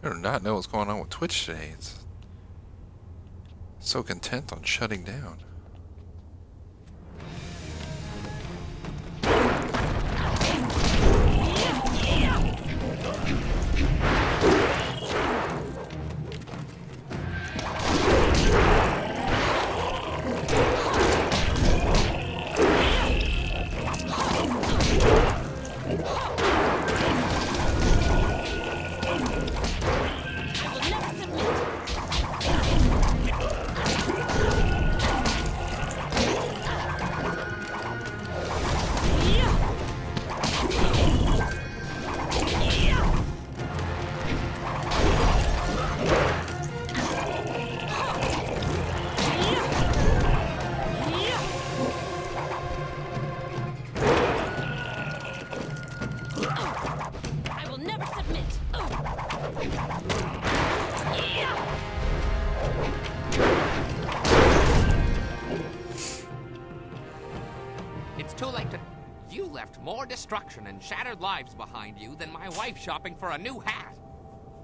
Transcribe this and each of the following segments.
I do not know what's going on with Twitch today. It's so content on shutting down. More destruction and shattered lives behind you than my wife shopping for a new hat.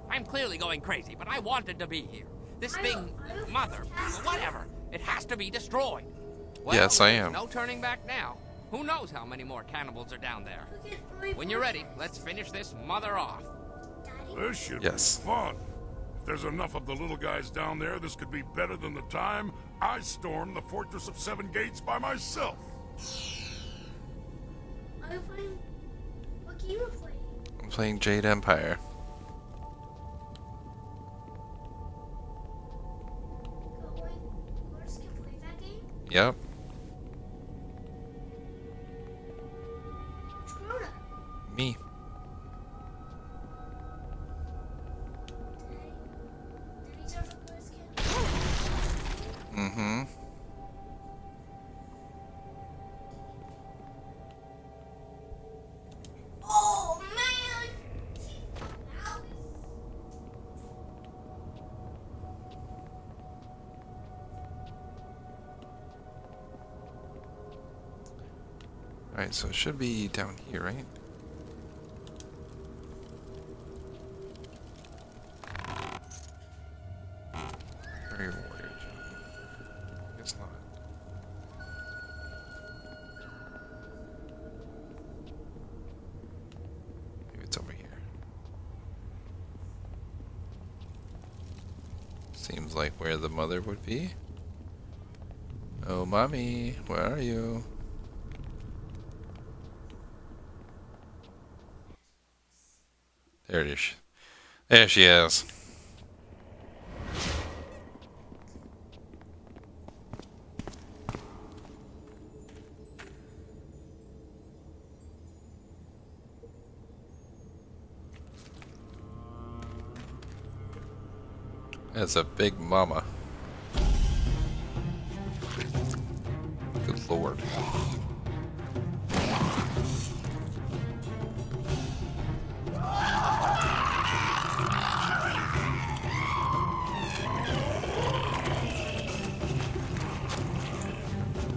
I'm clearly going crazy, but I wanted to be here. This thing, mother, whatever, it has to be destroyed. Well, Yes, I am. No turning back now. Who knows how many more cannibals are down there? When you're ready, let's finish this mother off. This should be fun. If there's enough of the little guys down there, this could be better than the time I stormed the Fortress of Seven Gates by myself. What game are you playing? I'm playing Jade Empire. Yours can play that game? Yep. Who's grown up? Me. Daddy's our first kid. Mm-hmm. Oh man! Alright, so it should be down here, right? Very warrior gem. Guess not. Maybe it's over here. Seems like where the mother would be. Oh, mommy, where are you? There it is. There she is. That's a big mama. Good lord.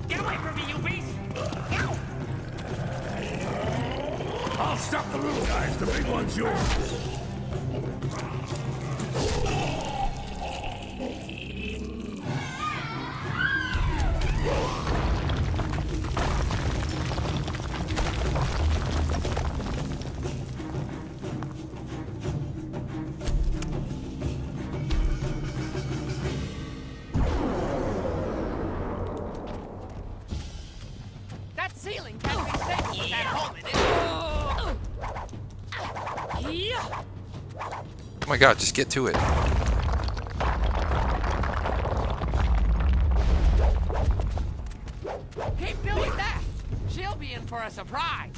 Get away from me, you beast! I'll stop the little guys, the big one's yours. That ceiling can't be stable with that hole in it. Oh my god, just get to it. Keep doing that! She'll be in for a surprise!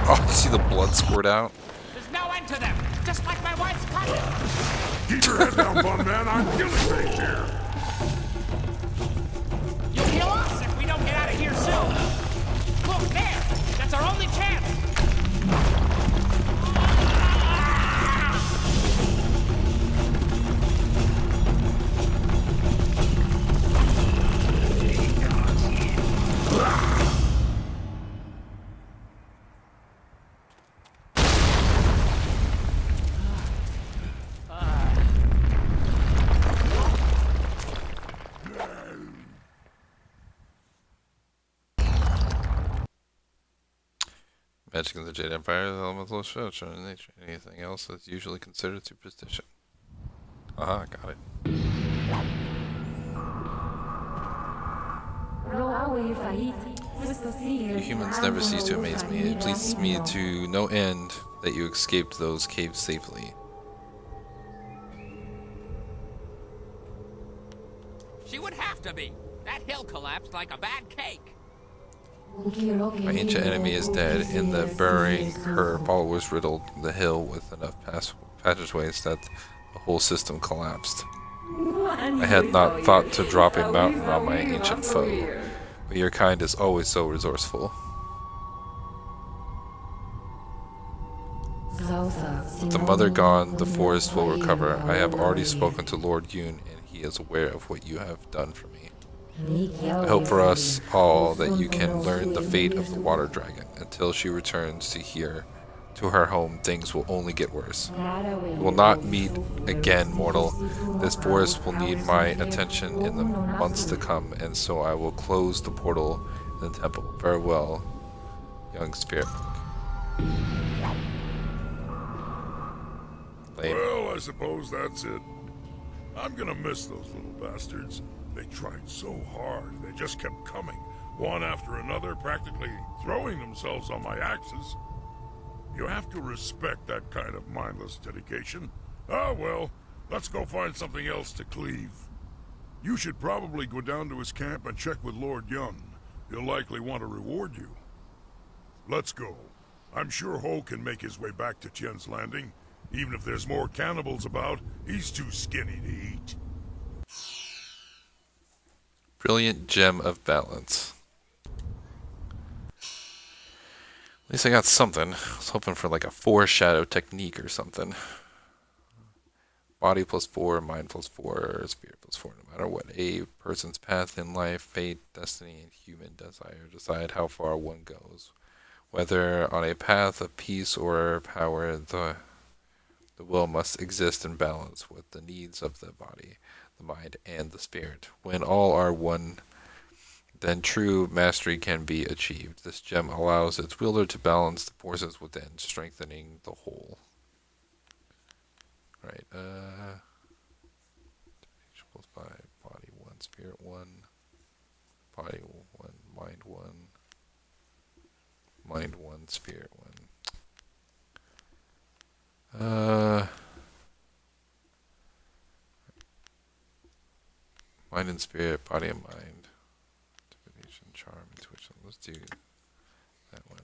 Oh, you see the blood squirt out? There's no end to them, just like my wife's cousin. Keep your head down, Bun Man. I'm killing things here. You'll kill us if we don't get out of here soon. Look, there! That's our only chance! Magic in the Jade Empire is elemental show, showing nature. Anything else that's usually considered superstition. Aha, got it. You humans never cease to amaze me. It pleases me to no end that you escaped those caves safely. She would have to be. That hill collapsed like a bad cake. My ancient enemy is dead. In the burying, her followers riddled the hill with enough passageways that the whole system collapsed. I had not thought to drop a mountain on my ancient foe, but your kind is always so resourceful. With the mother gone, the forest will recover. I have already spoken to Lord Yoon, and he is aware of what you have done for me. I hope for us all that you can learn the fate of the water dragon. Until she returns to her home, things will only get worse. We will not meet again, mortal. This forest will need my attention in the months to come, and so I will close the portal in the temple. Farewell, young spirit monk. Lame. Well, I suppose that's it. I'm gonna miss those little bastards. They tried so hard. They just kept coming, one after another, practically throwing themselves on my axes. You have to respect that kind of mindless dedication. Ah, well, let's go find something else to cleave. You should probably go down to his camp and check with Lord Yun. He'll likely want to reward you. Let's go. I'm sure Ho can make his way back to Tien's Landing. Even if there's more cannibals about, he's too skinny to eat. Brilliant gem of balance. At least I got something. I was hoping for like a foreshadow technique or something. Body +4, mind +4, spirit +4. No matter what a person's path in life, fate, destiny, and human desire decide how far one goes. Whether on a path of peace or power, the will must exist in balance with the needs of the body, the mind, and the spirit. When all are one, then true mastery can be achieved. This gem allows its wielder to balance the forces within, strengthening the whole. Right, equals 5, body 1, spirit 1, body 1, mind 1, mind 1, spirit 1. Mind and spirit, body and mind. Divination, charm, intuition. Let's do that one.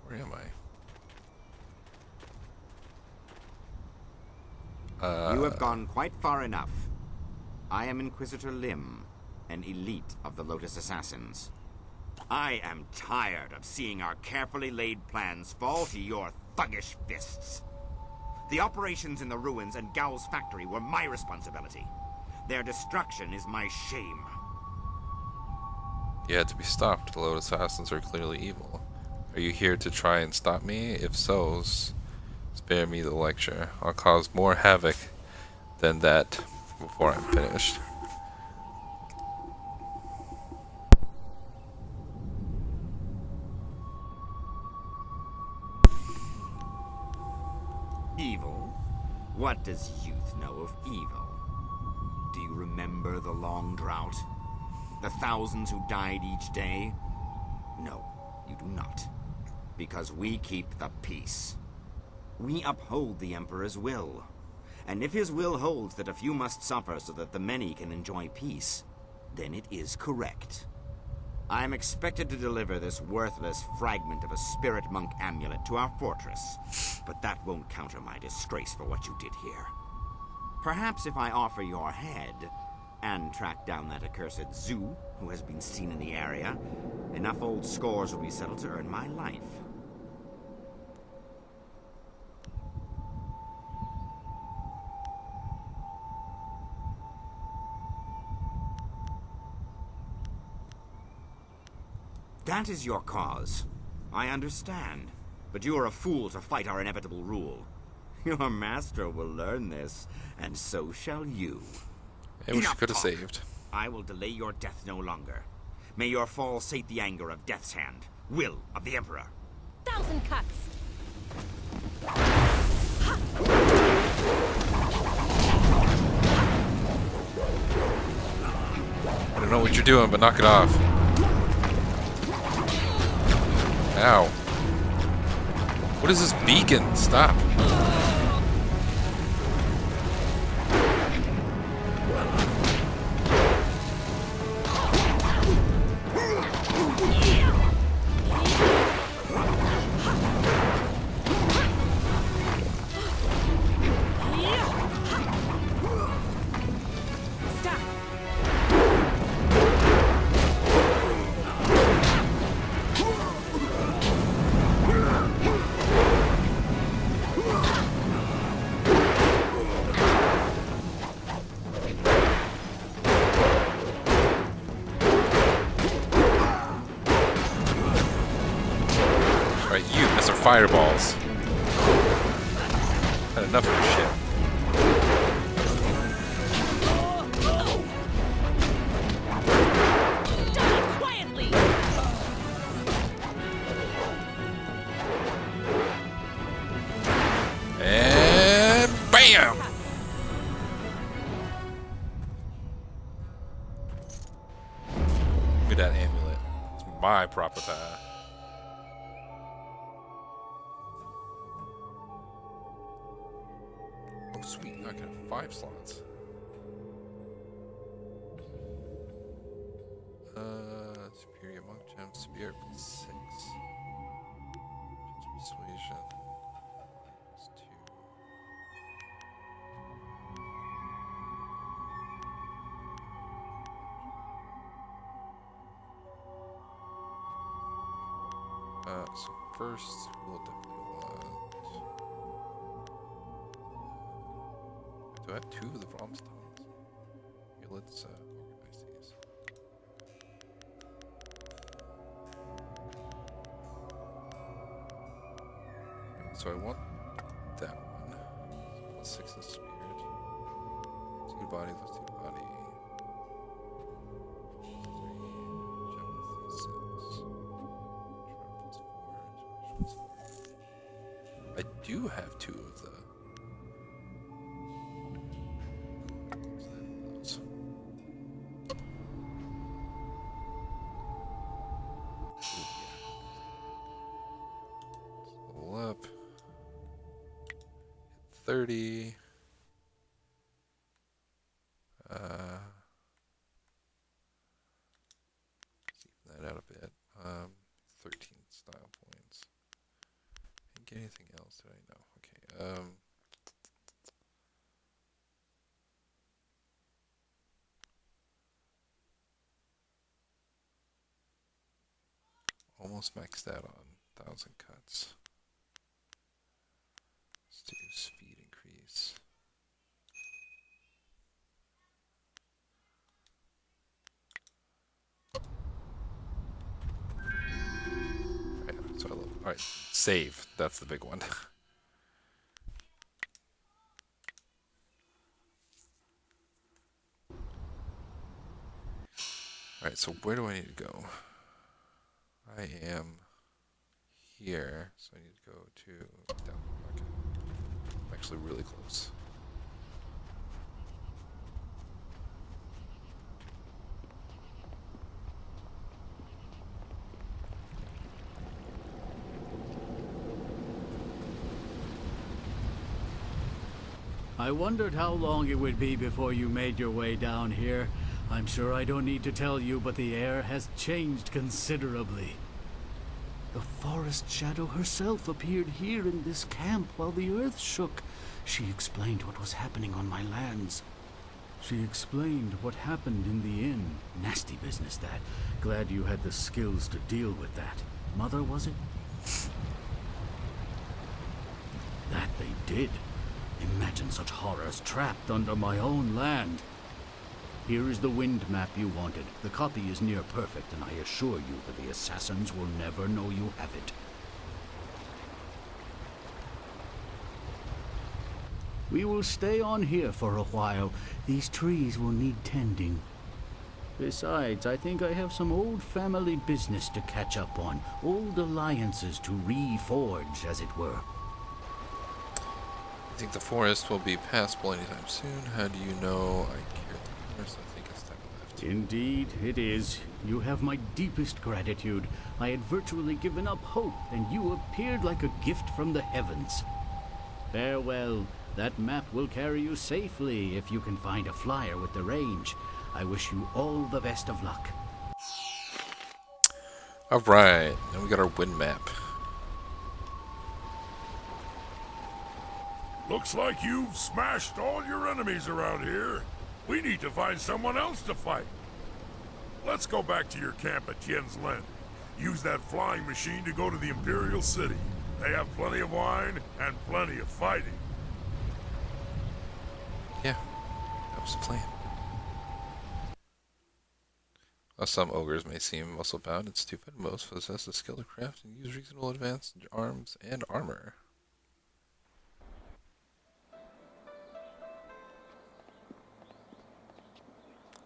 Where am I? You have gone quite far enough. I am Inquisitor Lim, an elite of the Lotus Assassins. I am tired of seeing our carefully laid plans fall to your thuggish fists. The operations in the ruins and Gao's factory were my responsibility. Their destruction is my shame. You had to be stopped. The Lotus Assassins are clearly evil. Are you here to try and stop me? If so, spare me the lecture. I'll cause more havoc than that before I'm finished. Evil? What does youth know of evil? Do you remember the long drought? The thousands who died each day? No, you do not. Because we keep the peace. We uphold the Emperor's will. And if his will holds that a few must suffer so that the many can enjoy peace, then it is correct. I am expected to deliver this worthless fragment of a spirit monk amulet to our fortress, but that won't counter my disgrace for what you did here. Perhaps if I offer your head, and track down that accursed Zoo who has been seen in the area, enough old scores will be settled to earn my life. That is your cause. I understand. But you are a fool to fight our inevitable rule. Your master will learn this, and so shall you. I wish you Enough could have talk. saved. I will delay your death no longer. May your fall sate the anger of Death's Hand, will of the Emperor. 1,000 cuts. I don't know what you're doing, but knock it off. Ow. What is this beacon? Stop. Alright, you, Mr. Fireballs. Had enough of your shit. Die quietly. And BAM! Give me that amulet. It's my property. Oh, sweet. I can have 5 slots. Superior Monk Gem, Spirit 6. Persuasion. Plus 2. So first, we'll definitely want... Do I have 2 of the Bronze Stones? Here, let's organize these. So I want that one. Plus 6 in Spirit. 2 body, plus 2 body. 3, Gem plus 6. Plus 4, I do have 2 of the... Those. Ooh, yeah. Level up. Hit 30. Even that out a bit. 13 style points. Didn't get anything else that I know. Okay. Almost maxed out on 1,000 cuts. Let's do speed increase. Alright, so I love. Alright, save. That's the big one. Alright, so where do I need to go? I am here, so I need to go to down. Okay. I'm actually really close. I wondered how long it would be before you made your way down here. I'm sure I don't need to tell you, but the air has changed considerably. The forest shadow herself appeared here in this camp while the earth shook. She explained what was happening on my lands. She explained what happened in the inn. Nasty business, that. Glad you had the skills to deal with that. Mother, was it? That they did. Imagine such horrors trapped under my own land. Here is the wind map you wanted. The copy is near perfect, and I assure you that the assassins will never know you have it. We will stay on here for a while. These trees will need tending. Besides, I think I have some old family business to catch up on. Old alliances to reforge, as it were. I think the forest will be passable anytime soon. How do you know I care the forest? I think it's time left. Indeed, it is. You have my deepest gratitude. I had virtually given up hope, and you appeared like a gift from the heavens. Farewell. That map will carry you safely if you can find a flyer with the range. I wish you all the best of luck. Alright, now we got our wind map. Looks like you've smashed all your enemies around here. We need to find someone else to fight. Let's go back to your camp at Tien's Landing. Use that flying machine to go to the Imperial City. They have plenty of wine and plenty of fighting. Yeah, that was the plan. While some ogres may seem muscle-bound and stupid, most possess the skill to craft and use reasonable advanced arms and armor.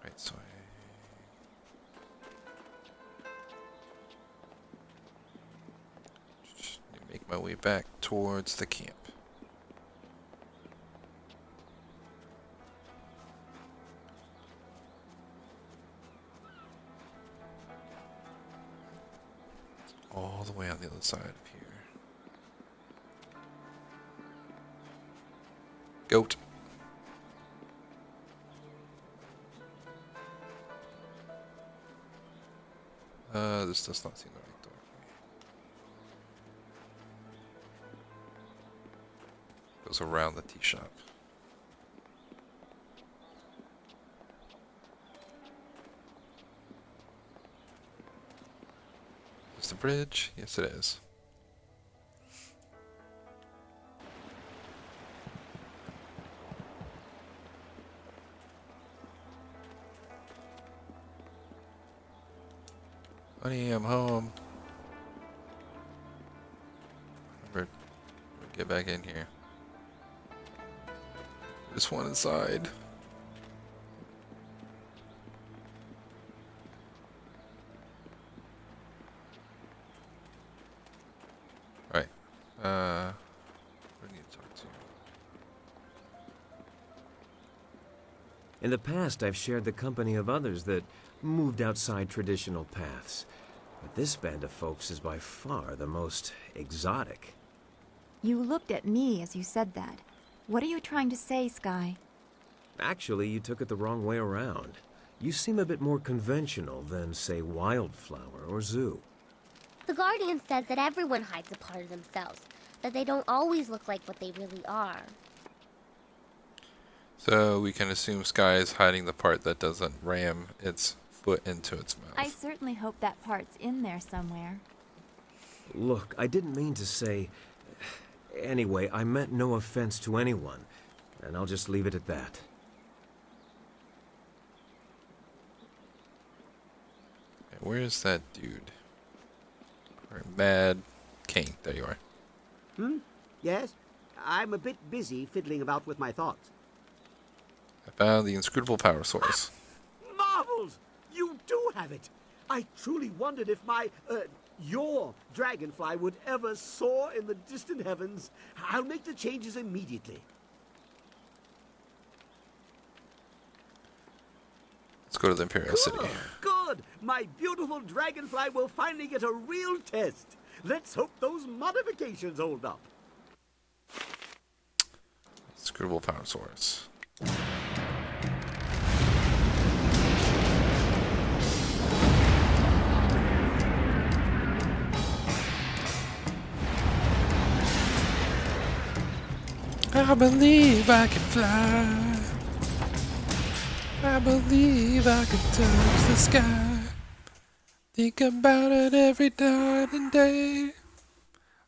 Right, so I just need to make my way back towards the camp. All the way on the other side of here. Goat. This does not seem the right door for me. Goes around the tea shop. Is the bridge? Yes, it is. Honey, I'm home. Remember, get back in here. Just one inside. Right. Who do I need to talk to? In the past, I've shared the company of others that moved outside traditional paths. But this band of folks is by far the most exotic. You looked at me as you said that. What are you trying to say, Sky? Actually, you took it the wrong way around. You seem a bit more conventional than, say, Wildflower or Zoo. The Guardian says that everyone hides a part of themselves, that they don't always look like what they really are. So we can assume Sky is hiding the part that doesn't ram its foot into its mouth. I certainly hope that part's in there somewhere. Look, I didn't mean to say... Anyway, I meant no offense to anyone, and I'll just leave it at that. Okay, where is that dude? Or Mad King. There you are. Yes? I'm a bit busy fiddling about with my thoughts. I found the inscrutable power source. Marvels! You do have it! I truly wondered if your dragonfly would ever soar in the distant heavens. I'll make the changes immediately. Let's go to the Imperial City. Good! My beautiful dragonfly will finally get a real test. Let's hope those modifications hold up. Let's Scribble power source. I believe I can fly. I believe I can touch the sky. Think about it every night and day.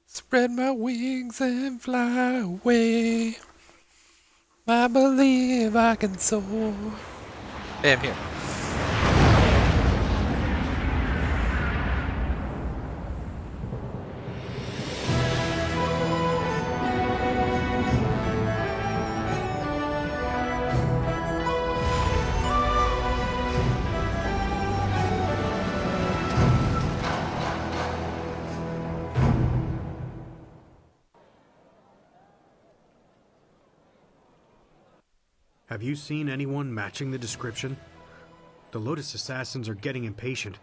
Spread my wings and fly away. I believe I can soar. Hey, I'm here. Have you seen anyone matching the description? The Lotus Assassins are getting impatient.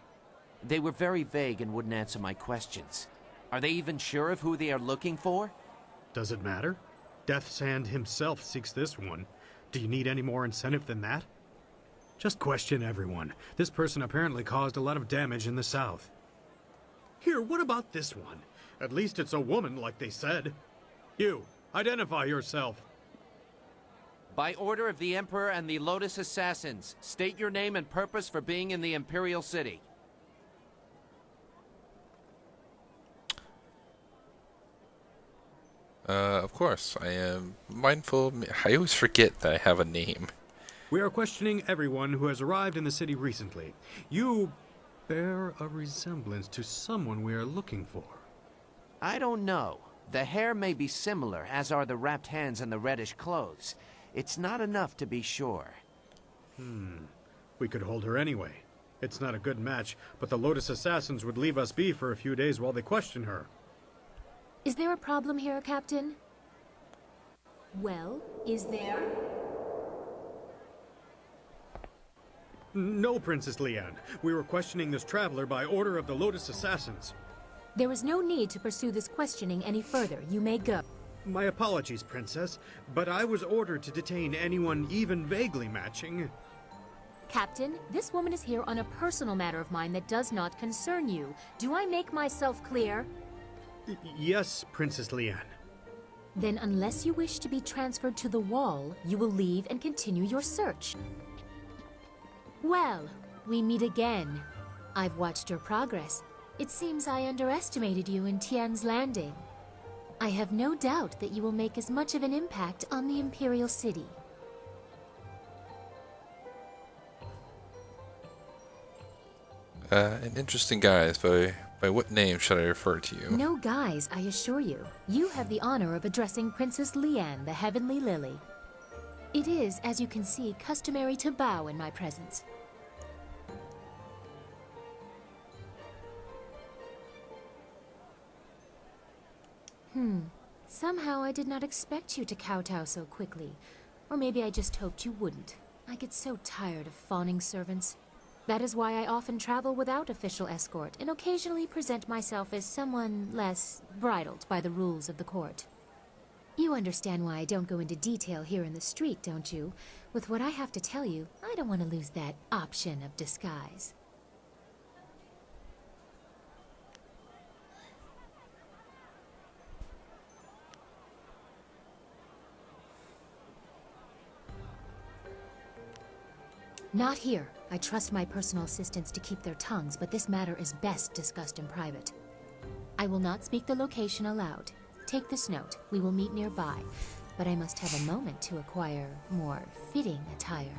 They were very vague and wouldn't answer my questions. Are they even sure of who they are looking for? Does it matter? Death's Hand himself seeks this one. Do you need any more incentive than that? Just question everyone. This person apparently caused a lot of damage in the south. Here, what about this one? At least it's a woman, like they said. You, identify yourself. By order of the Emperor and the Lotus Assassins, state your name and purpose for being in the Imperial City. Of course, I am mindful. I always forget that I have a name. We are questioning everyone who has arrived in the city recently. You bear a resemblance to someone we are looking for. I don't know. The hair may be similar, as are the wrapped hands and the reddish clothes. It's not enough to be sure. We could hold her anyway. It's not a good match, but the Lotus Assassins would leave us be for a few days while they question her. Is there a problem here, Captain? Well, is there? No, Princess Leanne. We were questioning this traveler by order of the Lotus Assassins. There is no need to pursue this questioning any further. You may go. My apologies, Princess, but I was ordered to detain anyone even vaguely matching. Captain, this woman is here on a personal matter of mine that does not concern you. Do I make myself clear? Yes, Princess Leanne. Then unless you wish to be transferred to the wall, you will leave and continue your search. Well, we meet again. I've watched your progress. It seems I underestimated you in Tian's Landing. I have no doubt that you will make as much of an impact on the Imperial City. An interesting guise. By what name should I refer to you? No guise, I assure you. You have the honor of addressing Princess Leanne, the Heavenly Lily. It is, as you can see, customary to bow in my presence. Somehow I did not expect you to kowtow so quickly. Or maybe I just hoped you wouldn't. I get so tired of fawning servants. That is why I often travel without official escort and occasionally present myself as someone less bridled by the rules of the court. You understand why I don't go into detail here in the street, don't you? With what I have to tell you, I don't want to lose that option of disguise. Not here. I trust my personal assistants to keep their tongues, but this matter is best discussed in private. I will not speak the location aloud. Take this note. We will meet nearby, but I must have a moment to acquire more fitting attire.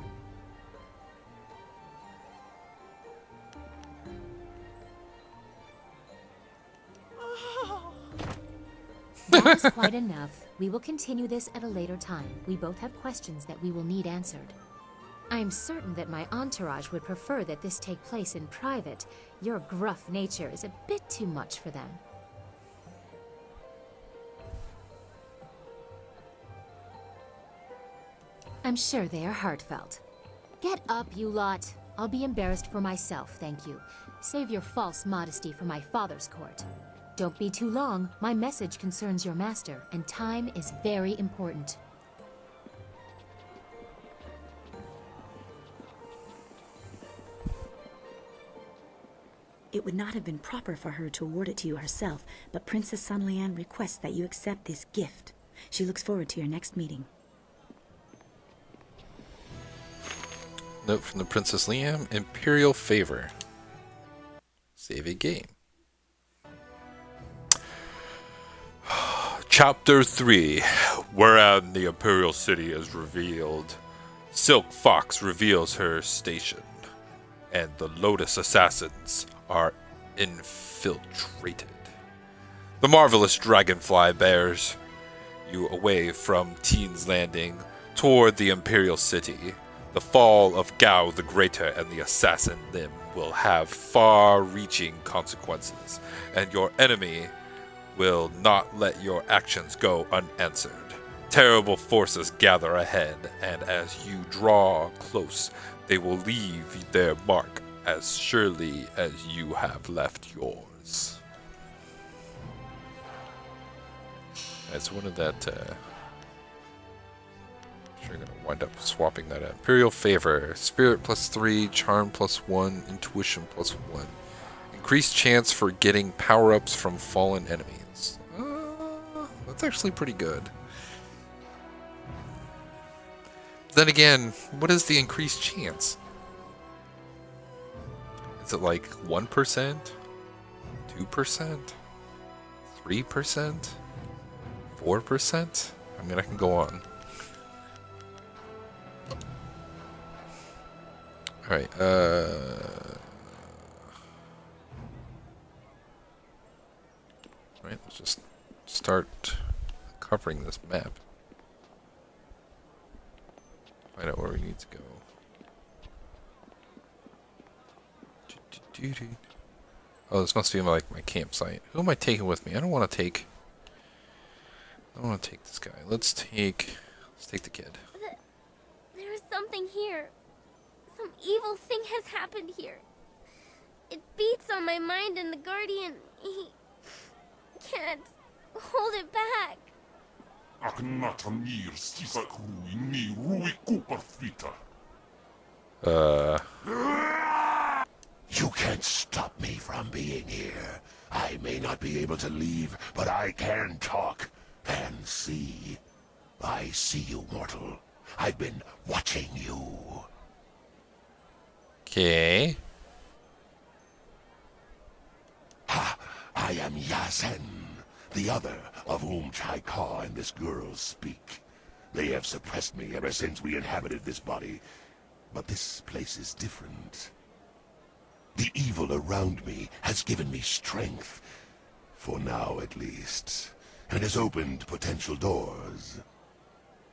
That is quite enough. We will continue this at a later time. We both have questions that we will need answered. I am certain that my entourage would prefer that this take place in private. Your gruff nature is a bit too much for them. I'm sure they are heartfelt. Get up, you lot. I'll be embarrassed for myself, thank you. Save your false modesty for my father's court. Don't be too long. My message concerns your master, and time is very important. It would not have been proper for her to award it to you herself, but Princess Sun Lian requests that you accept this gift. She looks forward to your next meeting. Note from the Princess Liam, Imperial Favor. Save a game. Chapter 3. Wherein the Imperial City is revealed. Silk Fox reveals her station, and the Lotus Assassins are infiltrated. The marvelous dragonfly bears you away from Teen's Landing toward the Imperial City. The fall of Gao the Greater and the Assassin Lim will have far-reaching consequences, and your enemy will not let your actions go unanswered. Terrible forces gather ahead, and as you draw close, they will leave their mark as surely as you have left yours. That's one of that, sure gonna wind up swapping that out. Imperial Favor, Spirit +3, Charm +1, Intuition +1. Increased chance for getting power-ups from fallen enemies. That's actually pretty good. Then again, what is the increased chance? Is it like 1%? 2%? 3%? 4%? I mean, I can go on. Alright, Alright, let's just start covering this map. Find out where we need to go. Oh, this must be like my campsite. Who am I taking with me? I don't want to take this guy. Let's take the kid. There is something here. Some evil thing has happened here. It beats on my mind, and the Guardian, he can't hold it back. You can't stop me from being here. I may not be able to leave, but I can talk and see. I see you, mortal. I've been watching you. Okay. I am Yazen, the other of whom Chaika and this girl speak. They have suppressed me ever since we inhabited this body, but this place is different. The evil around me has given me strength, for now at least, and has opened potential doors.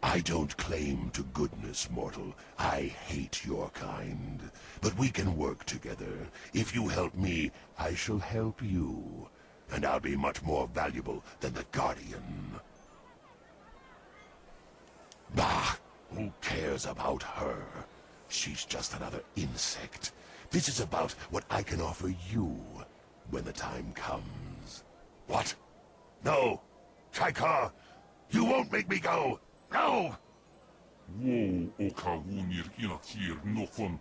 I don't claim to goodness, mortal. I hate your kind. But we can work together. If you help me, I shall help you. And I'll be much more valuable than the Guardian. Bah! Who cares about her? She's just another insect. This is about what I can offer you when the time comes. What? No! Chaika! You won't make me go! No! Wo oka wunir inatir nofun.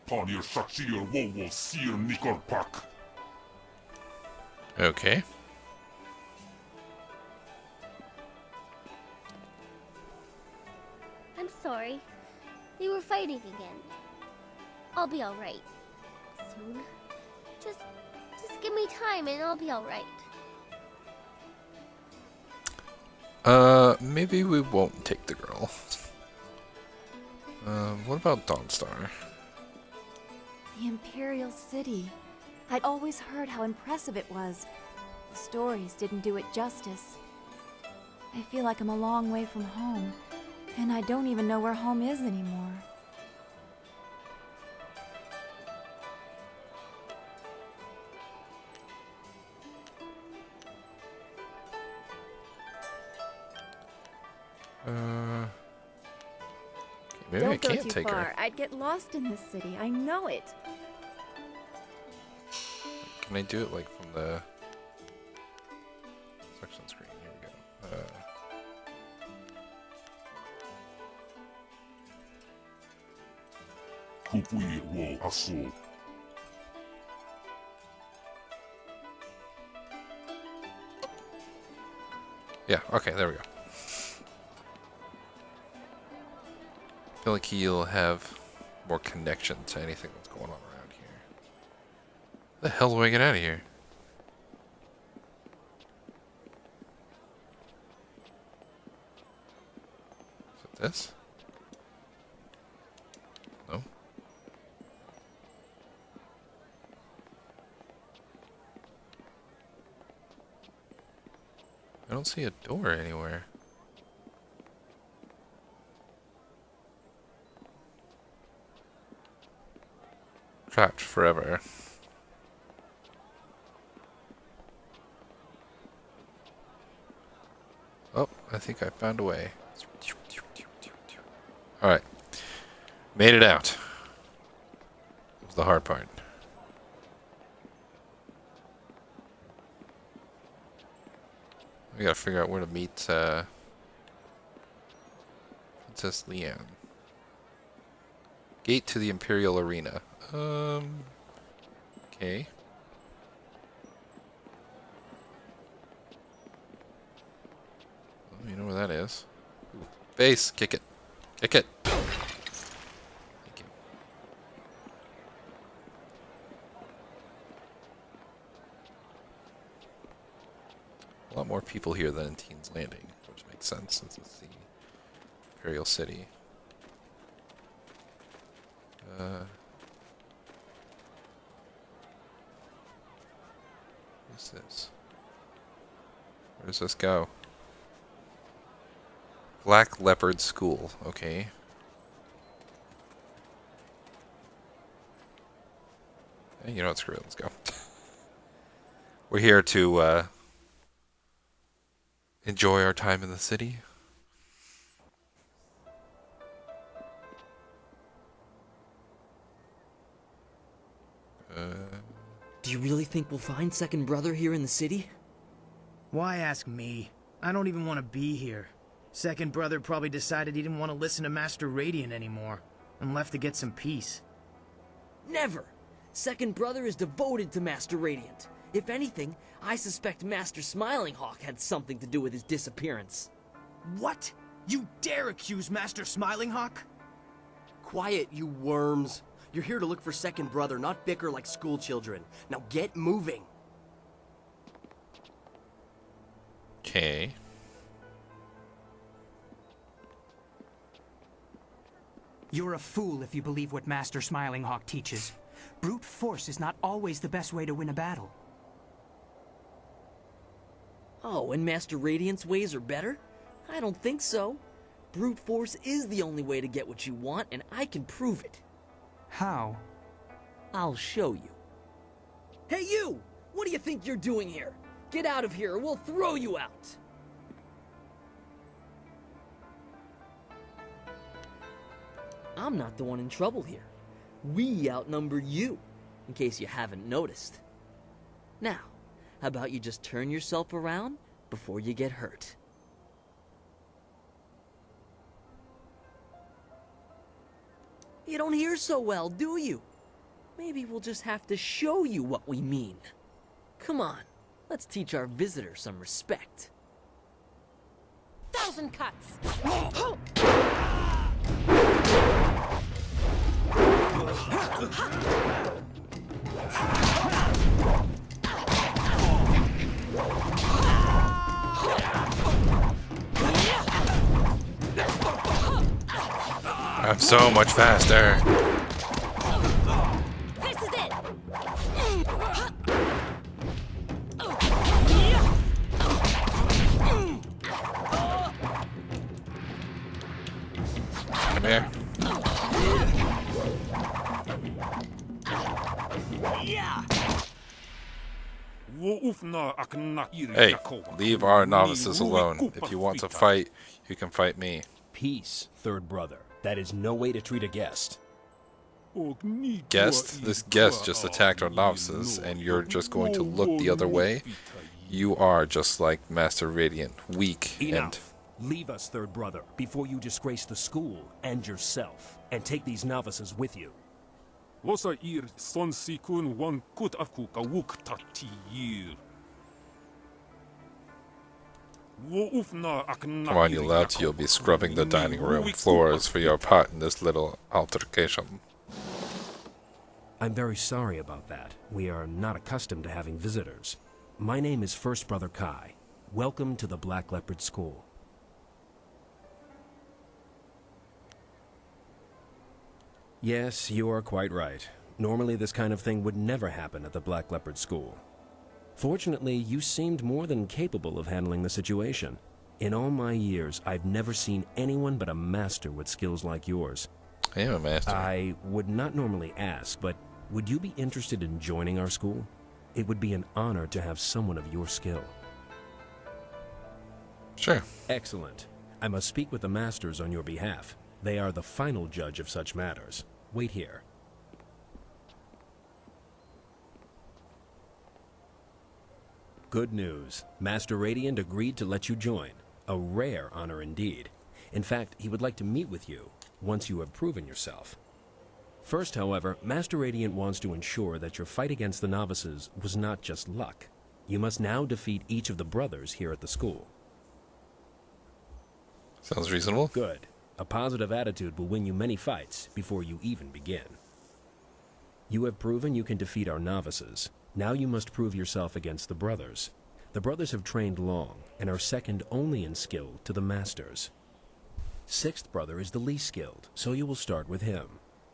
Panir shakshir wo sir nikor pak. Okay. I'm sorry. They were fighting again. I'll be alright. Soon. Just give me time and I'll be alright. Maybe we won't take the girl. What about Dawnstar? The Imperial City. I'd always heard how impressive it was. The stories didn't do it justice. I feel like I'm a long way from home, and I don't even know where home is anymore. Maybe Don't I can't go too take far. her. I'd get lost in this city. I know it. Can I do it like from the section screen? Here we go. Kupuir wo aso. Yeah, okay, there we go. I feel like he'll have more connection to anything that's going on around here. The hell do I get out of here? Is it this? No? I don't see a door anywhere. Trapped forever. Oh, I think I found a way. Alright. Made it out. That was the hard part. We gotta figure out where to meet Princess Leanne. Gate to the Imperial Arena. Okay. Well, you know where that is. Ooh, base, kick it. Kick it. Thank you. A lot more people here than in Teen's Landing, which makes sense since it's the Imperial City. What's this? Where does this go? Black Leopard School, okay. Hey, you know what, screw it, let's go. We're here to enjoy our time in the city. Do you really think we'll find Second Brother here in the city? Why ask me? I don't even want to be here. Second Brother probably decided he didn't want to listen to Master Radiant anymore, and left to get some peace. Never! Second Brother is devoted to Master Radiant. If anything, I suspect Master Smiling Hawk had something to do with his disappearance. What? You dare accuse Master Smiling Hawk? Quiet, you worms. You're here to look for Second Brother, not bicker like school children. Now get moving. Okay. You're a fool if you believe what Master Smiling Hawk teaches. Brute force is not always the best way to win a battle. Oh, and Master Radiant's ways are better? I don't think so. Brute force is the only way to get what you want, and I can prove it. How? I'll show you. Hey you! What do you think you're doing here? Get out of here or we'll throw you out! I'm not the one in trouble here. We outnumber you, in case you haven't noticed. Now, how about you just turn yourself around before you get hurt? You don't hear so well, do you? Maybe we'll just have to show you what we mean. Come on, let's teach our visitor some respect. 1,000 cuts! I'm so much faster. This is it! Come here. Hey, leave our novices alone. If you want to fight, you can fight me. Peace, Third Brother. That is no way to treat a guest. Guest? This guest just attacked our novices, and you're just going to look the other way? You are just like Master Radiant, weak Enough. Leave us, Third Brother, before you disgrace the school and yourself, and take these novices with you. Come on, you lads, you'll be scrubbing the dining room floors for your part in this little altercation. I'm very sorry about that. We are not accustomed to having visitors. My name is First Brother Kai. Welcome to the Black Leopard School. Yes, you are quite right. Normally this kind of thing would never happen at the Black Leopard School. Fortunately, you seemed more than capable of handling the situation. In all my years, I've never seen anyone but a master with skills like yours. I am a master. I would not normally ask, but would you be interested in joining our school? It would be an honor to have someone of your skill. Sure. Excellent. I must speak with the masters on your behalf. They are the final judge of such matters. Wait here. Good news. Master Radiant agreed to let you join. A rare honor indeed. In fact, he would like to meet with you once you have proven yourself. First, however, Master Radiant wants to ensure that your fight against the novices was not just luck. You must now defeat each of the brothers here at the school. Sounds reasonable. Good. A positive attitude will win you many fights before you even begin. You have proven you can defeat our novices. Now you must prove yourself against the brothers. The brothers have trained long and are second only in skill to the masters. Sixth brother is the least skilled, so you will start with him.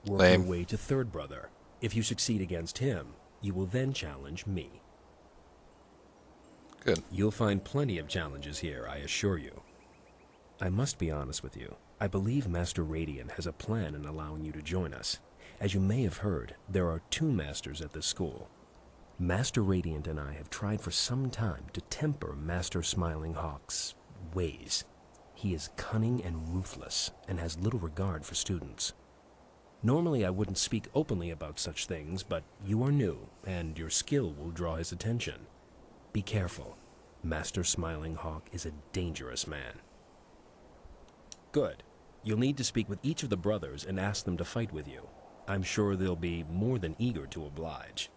Work your way to third brother. If you succeed against him, you will then challenge me. Good. You'll find plenty of challenges here, I assure you. I must be honest with you. I believe Master Radiant has a plan in allowing you to join us. As you may have heard, there are 2 masters at this school. Master Radiant and I have tried for some time to temper Master Smiling Hawk's ways. He is cunning and ruthless, and has little regard for students. Normally I wouldn't speak openly about such things, but you are new, and your skill will draw his attention. Be careful. Master Smiling Hawk is a dangerous man. Good. You'll need to speak with each of the brothers and ask them to fight with you. I'm sure they'll be more than eager to oblige.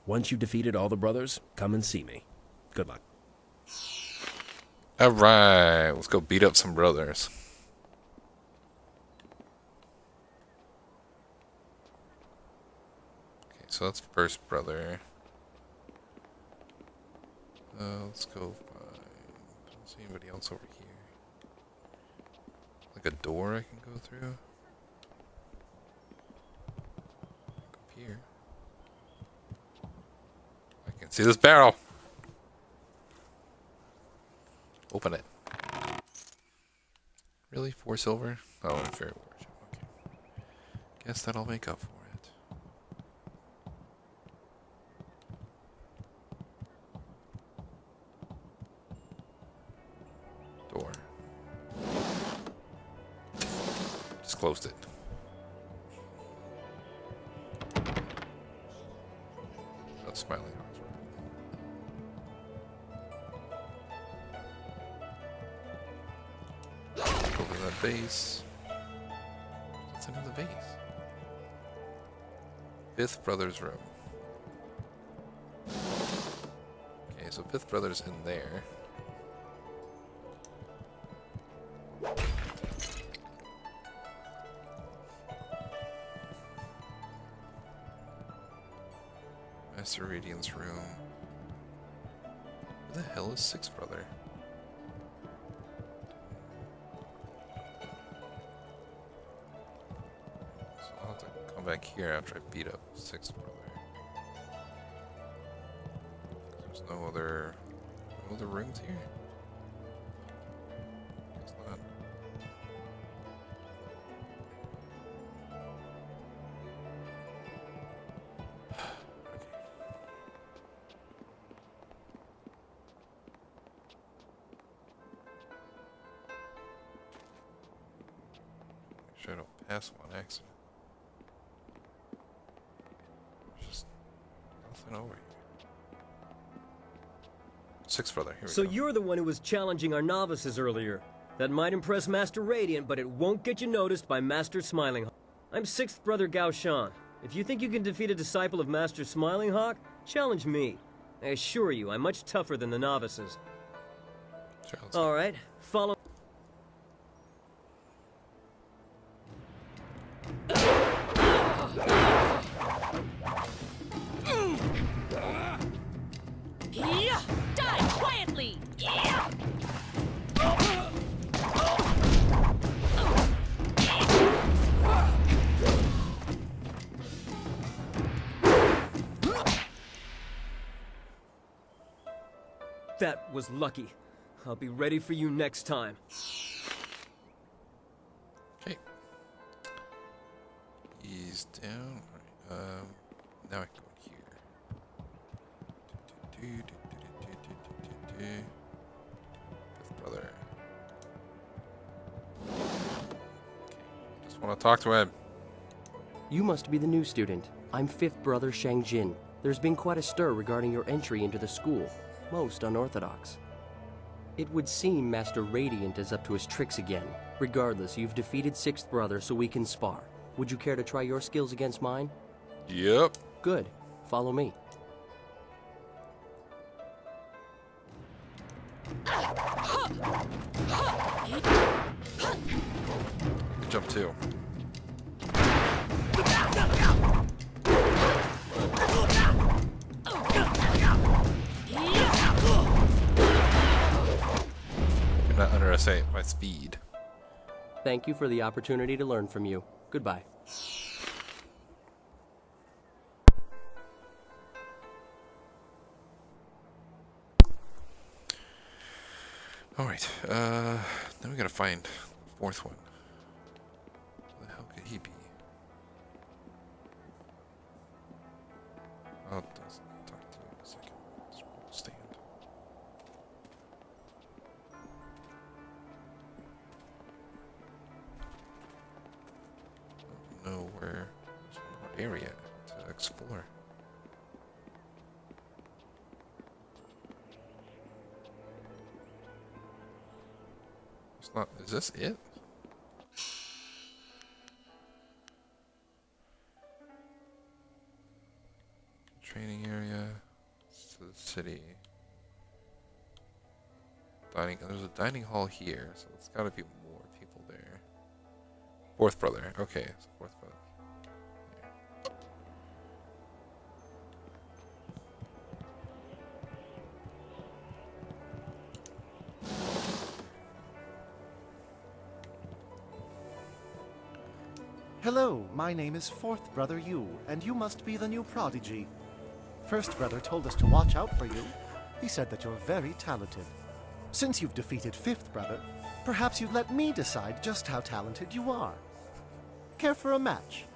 Once you've defeated all the brothers, come and see me. Good luck. Alright, let's go beat up some brothers. Okay, so that's first brother. Let's go find... I don't see anybody else over here. Like a door I can go through? Up here. I can see this barrel! Open it. Really? 4 silver? Oh, inferior worship. Okay. Guess that'll make up for it. Door. Just closed it. That's smiling hearts. Over that base. What's in the base? 5th brother's room. Okay, so 5th brother's in there. Master Radiant's room. Where the hell is 6th brother? So I'll have to come back here after I beat up 6th brother. There's no other rooms here? Guess not. Make sure I don't pass one accident. There's just nothing over here. 6th brother, here we So go. you're the one who was challenging our novices earlier. That might impress Master Radiant, but it won't get you noticed by Master Smiling Hawk. I'm 6th brother Gao Shan. If you think you can defeat a disciple of Master Smiling Hawk, challenge me. I assure you, I'm much tougher than the novices. All right, follow. Yeah! Die quietly! Yeah! That was lucky. I'll be ready for you next time. Okay. He's down. Alright, now I can go here. Fifth brother. Okay. Just want to talk to him. You must be the new student. I'm fifth brother Shang Jin. There's been quite a stir regarding your entry into the school. Most unorthodox. It would seem Master Radiant is up to his tricks again. Regardless, you've defeated sixth brother, so we can spar. Would you care to try your skills against mine? Yep. Good. Follow me. Good jump too. Do not underestimate my speed. Thank you for the opportunity to learn from you. Goodbye. Alright, then we gotta find the fourth one. Where the hell could he be? I'll just talk to him in a second. Stand. I don't know where. There's one more area to explore. It's not. Is this it? Training area. To the city. Dining. There's a dining hall here, so it's got to be more people there. Fourth brother. Okay, so fourth brother. Hello, my name is Fourth Brother Yu, and you must be the new prodigy. First Brother told us to watch out for you. He said that you're very talented. Since you've defeated Fifth Brother, perhaps you'd let me decide just how talented you are. Care for a match?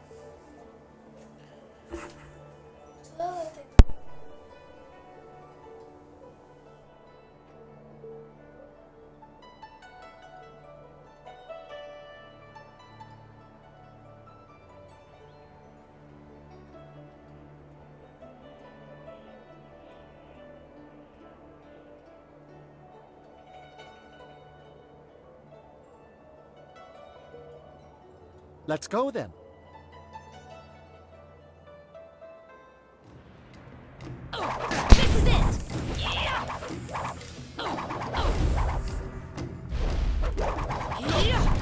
Let's go then. This is it! Yeah! Yeah!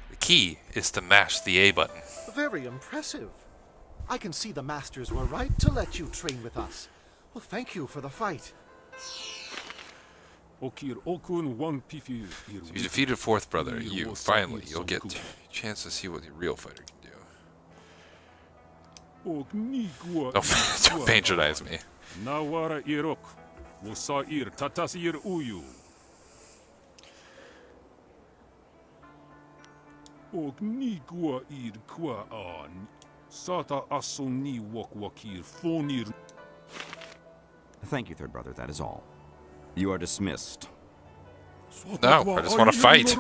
The key is to mash the A button. Very impressive. I can see the masters were right to let you train with us. Well, thank you for the fight. So you defeated fourth brother. You finally, you'll get a chance to see what the real fighter can do. Don't patronize me. Thank you, third brother, that is all. You are dismissed. No, I just want to fight.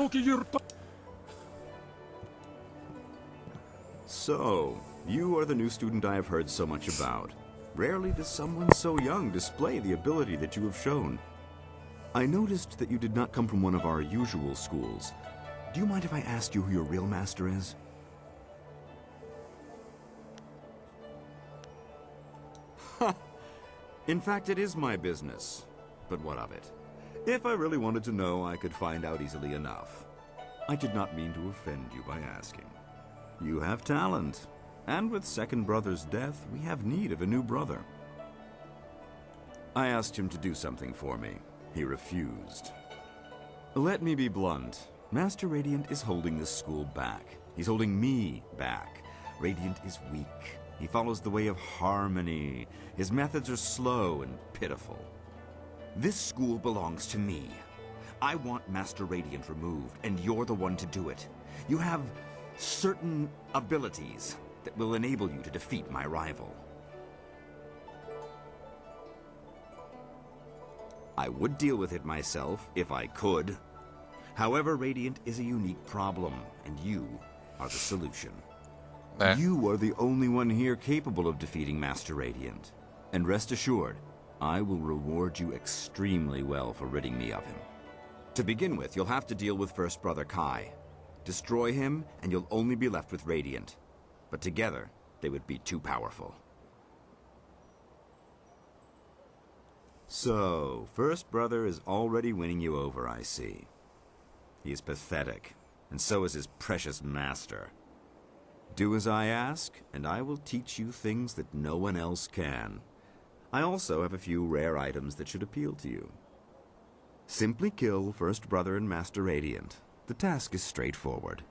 So, you are the new student I have heard so much about. Rarely does someone so young display the ability that you have shown. I noticed that you did not come from one of our usual schools. Do you mind if I asked you who your real master is? In fact, it is my business. But what of it? If I really wanted to know, I could find out easily enough. I did not mean to offend you by asking. You have talent, and with second brother's death, we have need of a new brother. I asked him to do something for me. He refused. Let me be blunt. Master Radiant is holding this school back. He's holding me back. Radiant is weak. He follows the way of harmony. His methods are slow and pitiful. This school belongs to me. I want Master Radiant removed, and you're the one to do it. You have certain abilities that will enable you to defeat my rival. I would deal with it myself if I could. However, Radiant is a unique problem, and you are the solution. You are the only one here capable of defeating Master Radiant. And rest assured, I will reward you extremely well for ridding me of him. To begin with, you'll have to deal with First Brother Kai. Destroy him, and you'll only be left with Radiant. But together, they would be too powerful. So, First Brother is already winning you over, I see. He is pathetic, and so is his precious master. Do as I ask, and I will teach you things that no one else can. I also have a few rare items that should appeal to you. Simply kill First Brother and Master Radiant. The task is straightforward.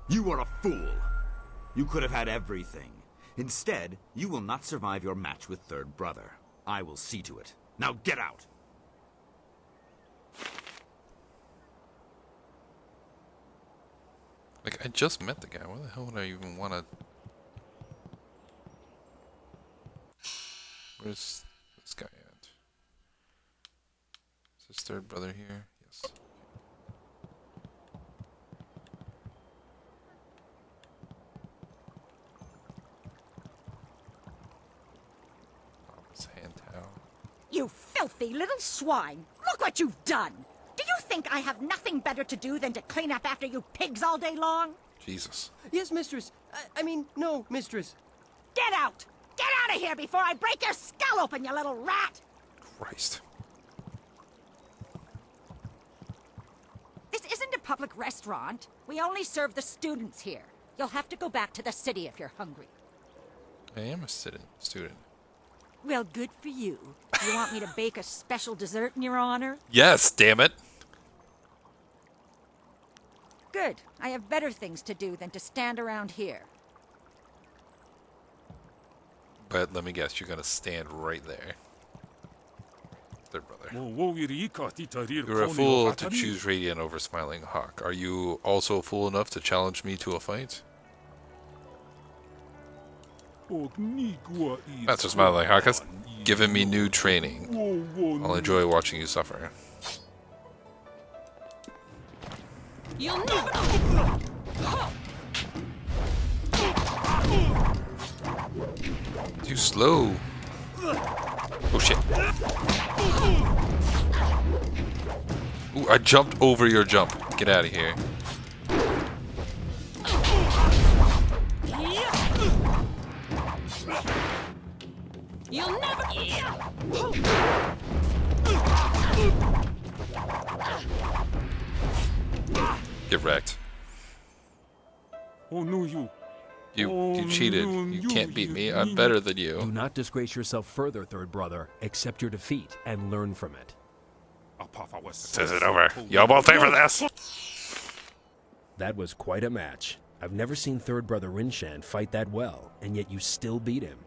You are a fool! You could have had everything. Instead, you will not survive your match with Third Brother. I will see to it. Now get out! Like, I just met the guy. Why the hell would I even want to... Where's this guy at? Is his third brother here? Yes. His hand towel. You filthy little swine! Look what you've done! Do you think I have nothing better to do than to clean up after you pigs all day long? Jesus. Yes, mistress. I mean, no, mistress. Get out! Get out of here before I break your skull open, you little rat! Christ. This isn't a public restaurant. We only serve the students here. You'll have to go back to the city if you're hungry. I am a student. Well, good for you. You want me to bake a special dessert in your honor? Yes, damn it. Good. I have better things to do than to stand around here. But let me guess, you're gonna stand right there. Third brother. You're a fool to choose Radiant over Smiling Hawk. Are you also a fool enough to challenge me to a fight? Master Smiling Hawk has given me new training. I'll enjoy watching you suffer. You'll never. Too slow. Oh shit. Ooh, I jumped over your jump. Get out of here. You'll never. Get wrecked. Oh no, you. You cheated. You can't beat me. I'm better than you. Do not disgrace yourself further, Third Brother. Accept your defeat and learn from it. This isn't over. Y'all won't pay for this. That was quite a match. I've never seen Third Brother Rinshan fight that well, and yet you still beat him.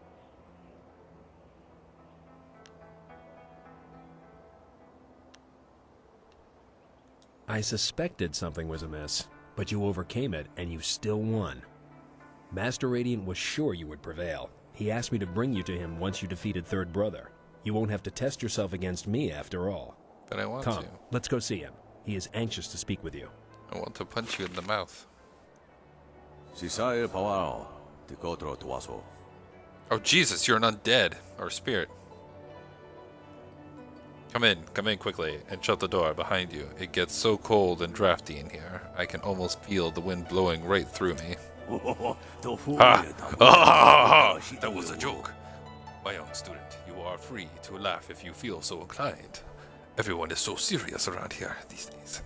I suspected something was amiss, but you overcame it and you still won. Master Radiant was sure you would prevail. He asked me to bring you to him once you defeated Third Brother. You won't have to test yourself against me after all. But I want Come, to. let's go see him. He is anxious to speak with you. I want to punch you in the mouth. Oh Jesus, you're an undead, or spirit. Come in quickly, and shut the door behind you. It gets so cold and drafty in here. I can almost feel the wind blowing right through me. Ha! Ah, that was a joke. My young student, you are free to laugh if you feel so inclined. Everyone is so serious around here these days.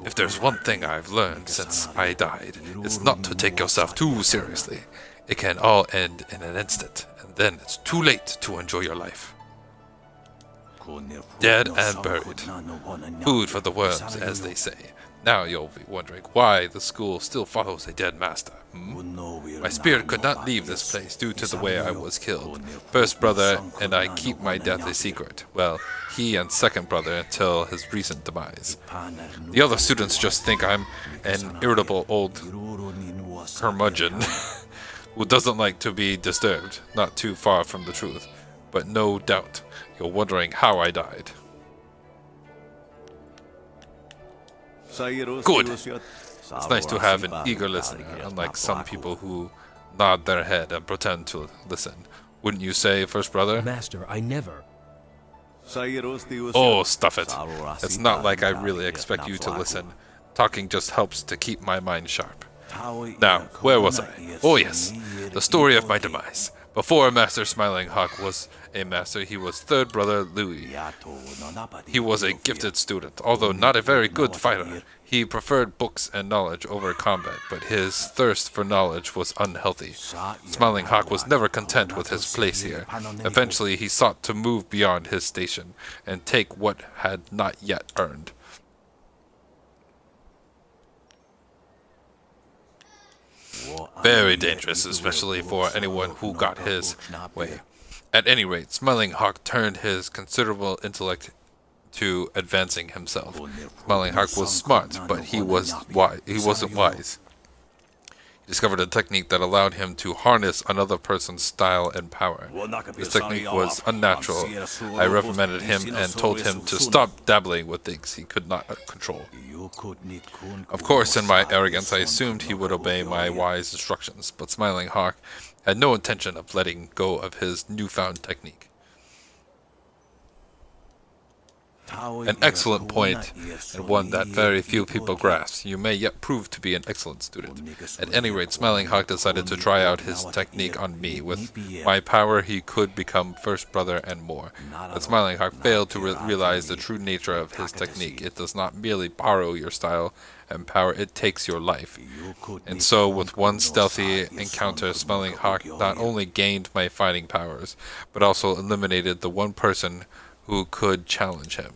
If there's one thing I've learned since I died, it's not to take yourself too seriously. It can all end in an instant, and then it's too late to enjoy your life. Dead and buried. Food for the worms, as they say. Now you'll be wondering why the school still follows a dead master. My spirit could not leave this place due to the way I was killed. First brother and I keep my death a secret. Well, he and second brother until his recent demise. The other students just think I'm an irritable old curmudgeon who doesn't like to be disturbed. Not too far from the truth. But no doubt, you're wondering how I died. Good! It's nice to have an eager listener, unlike some people who nod their head and pretend to listen. Wouldn't you say, first brother? Master, I never. Oh, stuff it. It's not like I really expect you to listen. Talking just helps to keep my mind sharp. Now, where was I? Oh yes, the story of my demise. Before Master Smiling Hawk was a master, he was third brother Louis. He was a gifted student, although not a very good fighter. He preferred books and knowledge over combat, but his thirst for knowledge was unhealthy. Smiling Hawk was never content with his place here. Eventually, he sought to move beyond his station and take what had not yet earned. Very dangerous, especially for anyone who got his way. At any rate, Smiling Hawk turned his considerable intellect to advancing himself. Smiling Hawk was smart, but he wasn't wise. He discovered a technique that allowed him to harness another person's style and power. This technique was unnatural. I reprimanded him and told him to stop dabbling with things he could not control. Of course, in my arrogance, I assumed he would obey my wise instructions, but Smiling Hawk had no intention of letting go of his newfound technique. An excellent point, and one that very few people grasp. You may yet prove to be an excellent student. At any rate, Smiling Hawk decided to try out his technique on me. With my power, he could become first brother and more. But Smiling Hawk failed to realize the true nature of his technique. It does not merely borrow your style and power, it takes your life. And so, with one stealthy encounter, Smiling Hawk not only gained my fighting powers, but also eliminated the one person who could challenge him.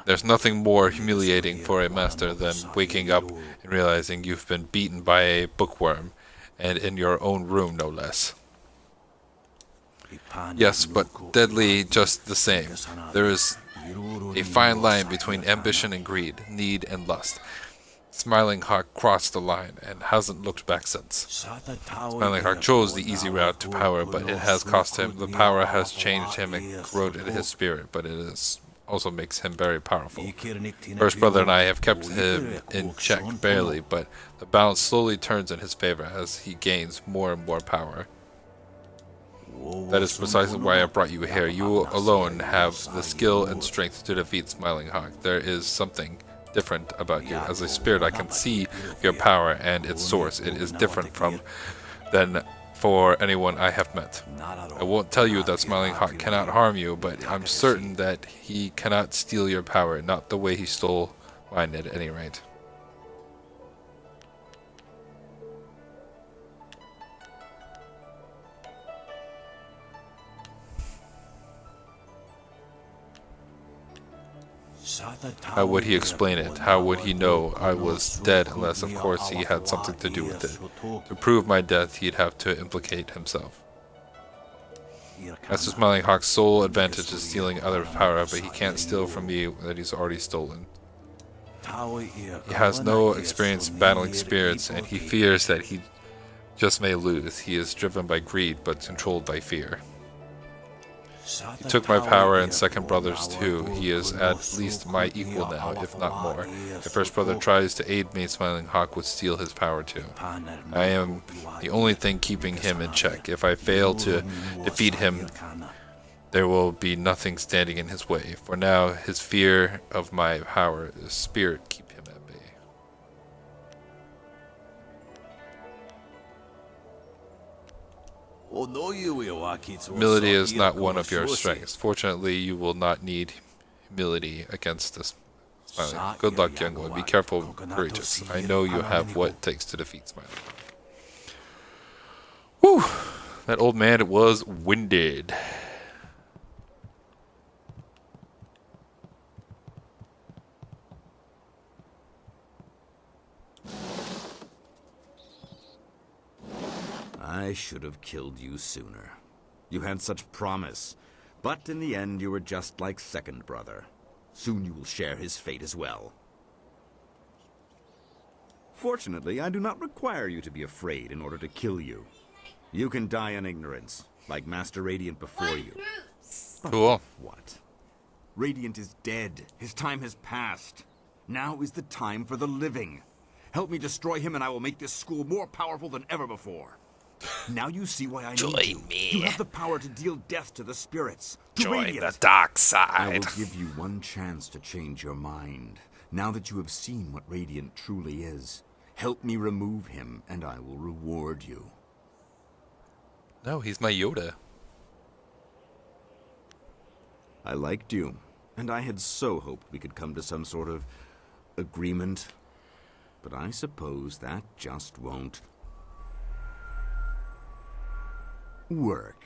There's nothing more humiliating for a master than waking up and realizing you've been beaten by a bookworm, and in your own room no less. Yes, but deadly just the same. There is a fine line between ambition and greed, need and lust. Smiling Hawk crossed the line and hasn't looked back since. Smiling Hawk chose the easy route to power, but it has cost him. The power has changed him and corroded his spirit, but it also makes him very powerful. First brother and I have kept him in check barely, but the balance slowly turns in his favor as he gains more and more power. That is precisely why I brought you here. You alone have the skill and strength to defeat Smiling Hawk. There is something different about you. As a spirit, I can see your power and its source. It is different than for anyone I have met. I won't tell you that Smiling Hawk cannot harm you, but I'm certain that he cannot steal your power, not the way he stole mine at any rate. How would he explain it? How would he know I was dead unless, of course, he had something to do with it? To prove my death, he'd have to implicate himself. Master Smiling Hawk's sole advantage is stealing other power, but he can't steal from me that he's already stolen. He has no experience battling spirits, and he fears that he just may lose. He is driven by greed, but controlled by fear. He took my power and second brother's too. He is at least my equal now, if not more. If first brother tries to aid me, Smiling Hawk would steal his power too. I am the only thing keeping him in check. If I fail to defeat him, there will be nothing standing in his way. For now, his fear of my power is spirit keep him at bay. Humility is not one of your strengths. Fortunately, you will not need humility against this Smiling. Good luck, young one. Be careful and courageous. I know you have what it takes to defeat Smiling. Whew! That old man was winded. I should have killed you sooner. You had such promise, but in the end you were just like second brother. Soon you will share his fate as well. Fortunately, I do not require you to be afraid in order to kill you. You can die in ignorance, like Master Radiant before you. Cool. What? Radiant is dead. His time has passed. Now is the time for the living. Help me destroy him and I will make this school more powerful than ever before. Now you see why I need you. You have the power to deal death to the spirits. To Join Radiant. the dark I side. will give you one chance to change your mind. Now that you have seen what Radiant truly is, help me remove him and I will reward you. No, he's my Yoda. I liked you, and I had so hoped we could come to some sort of agreement. But I suppose that just won't work.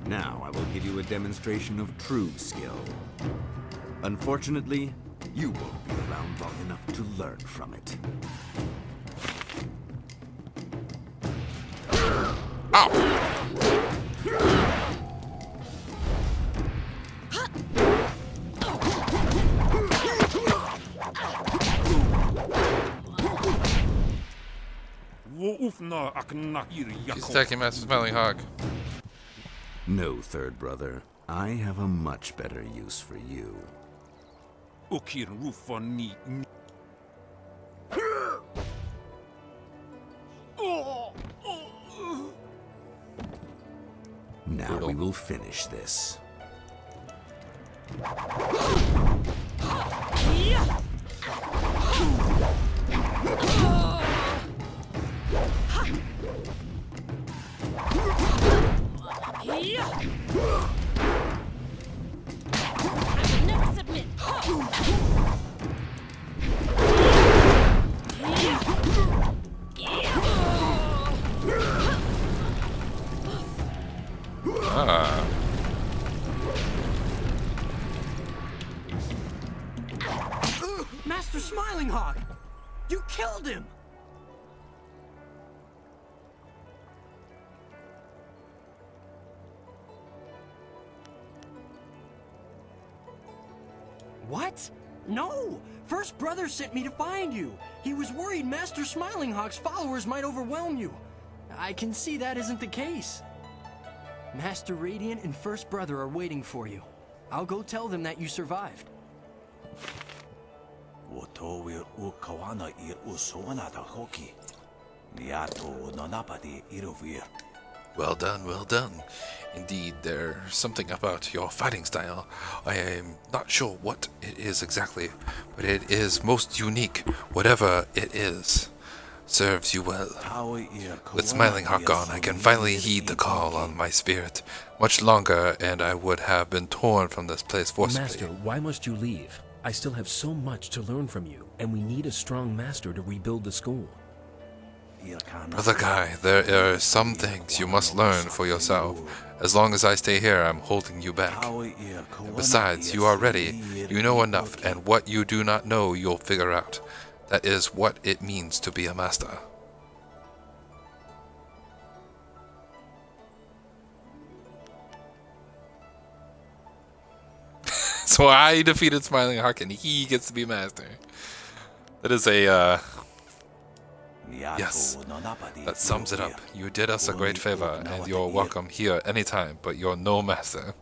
Now I will give you a demonstration of true skill. Unfortunately, you won't be around long enough to learn from it. She's attacking Master Smiling Hawk. No, third brother. I have a much better use for you. Now we will finish this. I will never submit. Ah. Master Smiling Hawk! You killed him! What? No! First Brother sent me to find you. He was worried Master Smiling Hawk's followers might overwhelm you. I can see that isn't the case. Master Radiant and First Brother are waiting for you. I'll go tell them that you survived. Well done, well done. Indeed, there's something about your fighting style. I am not sure what it is exactly, but it is most unique. Whatever it is, serves you well. With Smiling Hawk gone, I can finally heed the call on my spirit. Much longer, and I would have been torn from this place forcibly. Master, why must you leave? I still have so much to learn from you, and we need a strong master to rebuild the school. Brother Kai, there are some things you must learn for yourself. As long as I stay here, I'm holding you back. And besides, you are ready. You know enough, and what you do not know, you'll figure out. That is what it means to be a master. So I defeated Smiling Hawk, and he gets to be master. That is a, yes, that sums it up. You did us a great favor, and you're welcome here anytime, but you're no master.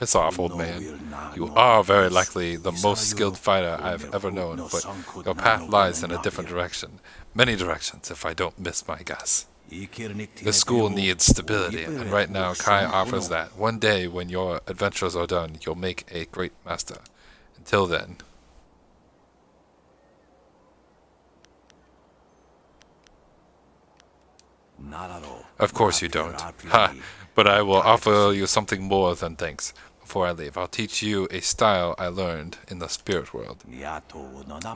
Piss off, old man. You are very likely the most skilled fighter I've ever known, but your path lies in a different direction. Many directions, if I don't miss my guess. This school needs stability, and right now Kai offers that. One day, when your adventures are done, you'll make a great master. Until then... Of course you don't. Ha! But I will offer you something more than thanks. Before I leave, I'll teach you a style I learned in the spirit world. I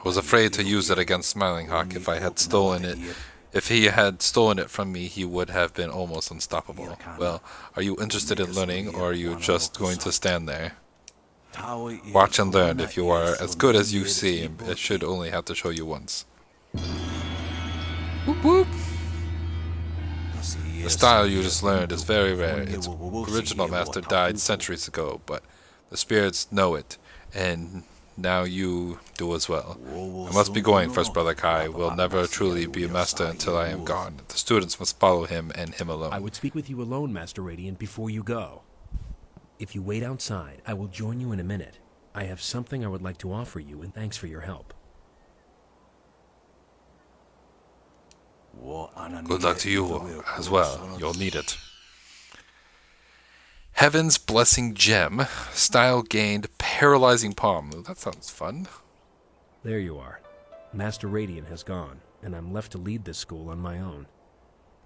was afraid to use it against Smiling Hawk. If he had stolen it from me, he would have been almost unstoppable. Well, are you interested in learning, or are you just going to stand there? Watch and learn. If you are as good as you seem, it should only have to show you once. Whoop whoop! The style you just learned is very rare. Its original master died centuries ago, but the spirits know it, and now you do as well. I must be going, First Brother Kai. Will never truly be a master until I am gone. The students must follow him and him alone. I would speak with you alone, Master Radiant, before you go. If you wait outside, I will join you in a minute. I have something I would like to offer you, and thanks for your help. Good luck to you as well. You'll need it. Heaven's Blessing Gem. Style gained Paralyzing Palm. That sounds fun. There you are. Master Radiant has gone, and I'm left to lead this school on my own.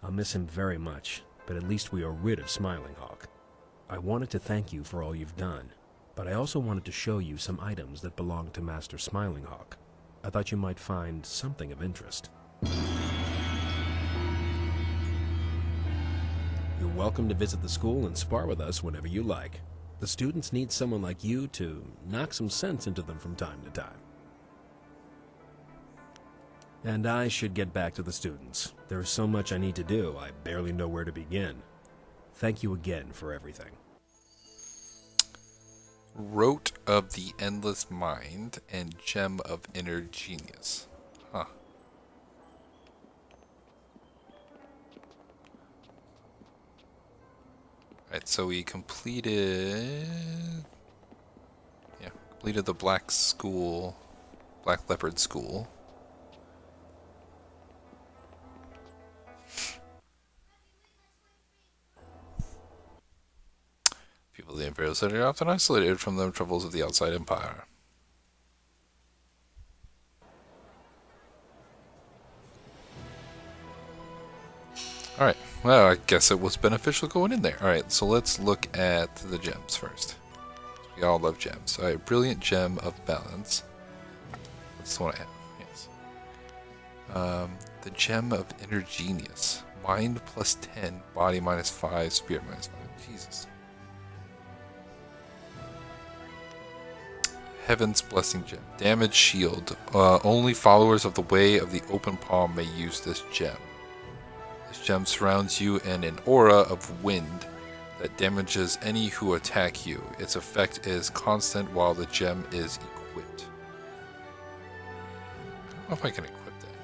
I'll miss him very much, but at least we are rid of Smiling Hawk. I wanted to thank you for all you've done, but I also wanted to show you some items that belong to Master Smiling Hawk. I thought you might find something of interest. You're welcome to visit the school and spar with us whenever you like. The students need someone like you to knock some sense into them from time to time. And I should get back to the students. There's so much I need to do, I barely know where to begin. Thank you again for everything. Rote of the Endless Mind and Gem of Inner Genius. Huh. Alright, so we completed the Black Leopard School. People of the Imperial City are often isolated from the troubles of the outside empire. Alright, well, I guess it was beneficial going in there. Alright, so let's look at the gems first. We all love gems. Alright, Brilliant Gem of Balance. That's the one I have, yes. The Gem of Inner Genius. Mind plus 10, body minus 5, spirit minus 5. Jesus. Heaven's Blessing Gem. Damage Shield. Only followers of the Way of the Open Palm may use this gem. This gem surrounds you in an aura of wind that damages any who attack you. Its effect is constant while the gem is equipped. I don't know if I can equip that.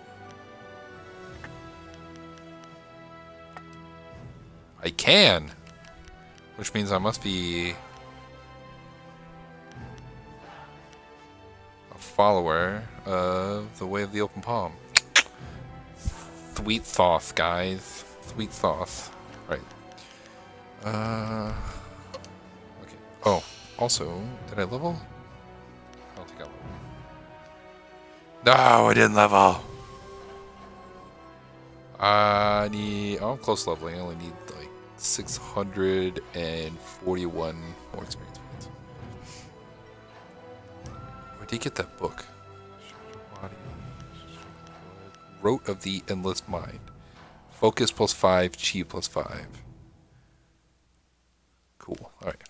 I can! Which means I must be a follower of the Way of the Open Palm. Sweet sauce, guys. Sweet sauce. Right. Okay. Oh, also, did I level? I don't think I leveled. No, I didn't level. I need... Oh, I'm close to leveling. I only need like 641 more experience points. Where did you get that book? Rote of the Endless Mind. Focus plus 5, Chi plus 5. Cool. Alright.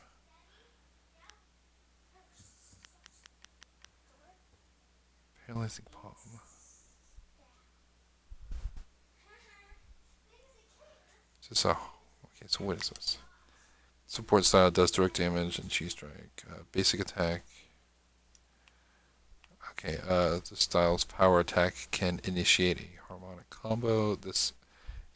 Paralyzing Palm. Okay, so what is this? Support style does direct damage and Chi strike. Basic attack. Okay, the style's power attack can initiate a harmonic combo. This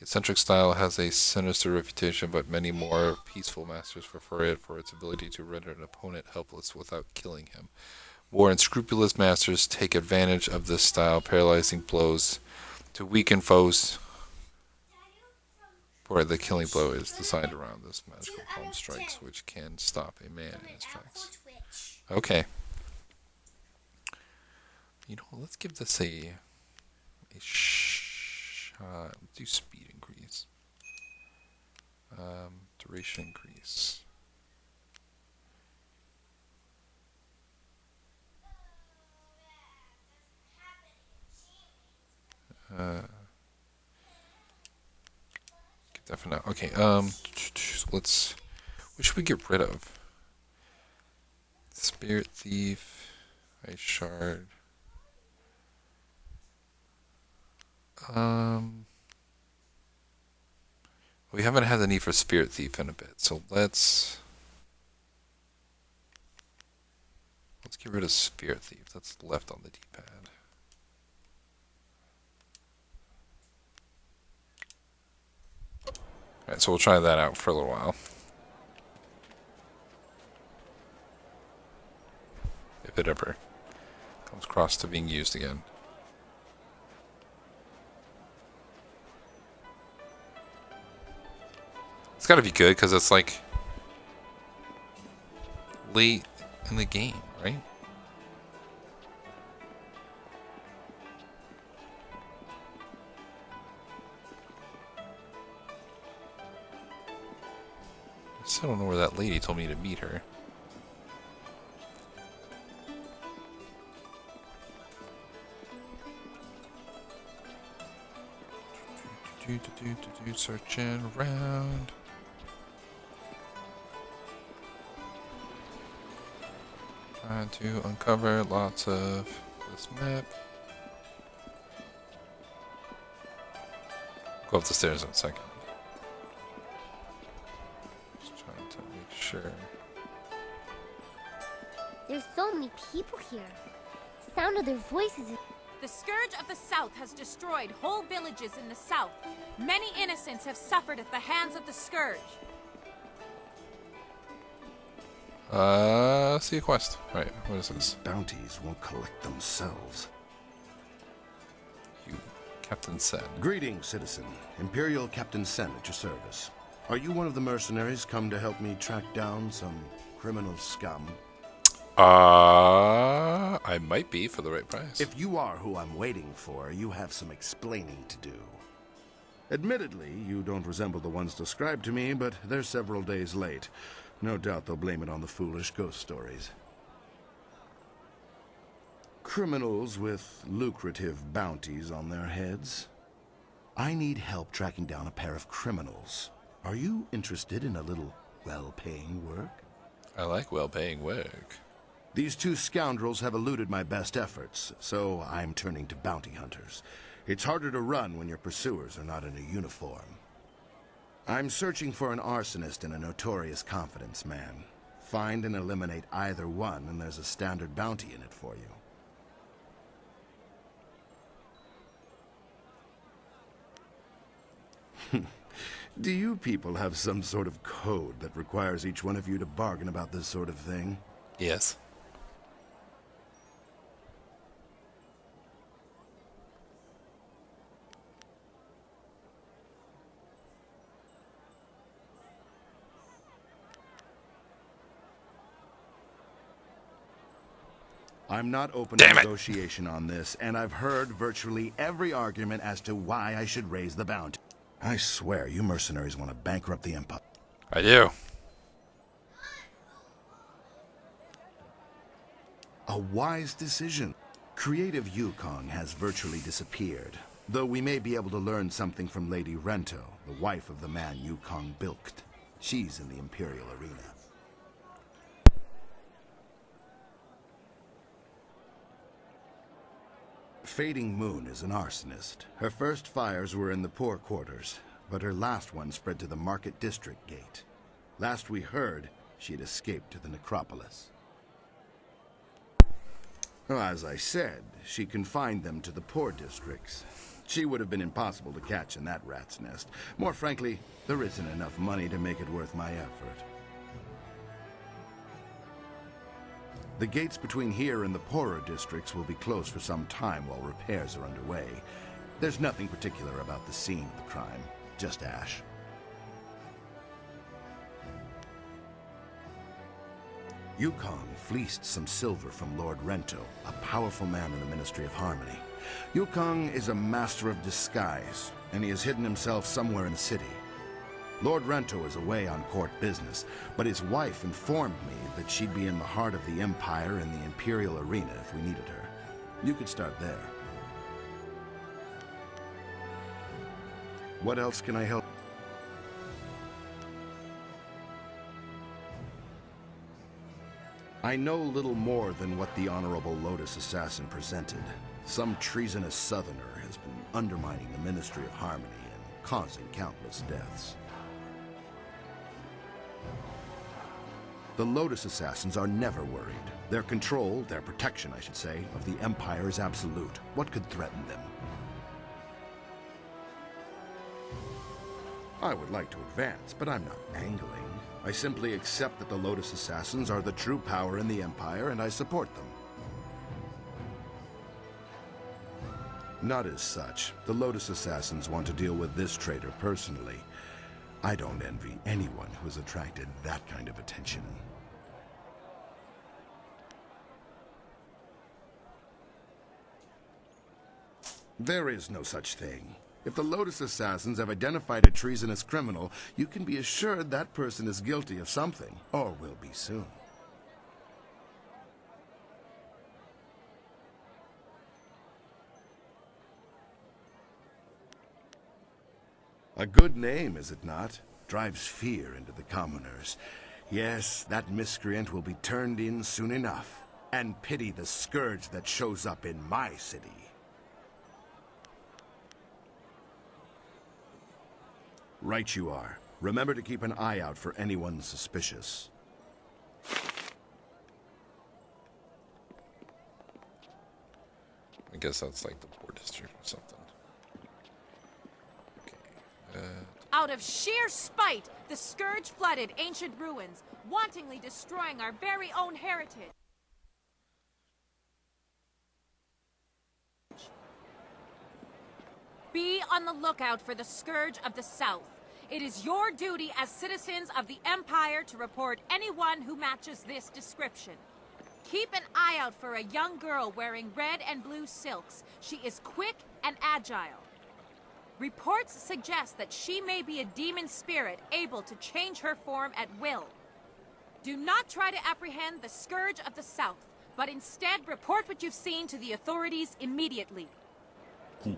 Eccentric style has a sinister reputation, but many more peaceful masters prefer it for its ability to render an opponent helpless without killing him. More unscrupulous masters take advantage of this style, paralyzing blows to weaken foes. For the killing blow is designed around this magical palm strikes, which can stop a man in his tracks. Okay. You know, let's give this a shot. Do speed increase. Duration increase. Get that for now. Okay. Let's. What should we get rid of? Spirit Thief, Ice Shard. We haven't had the need for Spirit Thief in a bit, so let's get rid of Spirit Thief. That's left on the D-pad. Alright, so we'll try that out for a little while. If it ever comes across to being used again. It's gotta be good, because it's like late in the game, right? I still don't know where that lady told me to meet her. Searching around. Trying to uncover lots of this map. Go up the stairs in a second. Just trying to make sure. There's so many people here. The sound of their voices is... The Scourge of the South has destroyed whole villages in the south. Many innocents have suffered at the hands of the Scourge. See a quest. Alright, what is this? Bounties won't collect themselves. You, Captain Sen. Greetings, citizen. Imperial Captain Sen at your service. Are you one of the mercenaries come to help me track down some criminal scum? I might be for the right price. If you are who I'm waiting for, you have some explaining to do. Admittedly, you don't resemble the ones described to me, but they're several days late. No doubt they'll blame it on the foolish ghost stories. Criminals with lucrative bounties on their heads. I need help tracking down a pair of criminals. Are you interested in a little well-paying work? I like well-paying work. These two scoundrels have eluded my best efforts, so I'm turning to bounty hunters. It's harder to run when your pursuers are not in a uniform. I'm searching for an arsonist and a notorious confidence man. Find and eliminate either one, and there's a standard bounty in it for you. Do you people have some sort of code that requires each one of you to bargain about this sort of thing? Yes. I'm not open to negotiation on this, and I've heard virtually every argument as to why I should raise the bounty. I swear, you mercenaries want to bankrupt the Empire. I do. A wise decision. Creative Yukong has virtually disappeared, though we may be able to learn something from Lady Rento, the wife of the man Yukong bilked. She's in the Imperial arena. Fading Moon is an arsonist. Her first fires were in the poor quarters, but her last one spread to the Market District Gate. Last we heard, she had escaped to the necropolis. Well, as I said, she confined them to the poor districts. She would have been impossible to catch in that rat's nest. More frankly, there isn't enough money to make it worth my effort. The gates between here and the poorer districts will be closed for some time while repairs are underway. There's nothing particular about the scene of the crime, just ash. Yukong fleeced some silver from Lord Rento, a powerful man in the Ministry of Harmony. Yukong is a master of disguise, and he has hidden himself somewhere in the city. Lord Rento is away on court business, but his wife informed me that she'd be in the heart of the Empire in the Imperial Arena if we needed her. You could start there. What else can I help? I know little more than what the Honorable Lotus Assassin presented. Some treasonous Southerner has been undermining the Ministry of Harmony and causing countless deaths. The Lotus Assassins are never worried. Their control, their protection, I should say, of the Empire is absolute. What could threaten them? I would like to advance, but I'm not angling. I simply accept that the Lotus Assassins are the true power in the Empire, and I support them. Not as such. The Lotus Assassins want to deal with this traitor personally. I don't envy anyone who has attracted that kind of attention. There is no such thing. If the Lotus Assassins have identified a treasonous criminal, you can be assured that person is guilty of something, or will be soon. A good name, is it not? Drives fear into the commoners. Yes, that miscreant will be turned in soon enough. And pity the scourge that shows up in my city. Right you are. Remember to keep an eye out for anyone suspicious. I guess that's like the poor district or something. Okay. Out of sheer spite, the Scourge flooded ancient ruins, wantonly destroying our very own heritage. Be on the lookout for the Scourge of the South. It is your duty as citizens of the Empire to report anyone who matches this description. Keep an eye out for a young girl wearing red and blue silks. She is quick and agile. Reports suggest that she may be a demon spirit able to change her form at will. Do not try to apprehend the Scourge of the South, but instead report what you've seen to the authorities immediately. You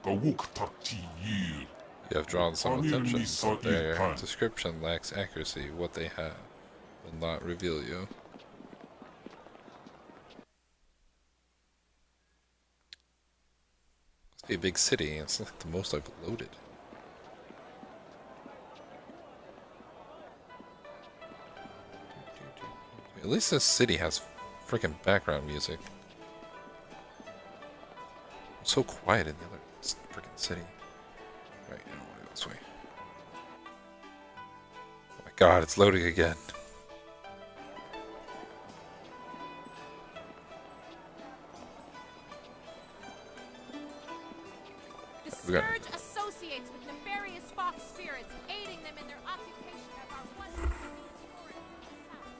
have drawn some attention. Their description lacks accuracy. What they have will not reveal you. Must be a big city. It's like the most I've loaded. At least this city has freaking background music. It's so quiet in the other freaking city. Right, I don't want to go this way. Oh my god, it's loading again. The Scourge associates with nefarious fox spirits, aiding them in their occupation of our wonderful forest in the south.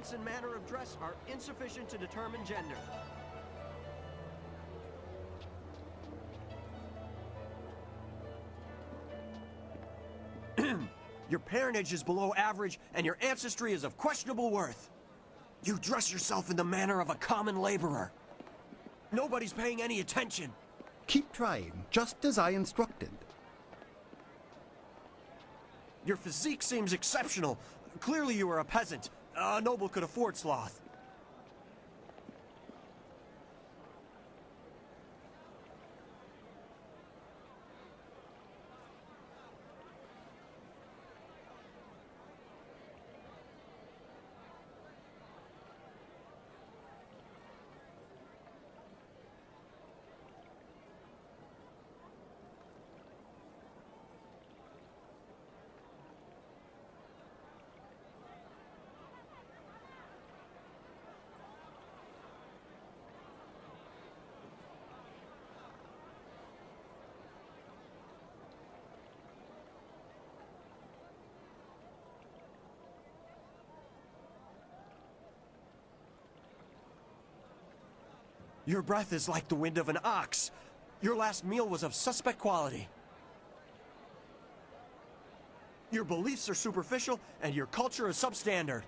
appearance and manner of dress are insufficient to determine gender. Your parentage is below average, and your ancestry is of questionable worth. You dress yourself in the manner of a common laborer. Nobody's paying any attention. Keep trying, just as I instructed. Your physique seems exceptional. Clearly you are a peasant. A noble could afford sloth. Your breath is like the wind of an ox. Your last meal was of suspect quality. Your beliefs are superficial, and your culture is substandard.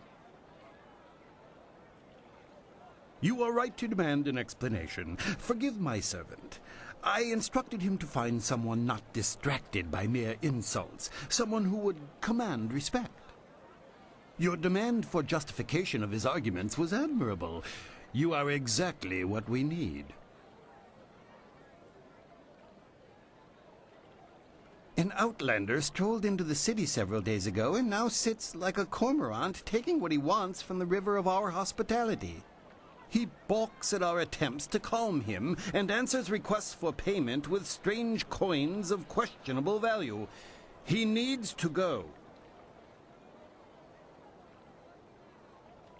You are right to demand an explanation. Forgive my servant. I instructed him to find someone not distracted by mere insults, someone who would command respect. Your demand for justification of his arguments was admirable. You are exactly what we need. An outlander strolled into the city several days ago and now sits like a cormorant taking what he wants from the river of our hospitality. He balks at our attempts to calm him and answers requests for payment with strange coins of questionable value. He needs to go.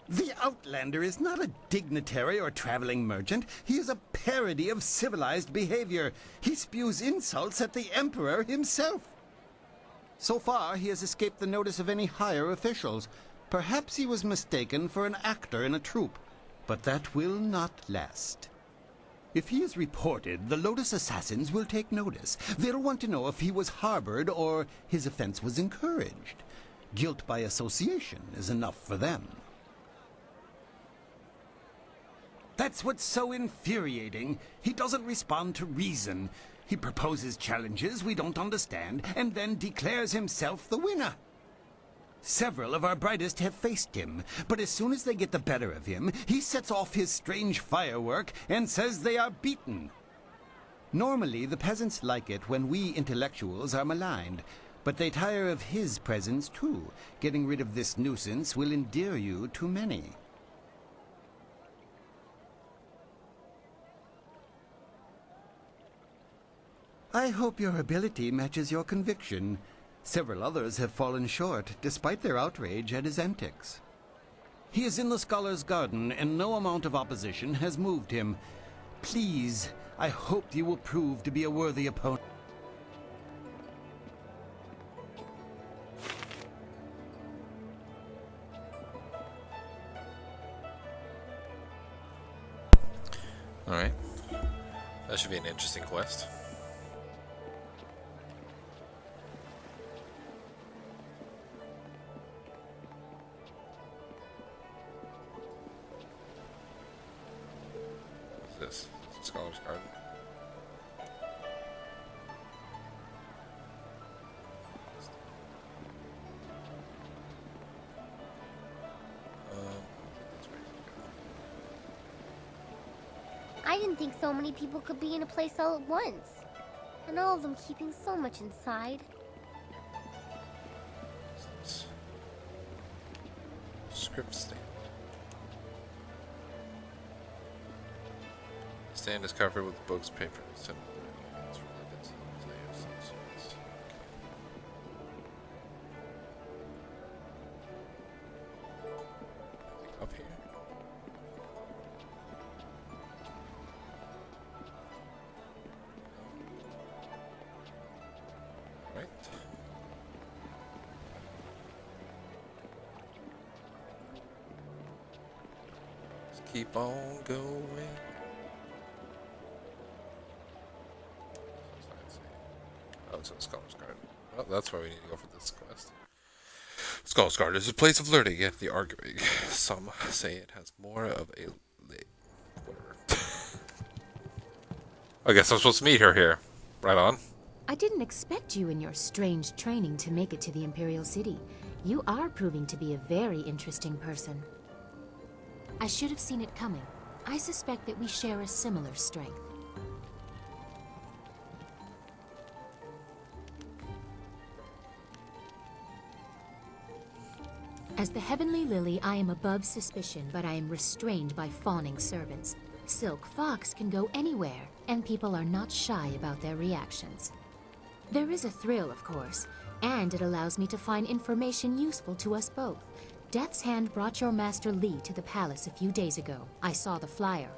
The Outlander is not a dignitary or traveling merchant. He is a parody of civilized behavior. He spews insults at the Emperor himself. So far, he has escaped the notice of any higher officials. Perhaps he was mistaken for an actor in a troupe, but that will not last. If he is reported, the Lotus Assassins will take notice. They'll want to know if he was harbored or his offense was encouraged. Guilt by association is enough for them. That's what's so infuriating. He doesn't respond to reason. He proposes challenges we don't understand, and then declares himself the winner. Several of our brightest have faced him, but as soon as they get the better of him, he sets off his strange firework and says they are beaten. Normally, the peasants like it when we intellectuals are maligned, but they tire of his presence too. Getting rid of this nuisance will endear you to many. I hope your ability matches your conviction. Several others have fallen short, despite their outrage at his antics. He is in the Scholar's Garden, and no amount of opposition has moved him. Please, I hope you will prove to be a worthy opponent. Alright. That should be an interesting quest. This Scholar's Garden. I didn't think so many people could be in a place all at once. And all of them keeping so much inside. Script stand. Stand is covered with books, paper, and similar documents related to the play of some sorts. Anything up here? Right. Keep on going. Oh, it's a Scholar's Garden. Well, that's why we need to go for this quest. Scholar's Garden is a place of learning and the arguing. Some say it has more of a... whatever. I guess I'm supposed to meet her here. Right on. I didn't expect you in your strange training to make it to the Imperial City. You are proving to be a very interesting person. I should have seen it coming. I suspect that we share a similar strength. As the Heavenly Lily, I am above suspicion, but I am restrained by fawning servants. Silk Fox can go anywhere, and people are not shy about their reactions. There is a thrill, of course, and it allows me to find information useful to us both. Death's Hand brought your Master Li to the palace a few days ago. I saw the flyer.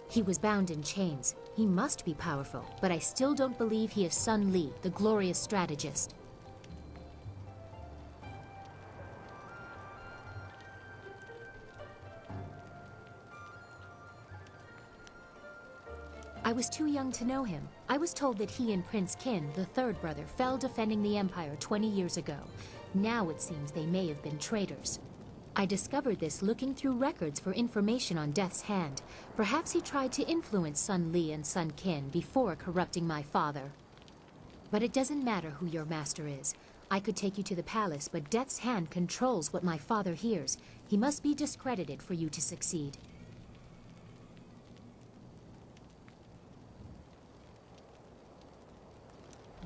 He was bound in chains. He must be powerful, but I still don't believe he is Sun Li, the glorious strategist. I was too young to know him. I was told that he and Prince Qin, the third brother, fell defending the Empire 20 years ago. Now it seems they may have been traitors. I discovered this looking through records for information on Death's Hand. Perhaps he tried to influence Sun Li and Sun Qin before corrupting my father. But it doesn't matter who your master is. I could take you to the palace, but Death's Hand controls what my father hears. He must be discredited for you to succeed.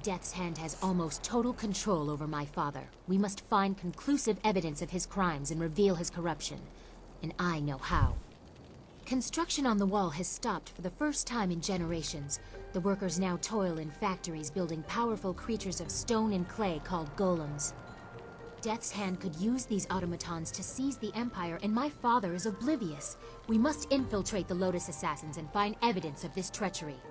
Death's Hand has almost total control over my father. We must find conclusive evidence of his crimes and reveal his corruption. And I know how. Construction on the wall has stopped for the first time in generations. The workers now toil in factories building powerful creatures of stone and clay called golems. Death's Hand could use these automatons to seize the Empire, and my father is oblivious. We must infiltrate the Lotus Assassins and find evidence of this treachery.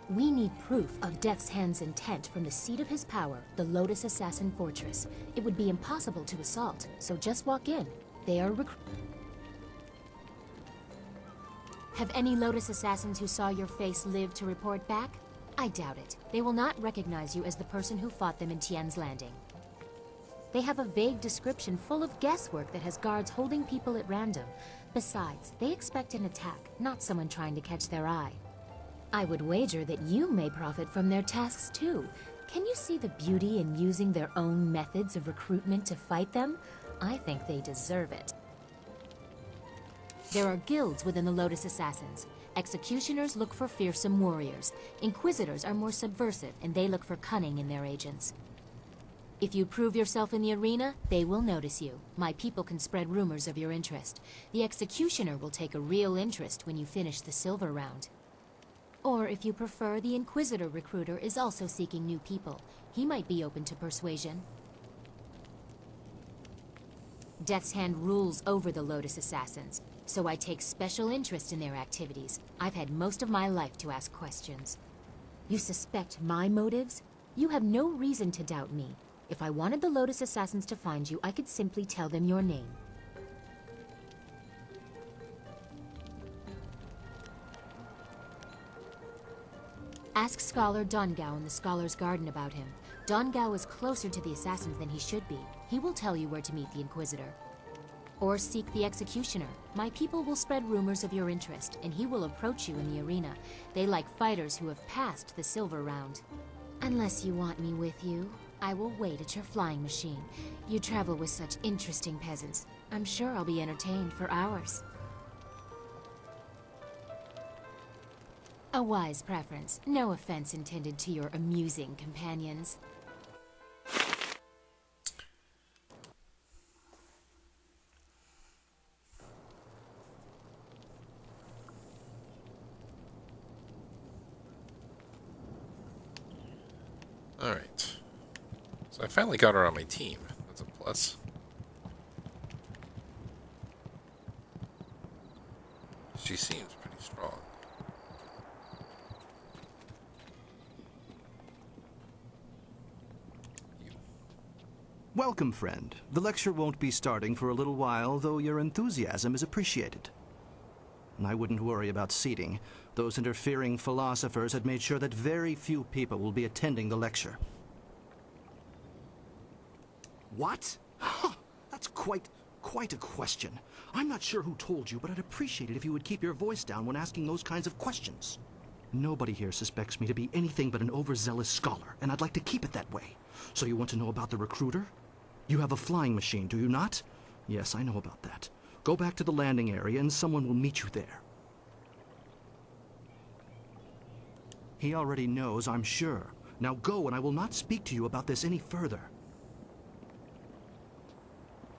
We need proof of Death's Hand's intent from the seat of his power, the Lotus Assassin Fortress. It would be impossible to assault, so just walk in. They are Have any Lotus Assassins who saw your face live to report back? I doubt it. They will not recognize you as the person who fought them in Tian's Landing. They have a vague description full of guesswork that has guards holding people at random. Besides, they expect an attack, not someone trying to catch their eye. I would wager that you may profit from their tasks too. Can you see the beauty in using their own methods of recruitment to fight them? I think they deserve it. There are guilds within the Lotus Assassins. Executioners look for fearsome warriors. Inquisitors are more subversive, and they look for cunning in their agents. If you prove yourself in the arena, they will notice you. My people can spread rumors of your interest. The Executioner will take a real interest when you finish the silver round. Or, if you prefer, the Inquisitor recruiter is also seeking new people. He might be open to persuasion. Death's Hand rules over the Lotus Assassins, so I take special interest in their activities. I've had most of my life to ask questions. You suspect my motives? You have no reason to doubt me. If I wanted the Lotus Assassins to find you, I could simply tell them your name. Ask Scholar Dongao in the Scholar's Garden about him. Dongao is closer to the Assassins than he should be. He will tell you where to meet the Inquisitor. Or seek the Executioner. My people will spread rumors of your interest, and he will approach you in the arena. They like fighters who have passed the silver round. Unless you want me with you, I will wait at your flying machine. You travel with such interesting peasants. I'm sure I'll be entertained for hours. A wise preference. No offense intended to your amusing companions. Alright. So I finally got her on my team. That's a plus. She seems pretty strong. Welcome, friend. The lecture won't be starting for a little while, though your enthusiasm is appreciated. I wouldn't worry about seating. Those interfering philosophers had made sure that very few people will be attending the lecture. What? Huh, that's quite a question. I'm not sure who told you, but I'd appreciate it if you would keep your voice down when asking those kinds of questions. Nobody here suspects me to be anything but an overzealous scholar, and I'd like to keep it that way. So you want to know about the recruiter? You have a flying machine, do you not? Yes, I know about that. Go back to the landing area and someone will meet you there. He already knows, I'm sure. Now go, and I will not speak to you about this any further.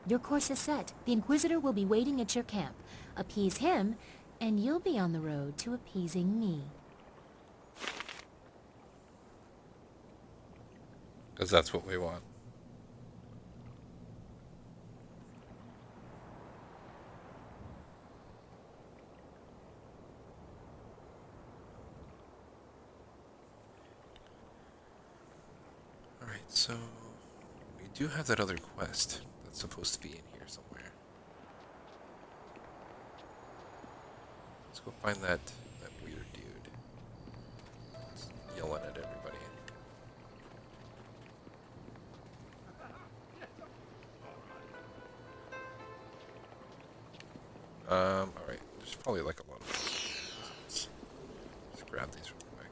Your course is set. The Inquisitor will be waiting at your camp. Appease him, and you'll be on the road to appeasing me. Because that's what we want. Alright, so we do have that other quest that's supposed to be in here somewhere. Let's go find that weird dude. It's yelling at everybody. Alright, there's probably like a lot of let's grab these real quick.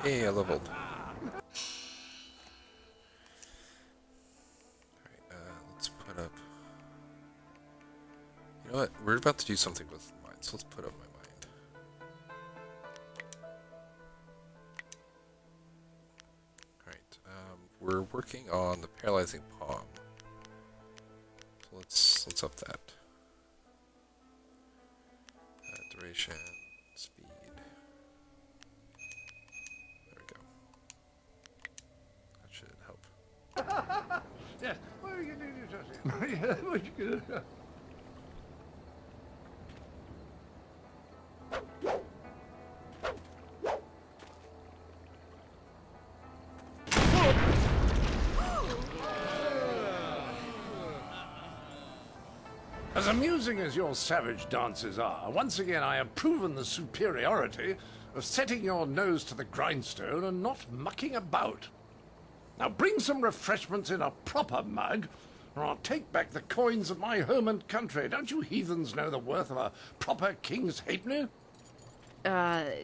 Hey, I leveled. Alright, let's put up... You know what? We're about to do something with mine, so let's put up my mind. We're working on the paralyzing palm. So let's up that. Duration, speed. There we go. That should help. Yes. What are you doing? As amusing as your savage dances are, once again I have proven the superiority of setting your nose to the grindstone and not mucking about. Now bring some refreshments in a proper mug, or I'll take back the coins of my home and country. Don't you heathens know the worth of a proper king's halfpenny?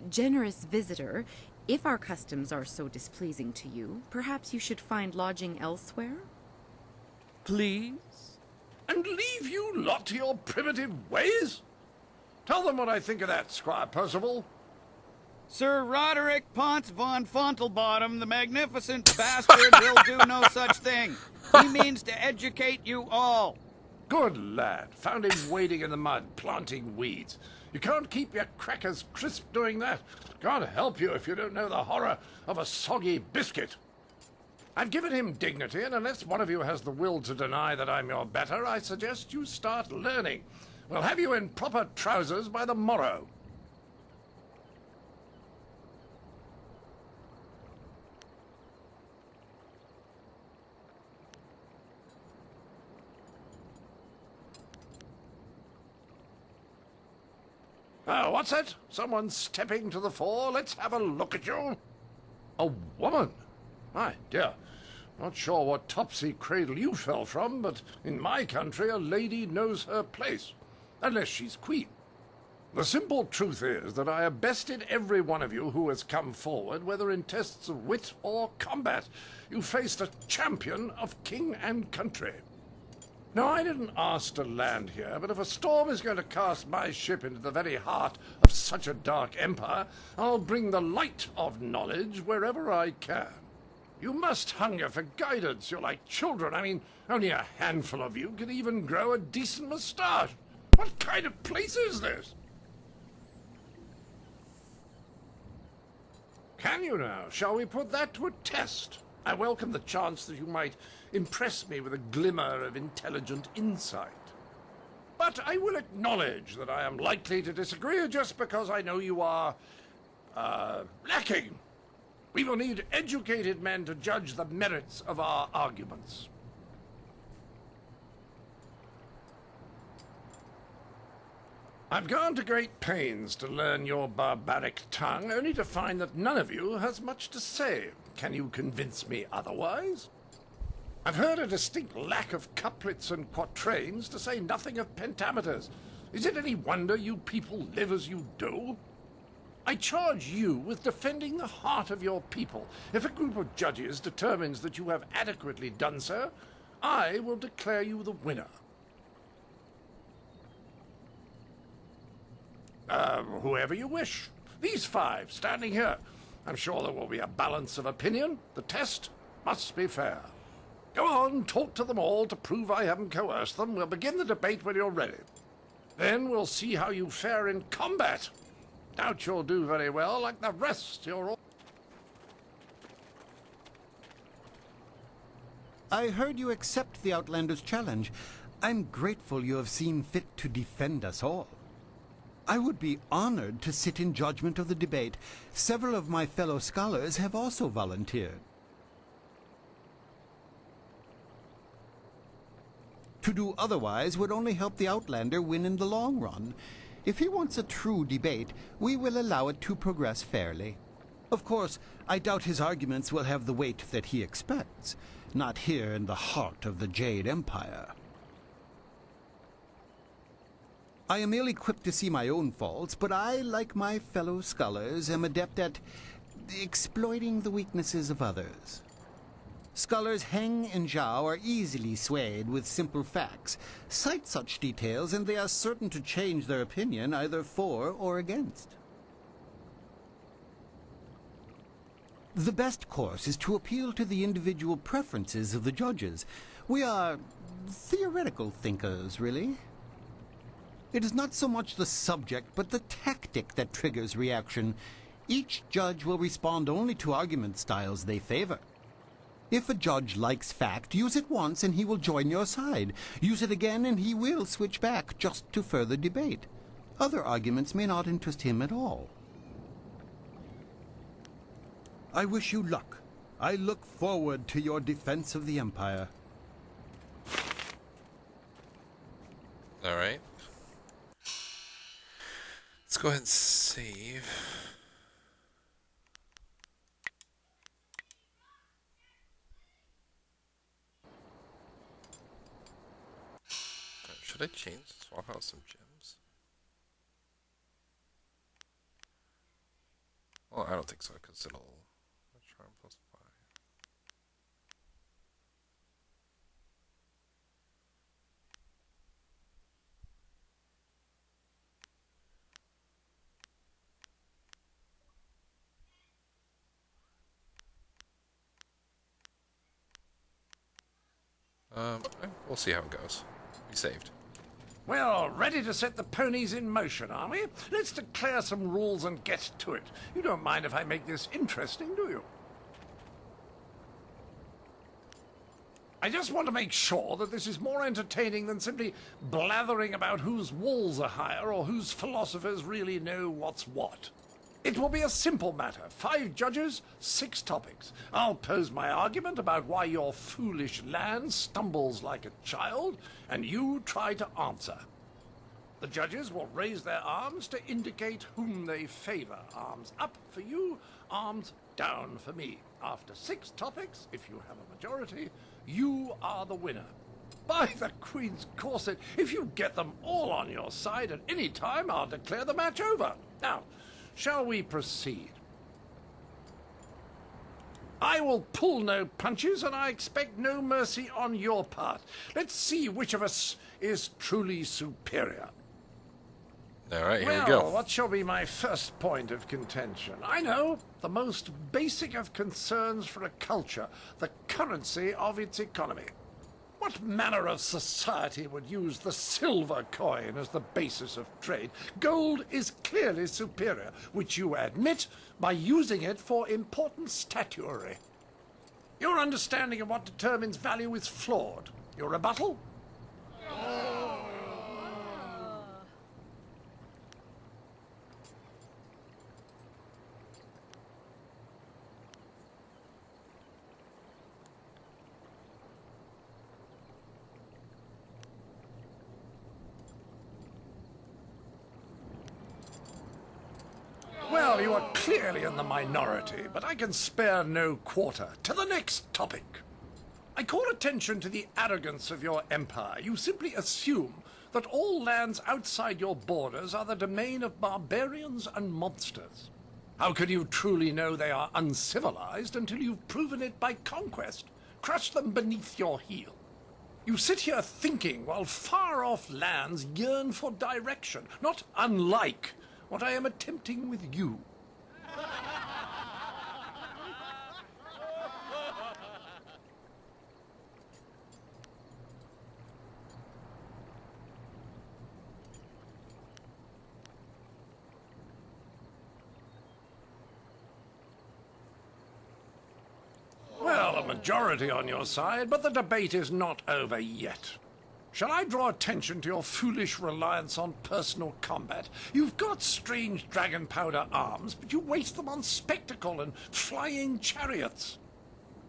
Generous visitor, if our customs are so displeasing to you, perhaps you should find lodging elsewhere? Please? And leave you lot to your primitive ways? Tell them what I think of that, Squire Percival. Sir Roderick Ponce von Fontelbottom, the magnificent bastard, will do no such thing. He means to educate you all. Good lad. Found him wading in the mud, planting weeds. You can't keep your crackers crisp doing that. Can't help you if you don't know the horror of a soggy biscuit. I've given him dignity, and unless one of you has the will to deny that I'm your better, I suggest you start learning. We'll have you in proper trousers by the morrow. What's that? Someone stepping to the fore? Let's have a look at you. A woman? My dear, not sure what topsy cradle you fell from, but in my country a lady knows her place, unless she's queen. The simple truth is that I have bested every one of you who has come forward, whether in tests of wit or combat. You faced a champion of king and country. Now, I didn't ask to land here, but if a storm is going to cast my ship into the very heart of such a dark empire, I'll bring the light of knowledge wherever I can. You must hunger for guidance. You're like children. I mean, only a handful of you can even grow a decent moustache. What kind of place is this? Can you now? Shall we put that to a test? I welcome the chance that you might impress me with a glimmer of intelligent insight. But I will acknowledge that I am likely to disagree just because I know you are lacking. We will need educated men to judge the merits of our arguments. I've gone to great pains to learn your barbaric tongue, only to find that none of you has much to say. Can you convince me otherwise? I've heard a distinct lack of couplets and quatrains, to say nothing of pentameters. Is it any wonder you people live as you do? I charge you with defending the heart of your people. If a group of judges determines that you have adequately done so, I will declare you the winner. Whoever you wish. These five, standing here. I'm sure there will be a balance of opinion. The test must be fair. Go on, talk to them all to prove I haven't coerced them. We'll begin the debate when you're ready. Then we'll see how you fare in combat. Doubt you'll do very well, like the rest. You're all... I heard you accept the Outlander's challenge. I'm grateful you have seen fit to defend us all. I would be honored to sit in judgment of the debate. Several of my fellow scholars have also volunteered. To do otherwise would only help the Outlander win in the long run. If he wants a true debate, we will allow it to progress fairly. Of course, I doubt his arguments will have the weight that he expects. Not here in the heart of the Jade Empire. I am ill-equipped to see my own faults, but I, like my fellow scholars, am adept at exploiting the weaknesses of others. Scholars Heng and Zhao are easily swayed with simple facts. Cite such details, and they are certain to change their opinion either for or against. The best course is to appeal to the individual preferences of the judges. We are theoretical thinkers, really. It is not so much the subject, but the tactic that triggers reaction. Each judge will respond only to argument styles they favor. If a judge likes fact, use it once and he will join your side. Use it again and he will switch back just to further debate. Other arguments may not interest him at all. I wish you luck. I look forward to your defense of the Empire. All right. Let's go ahead and save. Should I change? Swap out some gems? Well, I don't think so, because it'll charm plus 5. We'll see how it goes. Be saved. Well, ready to set the ponies in motion, are we? Let's declare some rules and get to it. You don't mind if I make this interesting, do you? I just want to make sure that this is more entertaining than simply blathering about whose walls are higher or whose philosophers really know what's what. It will be a simple matter. 5 judges, 6 topics. I'll pose my argument about why your foolish land stumbles like a child, and you try to answer. The judges will raise their arms to indicate whom they favor. Arms up for you, arms down for me. After 6 topics, if you have a majority, you are the winner. By the Queen's corset, if you get them all on your side at any time, I'll declare the match over. Now, shall we proceed? I will pull no punches, and I expect no mercy on your part. Let's see which of us is truly superior. All right, here we go. What shall be my first point of contention? I know, the most basic of concerns for a culture, the currency of its economy. What manner of society would use the silver coin as the basis of trade? Gold is clearly superior, which you admit by using it for important statuary. Your understanding of what determines value is flawed. Your rebuttal? you are clearly in the minority, but I can spare no quarter. To the next topic. I call attention to the arrogance of your empire. You simply assume that all lands outside your borders are the domain of barbarians and monsters. How can you truly know they are uncivilized until you've proven it by conquest? Crush them beneath your heel. You sit here thinking while far-off lands yearn for direction, not unlike what I am attempting with you. Well, a majority on your side, but the debate is not over yet. Shall I draw attention to your foolish reliance on personal combat? You've got strange dragon powder arms, but you waste them on spectacle and flying chariots.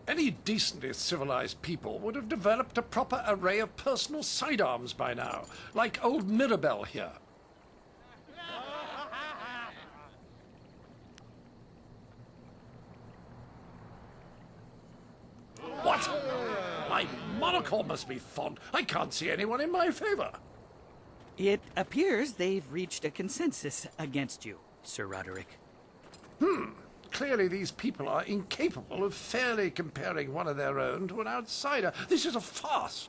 Any decently civilized people would have developed a proper array of personal sidearms by now, like old Mirabelle here. What? My monocle must be fogged. I can't see anyone in my favor. It appears they've reached a consensus against you, Sir Roderick. Clearly these people are incapable of fairly comparing one of their own to an outsider. This is a farce.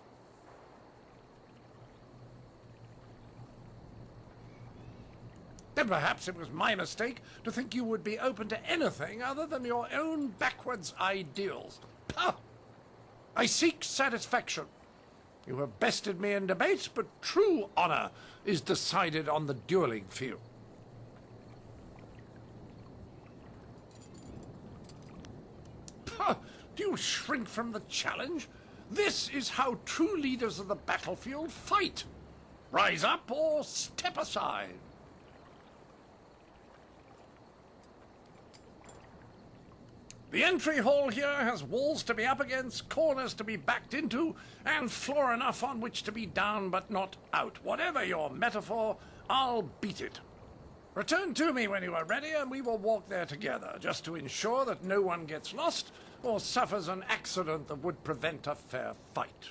Then perhaps it was my mistake to think you would be open to anything other than your own backwards ideals. Pah! I seek satisfaction. You have bested me in debate, but true honor is decided on the dueling field. Pah! Do you shrink from the challenge? This is how true leaders of the battlefield fight. Rise up or step aside. The entry hall here has walls to be up against, corners to be backed into, and floor enough on which to be down but not out. Whatever your metaphor, I'll beat it. Return to me when you are ready, and we will walk there together, just to ensure that no one gets lost or suffers an accident that would prevent a fair fight.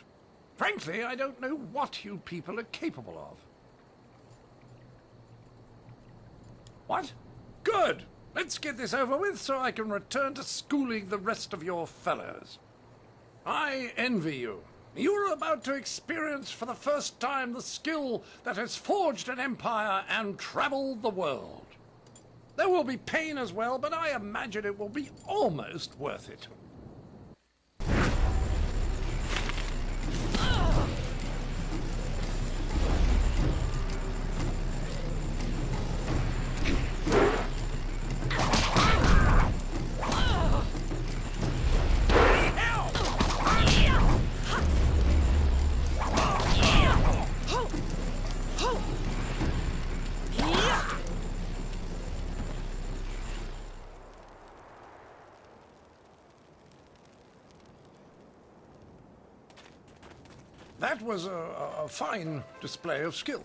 Frankly, I don't know what you people are capable of. What? Good! Let's get this over with so I can return to schooling the rest of your fellows. I envy you. You are about to experience for the first time the skill that has forged an empire and traveled the world. There will be pain as well, but I imagine it will be almost worth it. That was a fine display of skill.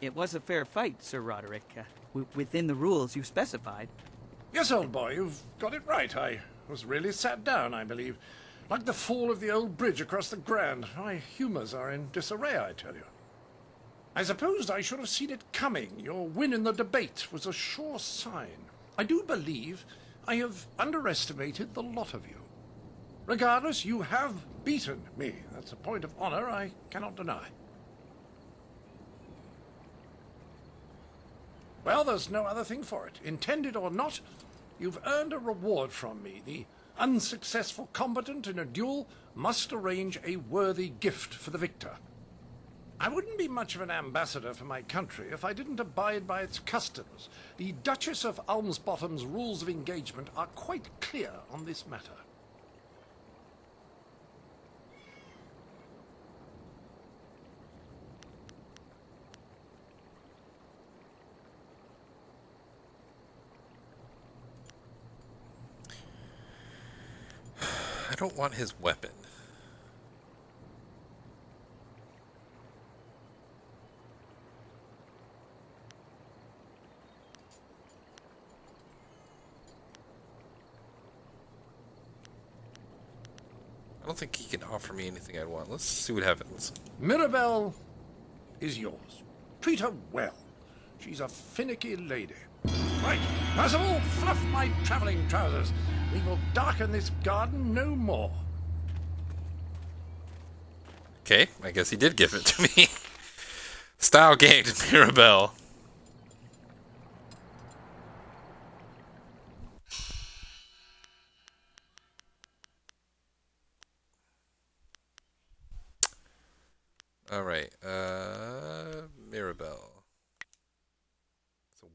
It was a fair fight, Sir Roderick, within the rules you specified. Yes, old boy, you've got it right. I was really sat down, I believe. Like the fall of the old bridge across the Grand. My humours are in disarray, I tell you. I suppose I should have seen it coming. Your win in the debate was a sure sign. I do believe I have underestimated the lot of you. Regardless, you have beaten me. That's a point of honor I cannot deny. Well, there's no other thing for it. Intended or not, you've earned a reward from me. The unsuccessful combatant in a duel must arrange a worthy gift for the victor. I wouldn't be much of an ambassador for my country if I didn't abide by its customs. The Duchess of Almsbottom's rules of engagement are quite clear on this matter. I don't want his weapon. I don't think he can offer me anything I'd want. Let's see what happens. Mirabelle is yours. Treat her well. She's a finicky lady. Right, Percival, fluff my traveling trousers. We will darken this garden no more. Okay, I guess he did give it to me. Style gained, Mirabelle. Alright, Mirabelle. It's a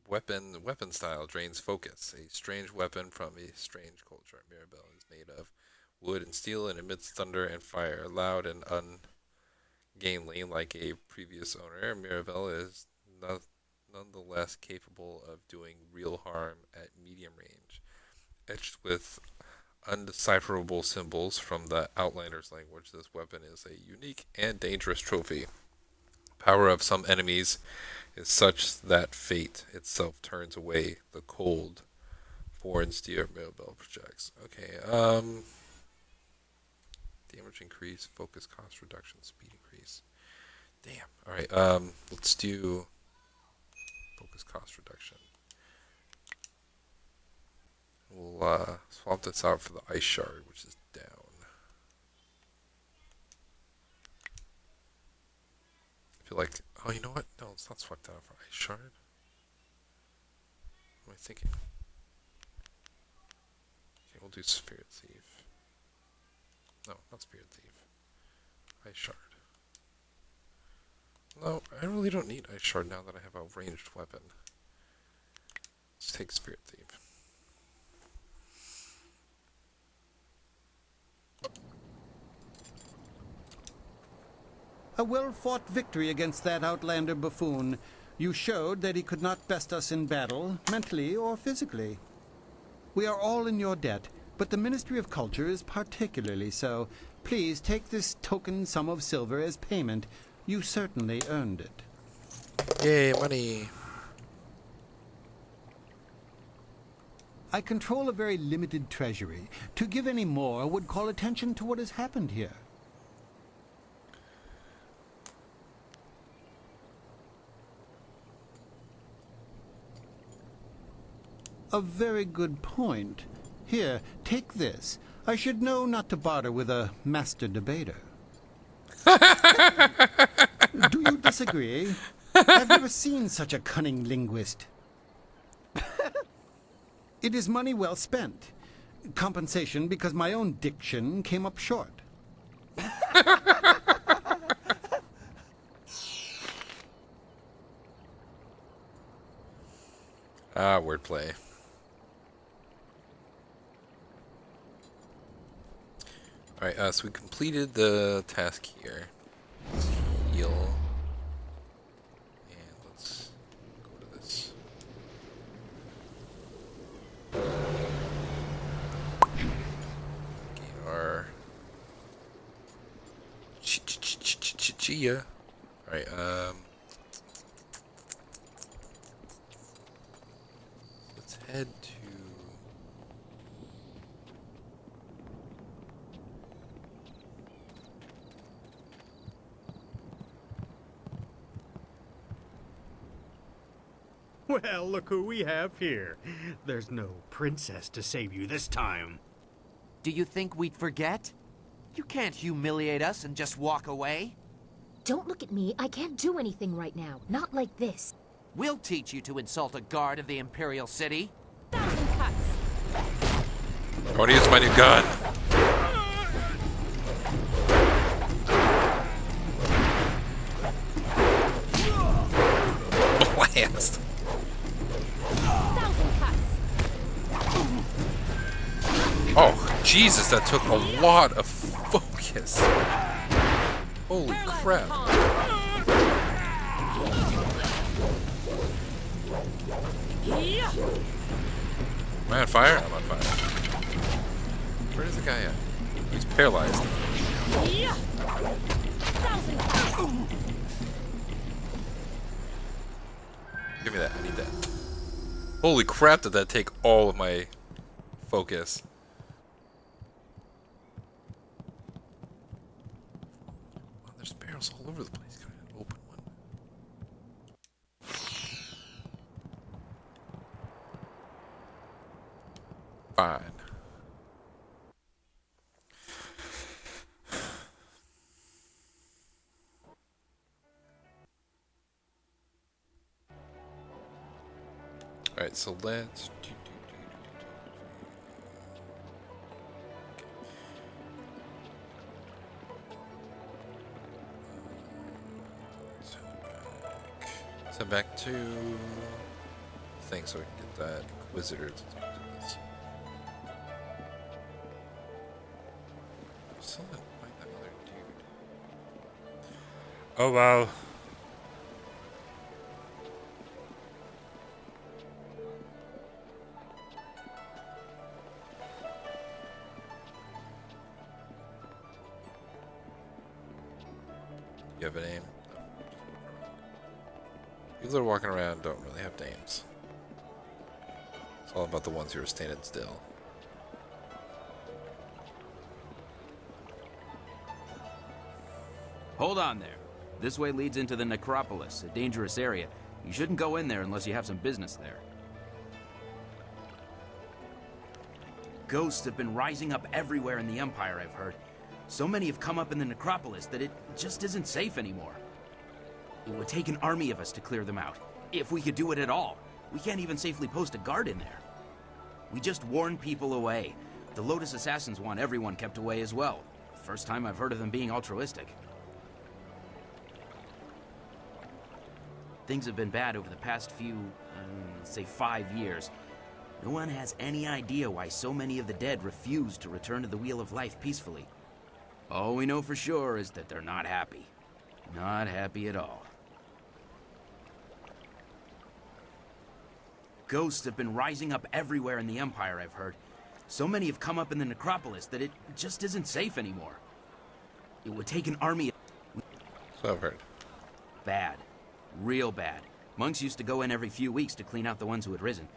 weapon style, drains focus. A strange weapon from a strange culture. Mirabelle is made of wood and steel and emits thunder and fire. Loud and ungainly like a previous owner, Mirabelle is nonetheless capable of doing real harm at medium range. Etched with undecipherable symbols from the Outlander's language, this weapon is a unique and dangerous trophy. Power of some enemies is such that fate itself turns away the cold foreign steel Mirabelle projects. Okay, damage increase, focus cost reduction, speed increase. Damn. Alright, let's do focus cost reduction. We'll swap this out for the ice shard, which is down. I feel like, oh, you know what? No, let's not swap that out for ice shard. What am I thinking? Okay, we'll do Spirit Thief. No, not Spirit Thief. Ice shard. No, I really don't need ice shard now that I have a ranged weapon. Let's take Spirit Thief. A well-fought victory against that Outlander buffoon. You showed that he could not best us in battle, mentally or physically. We are all in your debt, but the Ministry of Culture is particularly so. Please take this token sum of silver as payment. You certainly earned it. Yay, money. I control a very limited treasury. To give any more would call attention to what has happened here. A very good point. Here, take this. I should know not to barter with a master debater. Do you disagree? I've never seen such a cunning linguist. It is money well spent. Compensation because my own diction came up short. Ah, wordplay. Alright, so we completed the task here. Let's heal. And let's go to this. Gain our Chia. Alright, let's head to Well, look who we have here. There's no princess to save you this time. Do you think we'd forget? You can't humiliate us and just walk away. Don't look at me. I can't do anything right now. Not like this. We'll teach you to insult a guard of the Imperial City. 1,000 cuts. I want to use my new gun. Blast. 1,000 cuts. Oh, Jesus, that took a lot of focus. Holy crap. Am I on fire? I'm on fire. Where is the guy at? He's paralyzed. Give me that. I need that. Holy crap, did that take all of my focus. arrows all over the place. Can I open one? Fine. Alright, so let's send back to thing so we can get that Inquisitor to talk to us. Still not find that other dude. Oh wow. You have a name? No. People that are walking around don't really have names. It's all about the ones who are standing still. Hold on there. This way leads into the necropolis, a dangerous area. You shouldn't go in there unless you have some business there. Ghosts have been rising up everywhere in the Empire, I've heard. So many have come up in the necropolis that it just isn't safe anymore. It would take an army of us to clear them out, if we could do it at all. We can't even safely post a guard in there. We just warn people away. The Lotus Assassins want everyone kept away as well. First time I've heard of them being altruistic. Things have been bad over the past few, say 5 years. No one has any idea why so many of the dead refuse to return to the Wheel of Life peacefully. All we know for sure is that they're not happy. Not happy at all. Ghosts have been rising up everywhere in the Empire, I've heard. So many have come up in the necropolis that it just isn't safe anymore. It would take an army... So I've heard. Bad. Real bad. Monks used to go in every few weeks to clean out the ones who had risen.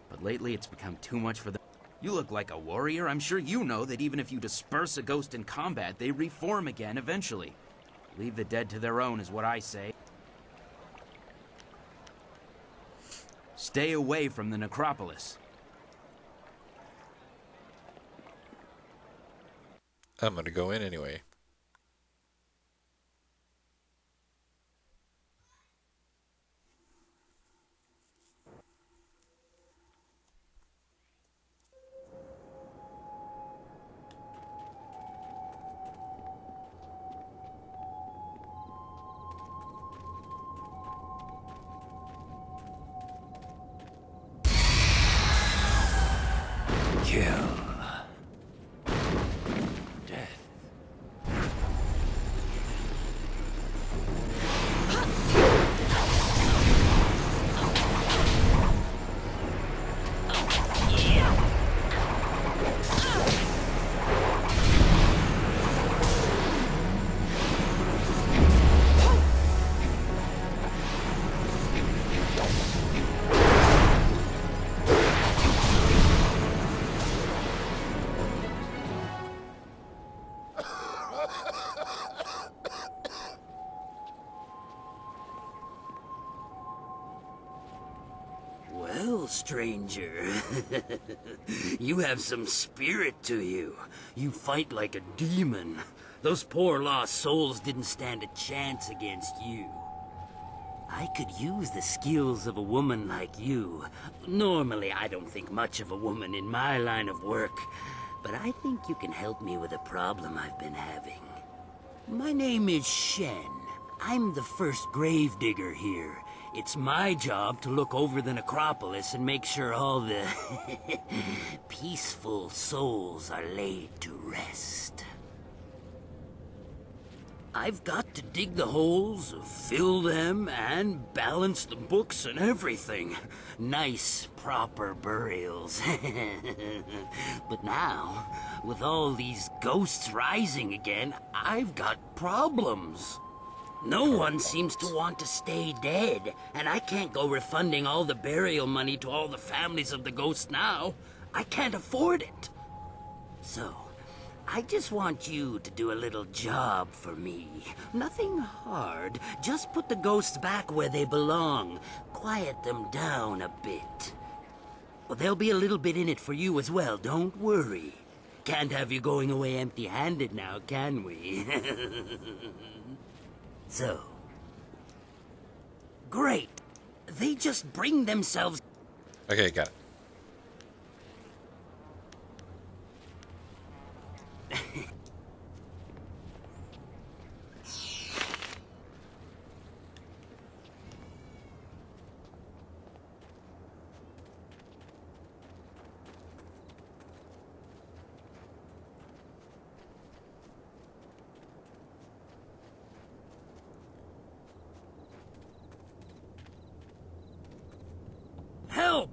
But lately it's become too much for them. You look like a warrior. I'm sure you know that even if you disperse a ghost in combat, they reform again eventually. Leave the dead to their own is what I say. Stay away from the necropolis. I'm gonna go in anyway. Kill. Well, stranger, you have some spirit to you. You fight like a demon. Those poor lost souls didn't stand a chance against you. I could use the skills of a woman like you. Normally, I don't think much of a woman in my line of work, but I think you can help me with a problem I've been having. My name is Shen. I'm the first gravedigger here. It's my job to look over the necropolis and make sure all the peaceful souls are laid to rest. I've got to dig the holes, fill them, and balance the books and everything. Nice, proper burials. But now, with all these ghosts rising again, I've got problems. No one seems to want to stay dead, and I can't go refunding all the burial money to all the families of the ghosts now. I can't afford it. So, I just want you to do a little job for me. Nothing hard. Just put the ghosts back where they belong. Quiet them down a bit. Well, there'll be a little bit in it for you as well, don't worry. Can't have you going away empty-handed now, can we? So. Great. They just bring themselves... Okay, got it. Help!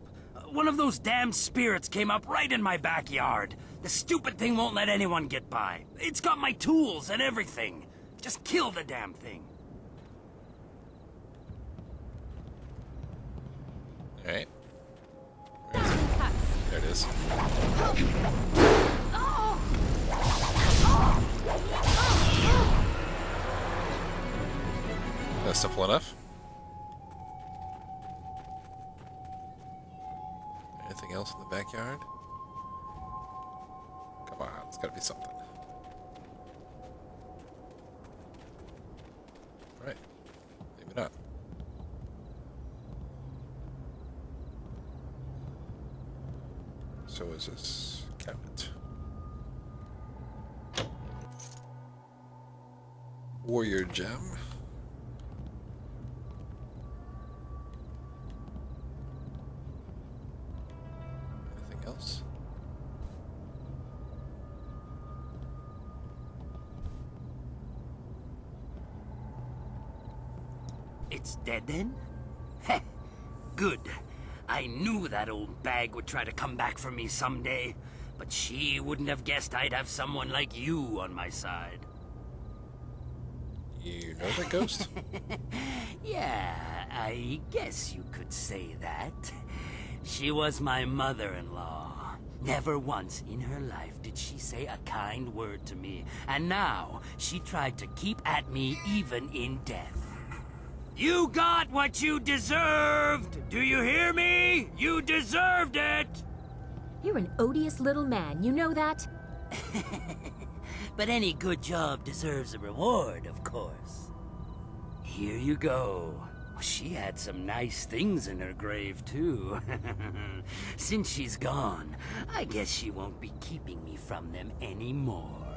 One of those damn spirits came up right in my backyard. The stupid thing won't let anyone get by. It's got my tools and everything. Just kill the damn thing. Alright. There it is. That's simple enough. Anything else in the backyard? Come on, it's gotta be something. Right. Maybe not. So is this cabinet. Warrior gem. Anything else? It's dead then? Heh. Good. I knew that old bag would try to come back for me someday, but she wouldn't have guessed I'd have someone like you on my side. You know that ghost? Yeah, I guess you could say that. She was my mother-in-law. Never once in her life did she say a kind word to me, and now she tried to keep at me even in death. You got what you deserved! Do you hear me? You deserved it! You're an odious little man, you know that? But any good job deserves a reward, of course. Here you go. She had some nice things in her grave, too. Since she's gone, I guess she won't be keeping me from them anymore.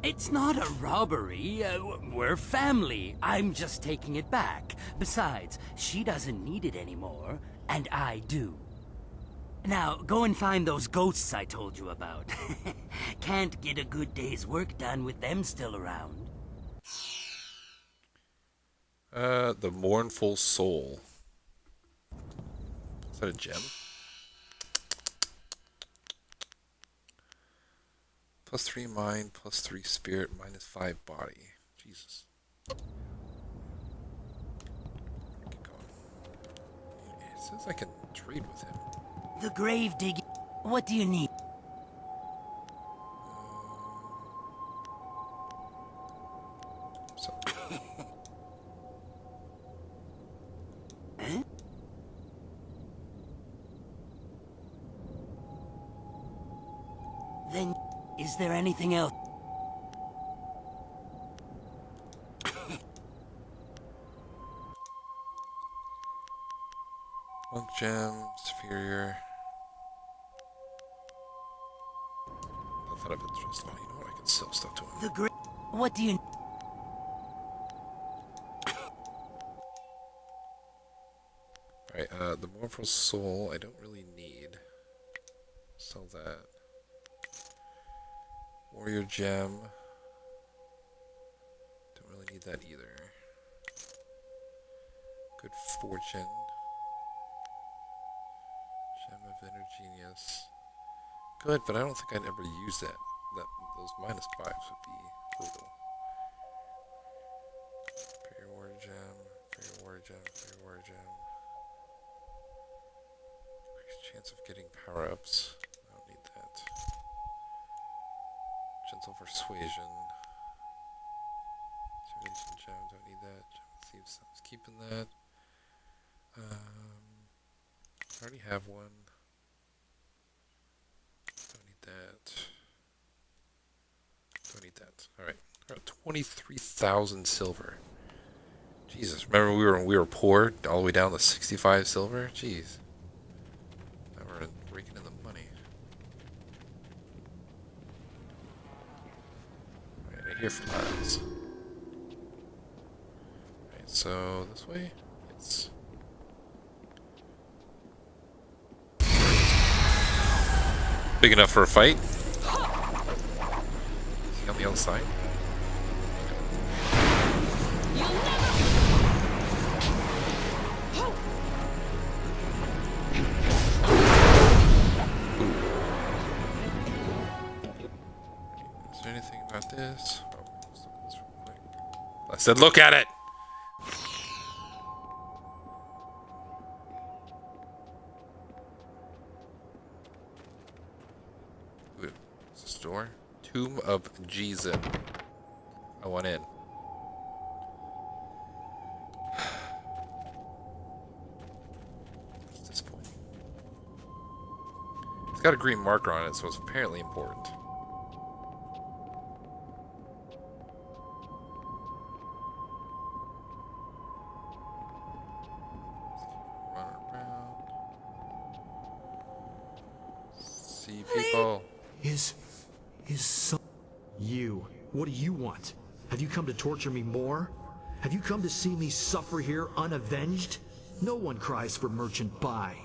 It's not a robbery. We're family. I'm just taking it back. Besides, she doesn't need it anymore, and I do. Now, go and find those ghosts I told you about. Can't get a good day's work done with them still around. The mournful soul. Is that a gem? +3 mind, +3 spirit, -5 body. Jesus. Keep going. It says I can trade with him. The grave digging. What do you need? Huh? Then, is there anything else? Monk gem, superior. Not of interest. Oh, you know what? I can sell stuff to him. The grave. What do you? Alright, the mournful soul I don't really need. Sell that. Warrior gem. Don't really need that either. Good fortune. Gem of inner genius. Good, but I don't think I'd ever use that. Those -5s would be brutal. Superior warrior gem, superior warrior gem, superior warrior gem. Chance of getting power-ups. I don't need that. Gentle persuasion. Divination gem, don't need that. Gem of thieves, I was keeping that. I already have one. Don't need that. Don't need that. Alright. 23,000 silver. Jesus, remember we were poor all the way down to 65 silver? Jeez. Now we're raking in the money. Alright, I hear flies. Alright, so this way? Yes. Big enough for a fight? Is he on the other side? Is there anything about this? Oh, let's look at this real quick. I said look at it! Ooh, is this door? Tomb of Jizan. I want in. What's this point? It's got a green marker on it, so it's apparently important. Run around. See people. Is some... You. What do you want? Have you come to torture me more? Have you come to see me suffer here unavenged? No one cries for Merchant Bai.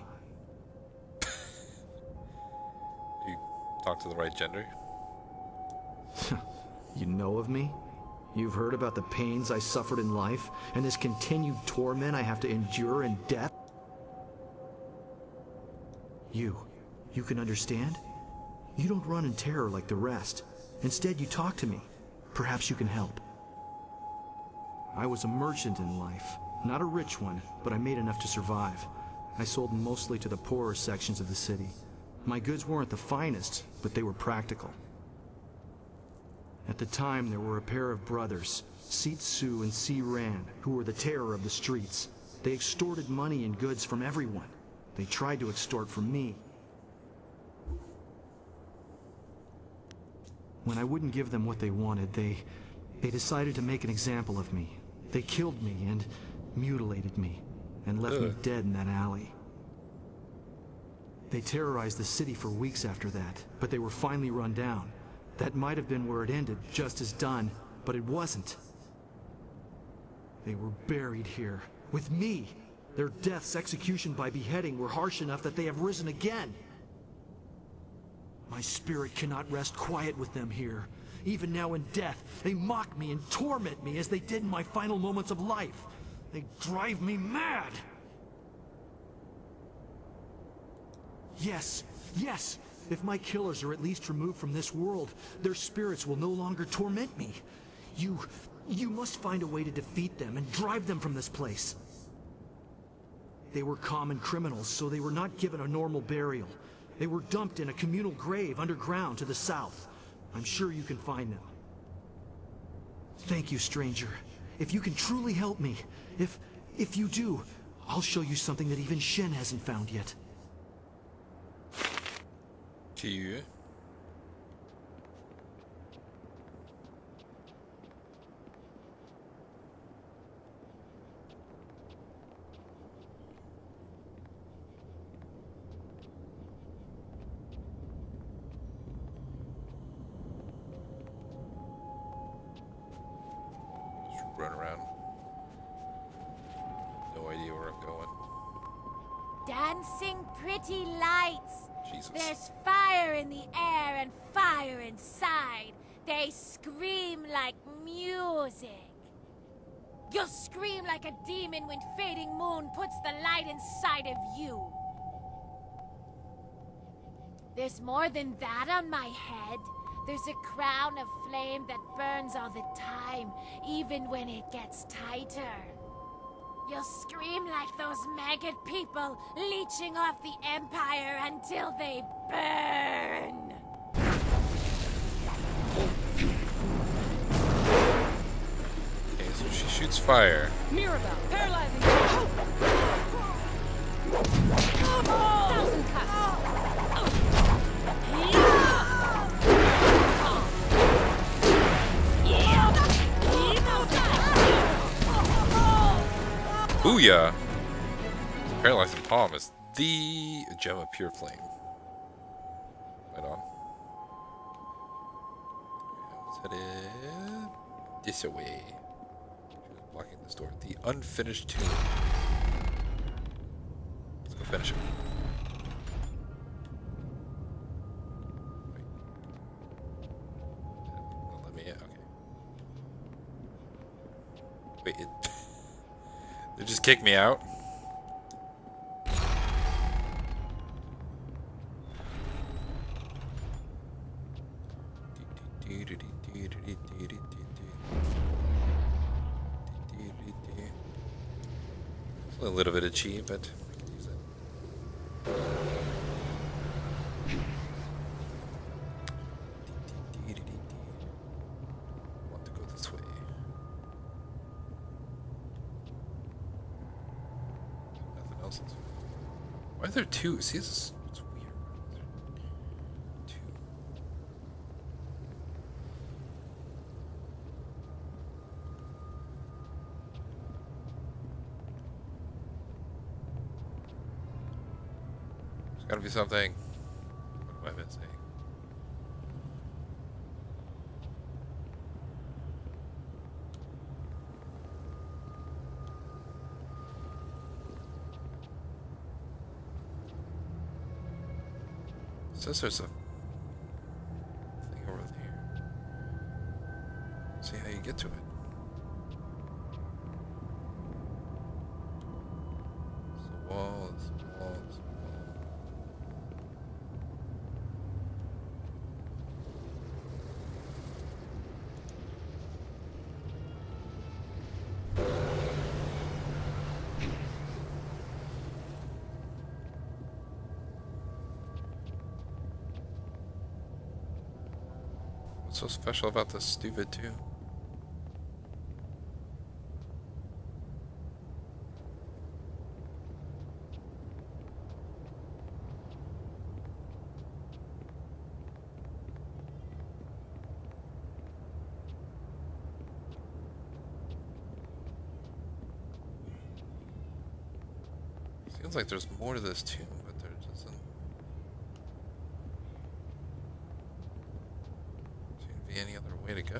You talk to the right gender? You know of me? You've heard about the pains I suffered in life, and this continued torment I have to endure in death? You can understand? You don't run in terror like the rest. Instead, you talk to me. Perhaps you can help. I was a merchant in life. Not a rich one, but I made enough to survive. I sold mostly to the poorer sections of the city. My goods weren't the finest, but they were practical. At the time, there were a pair of brothers, Seat Su and Si Ran, who were the terror of the streets. They extorted money and goods from everyone. They tried to extort from me. When I wouldn't give them what they wanted, they decided to make an example of me. They killed me and mutilated me, and left me dead in that alley. They terrorized the city for weeks after that, but they were finally run down. That might have been where it ended, just as done, but it wasn't. They were buried here, with me. Their deaths, execution by beheading, were harsh enough that they have risen again. My spirit cannot rest quiet with them here. Even now in death, they mock me and torment me as they did in my final moments of life. They drive me mad! Yes, yes! If my killers are at least removed from this world, their spirits will no longer torment me. You must find a way to defeat them and drive them from this place. They were common criminals, so they were not given a normal burial. They were dumped in a communal grave underground to the south. I'm sure you can find them. Thank you, stranger. If you can truly help me, if you do, I'll show you something that even Shen hasn't found yet. To you. Run around. No idea where I'm going. Dancing pretty lights. Jesus. There's fire in the air and fire inside. They scream like music. You'll scream like a demon when fading moon puts the light inside of you. There's more than that on my head. There's a crown of flame that burns all the time, even when it gets tighter. You'll scream like those maggot people, leeching off the Empire until they burn. Okay, so she shoots fire. Mirabelle, paralyzing. Thousand cuts. Booyah! Paralyzing Palm is the gem of pure flame. Right on. Let's head in this way. She's blocking this door. The unfinished tomb. Let's go finish it. Wait. Let me in. Okay. Wait, it. They just kicked me out? It's a little bit itchy, but I can use it. I want to go this way. Nothing else is. Why are there two? See, this is it's weird. Two. There's gotta be something. What have I been saying? It says there's a thing over there. See how you get to it. It's a wall, it's a wall, it's a wall. What's so special about this stupid too? Seems like there's more to this tomb, but there doesn't seem to be any other way to go. I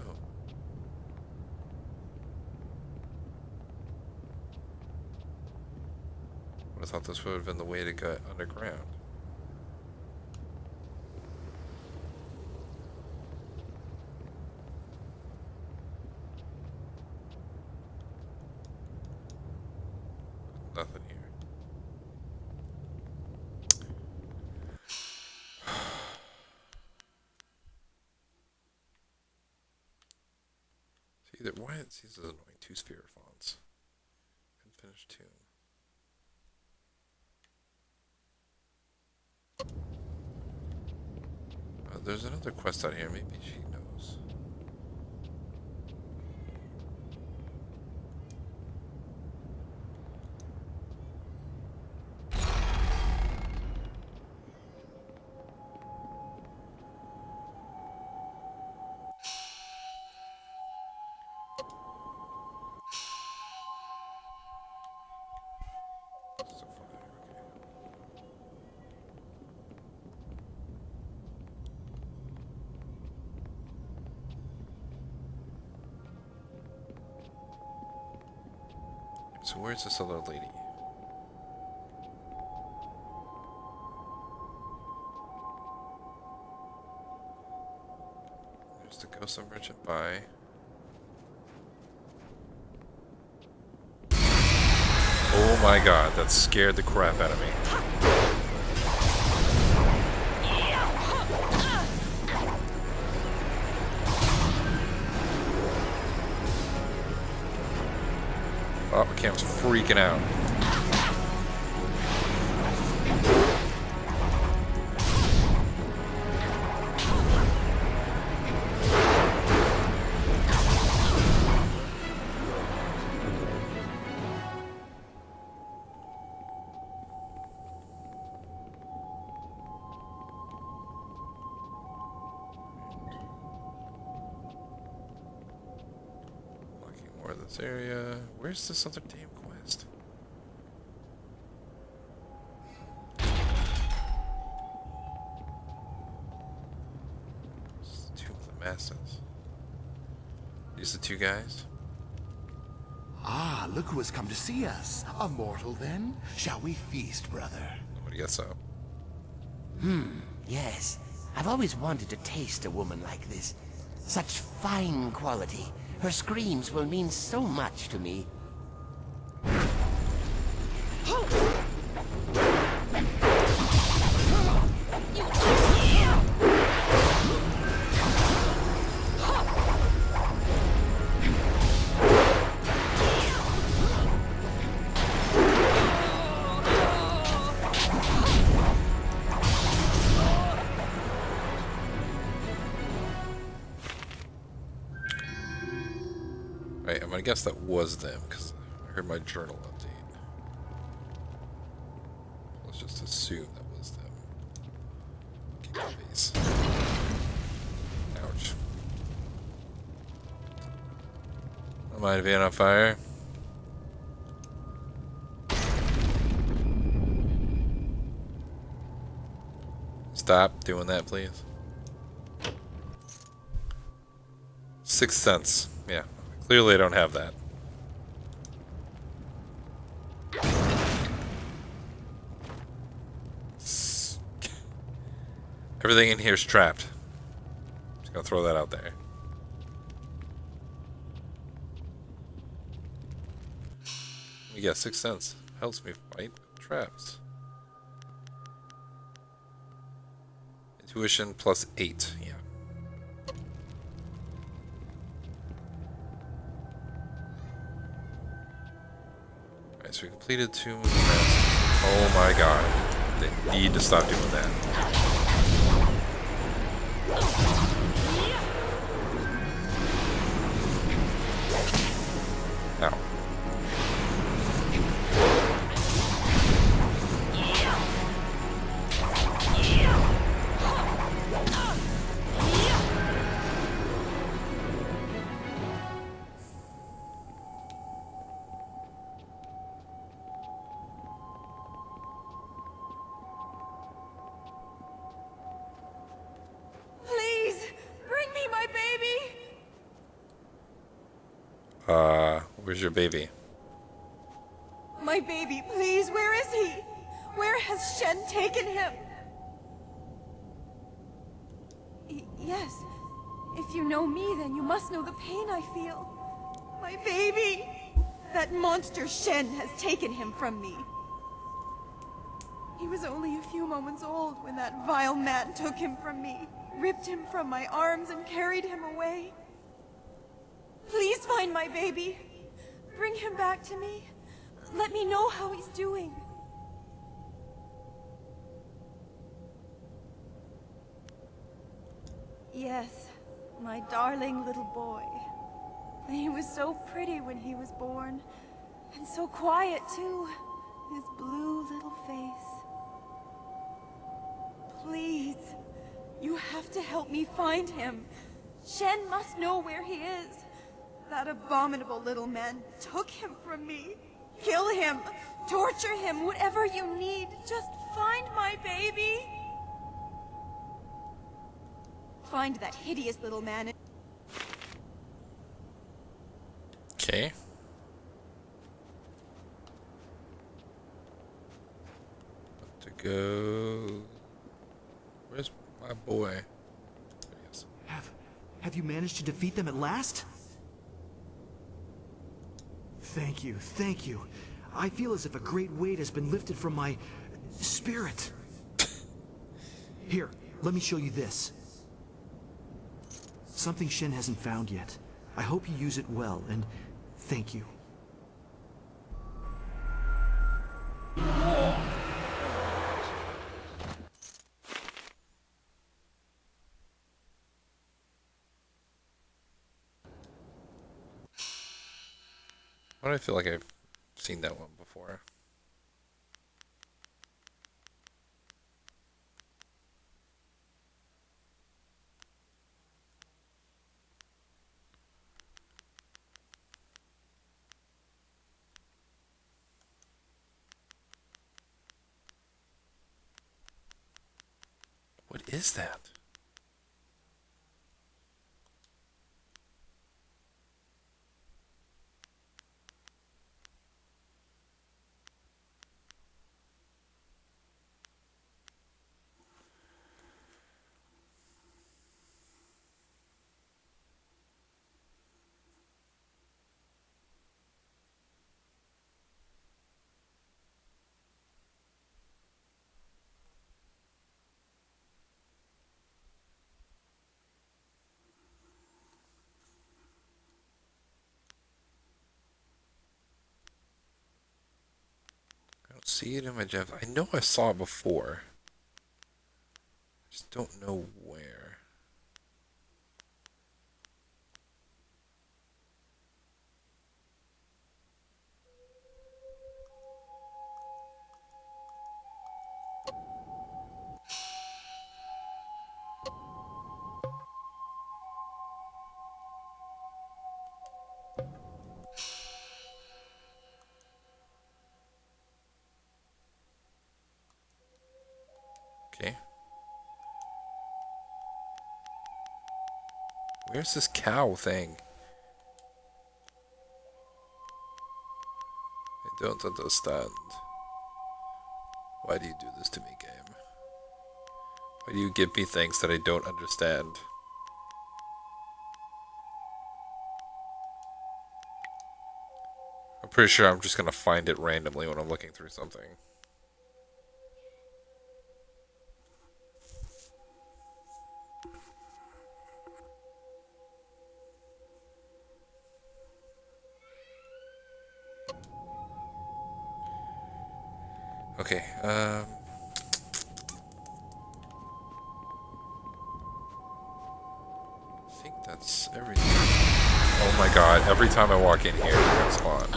would have thought this would have been the way to go underground. Nothing here. See that why it sees as annoying two sphere fonts. Unfinished tomb. There's another quest out here. Maybe she knows. So far, okay. So where's this other lady? There's the ghost of merchant by. Oh my god, that scared the crap out of me. Oh, my camera's freaking out. More of this area. Where's this other damn quest? This is two of the masters. These the two guys? Ah, look who has come to see us. A mortal, then? Shall we feast, brother? Nobody guess so. Yes. I've always wanted to taste a woman like this. Such fine quality. Her screams will mean so much to me. Right, I'm gonna guess that was them, because I heard my journal update. Let's just assume that was them. Kick the face. Ouch. Don't mind being on fire. Stop doing that, please. 6 cents. Yeah. Clearly I don't have that. Everything in here is trapped. Just gonna throw that out there. We got 6 cents. Helps me fight traps. Intuition plus 8. Yeah. So we completed 2 moon tasks. Oh my god. They need to stop doing that. Ow. Where's your baby? My baby, please, where is he? Where has Shen taken him? Yes. If you know me, then you must know the pain I feel. My baby! That monster Shen has taken him from me. He was only a few moments old when that vile man took him from me, ripped him from my arms and carried him away. Please find my baby. Bring him back to me. Let me know how he's doing. Yes, my darling little boy. He was so pretty when he was born, and so quiet too. His blue little face. Please, you have to help me find him. Shen must know where he is. That abominable little man took him from me. Kill him, torture him, whatever you need. Just find my baby. Find that hideous little man. Okay. To go. Where's my boy? Have you managed to defeat them at last? Thank you, thank you. I feel as if a great weight has been lifted from my spirit. Here, let me show you this. Something Shen hasn't found yet. I hope you use it well, and thank you. Why do I feel like I've seen that one before? What is that? I don't see it in my gems. I know I saw it before. I just don't know where. Okay. Where's this cow thing? I don't understand. Why do you do this to me, game? Why do you give me things that I don't understand? I'm pretty sure I'm just gonna find it randomly when I'm looking through something. Okay, I think that's everything. Oh my god, every time I walk in here, you're gonna spawn.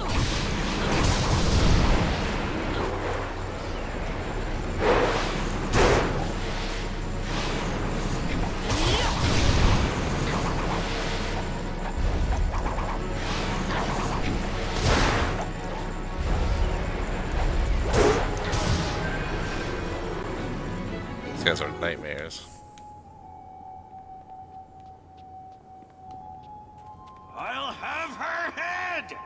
These guys are nightmares. I'll have her head!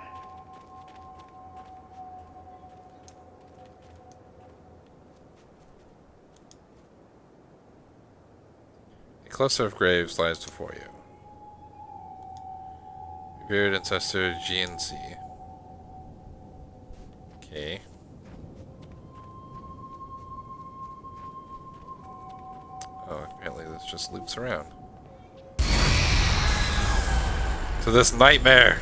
A cluster of graves lies before you. Revered ancestor GNC. Okay. Oh, apparently this just loops around. To this nightmare!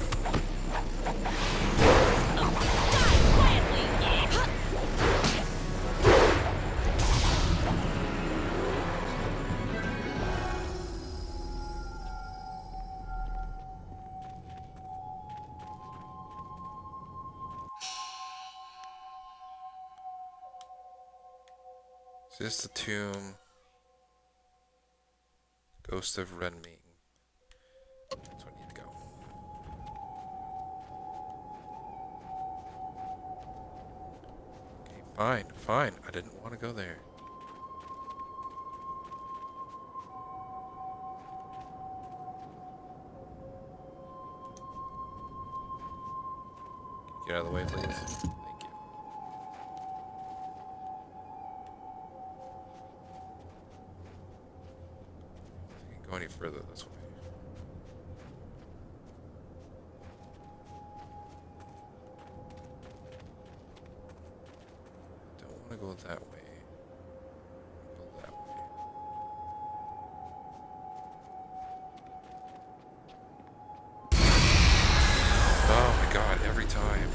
Is this the tomb? Ghost of Renming. That's where I need to go. Okay, fine, fine. I didn't want to go there. Get out of the way, please. Thank you. If I can go any further this way. Don't want to go that way. Go that way. Oh my god, every time.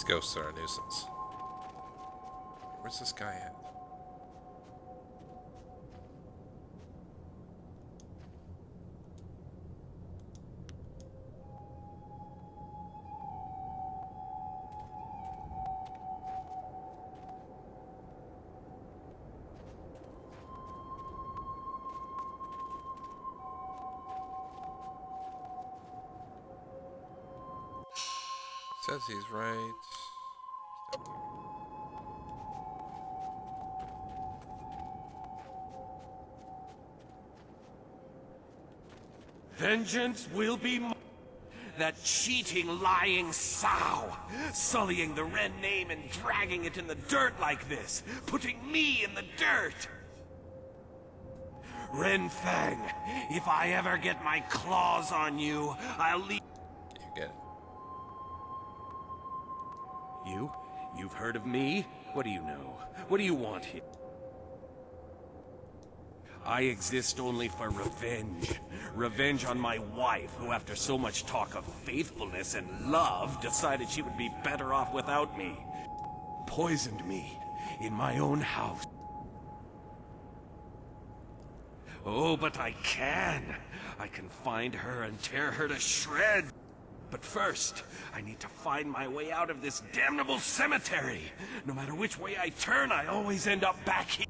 ghosts are a nuisance. Where's this guy at? Says he's right. Vengeance will be mine. That cheating, lying sow, sullying the Ren name and dragging it in the dirt like this, putting me in the dirt. Ren Fang, if I ever get my claws on you, I'll leave. You get it. You've heard of me? What do you know? What do you want here? I exist only for revenge. Revenge on my wife, who after so much talk of faithfulness and love, decided she would be better off without me. Poisoned me in my own house. Oh, but I can. I can find her and tear her to shreds. But first, I need to find my way out of this damnable cemetery. No matter which way I turn, I always end up back here.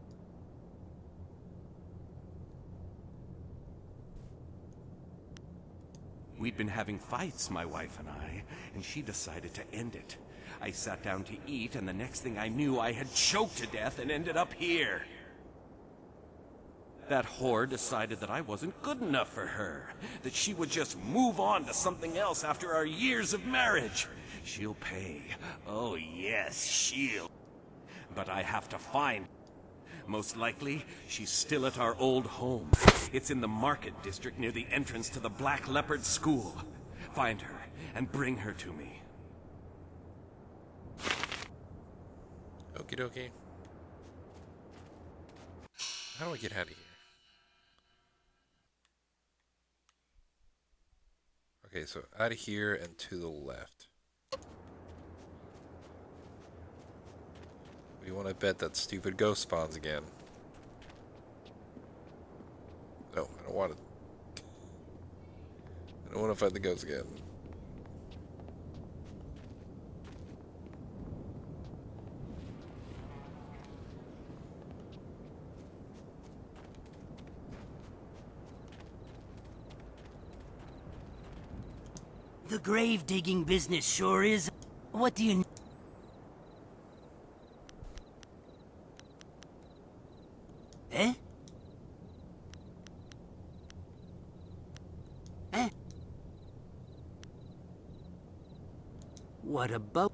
We'd been having fights, my wife and I, and she decided to end it. I sat down to eat, and the next thing I knew, I had choked to death and ended up here. That whore decided that I wasn't good enough for her, that she would just move on to something else after our years of marriage. She'll pay. Oh yes, she'll. But I have to find. Most likely, she's still at our old home. It's in the market district near the entrance to the Black Leopard School. Find her and bring her to me. Okie dokie. How do I get out of here? Okay, so out of here and to the left. We want to bet that stupid ghost spawns again. No, I don't want it. I don't want to fight the ghost again. The grave digging business sure is. What do you... Eh? Eh? What about...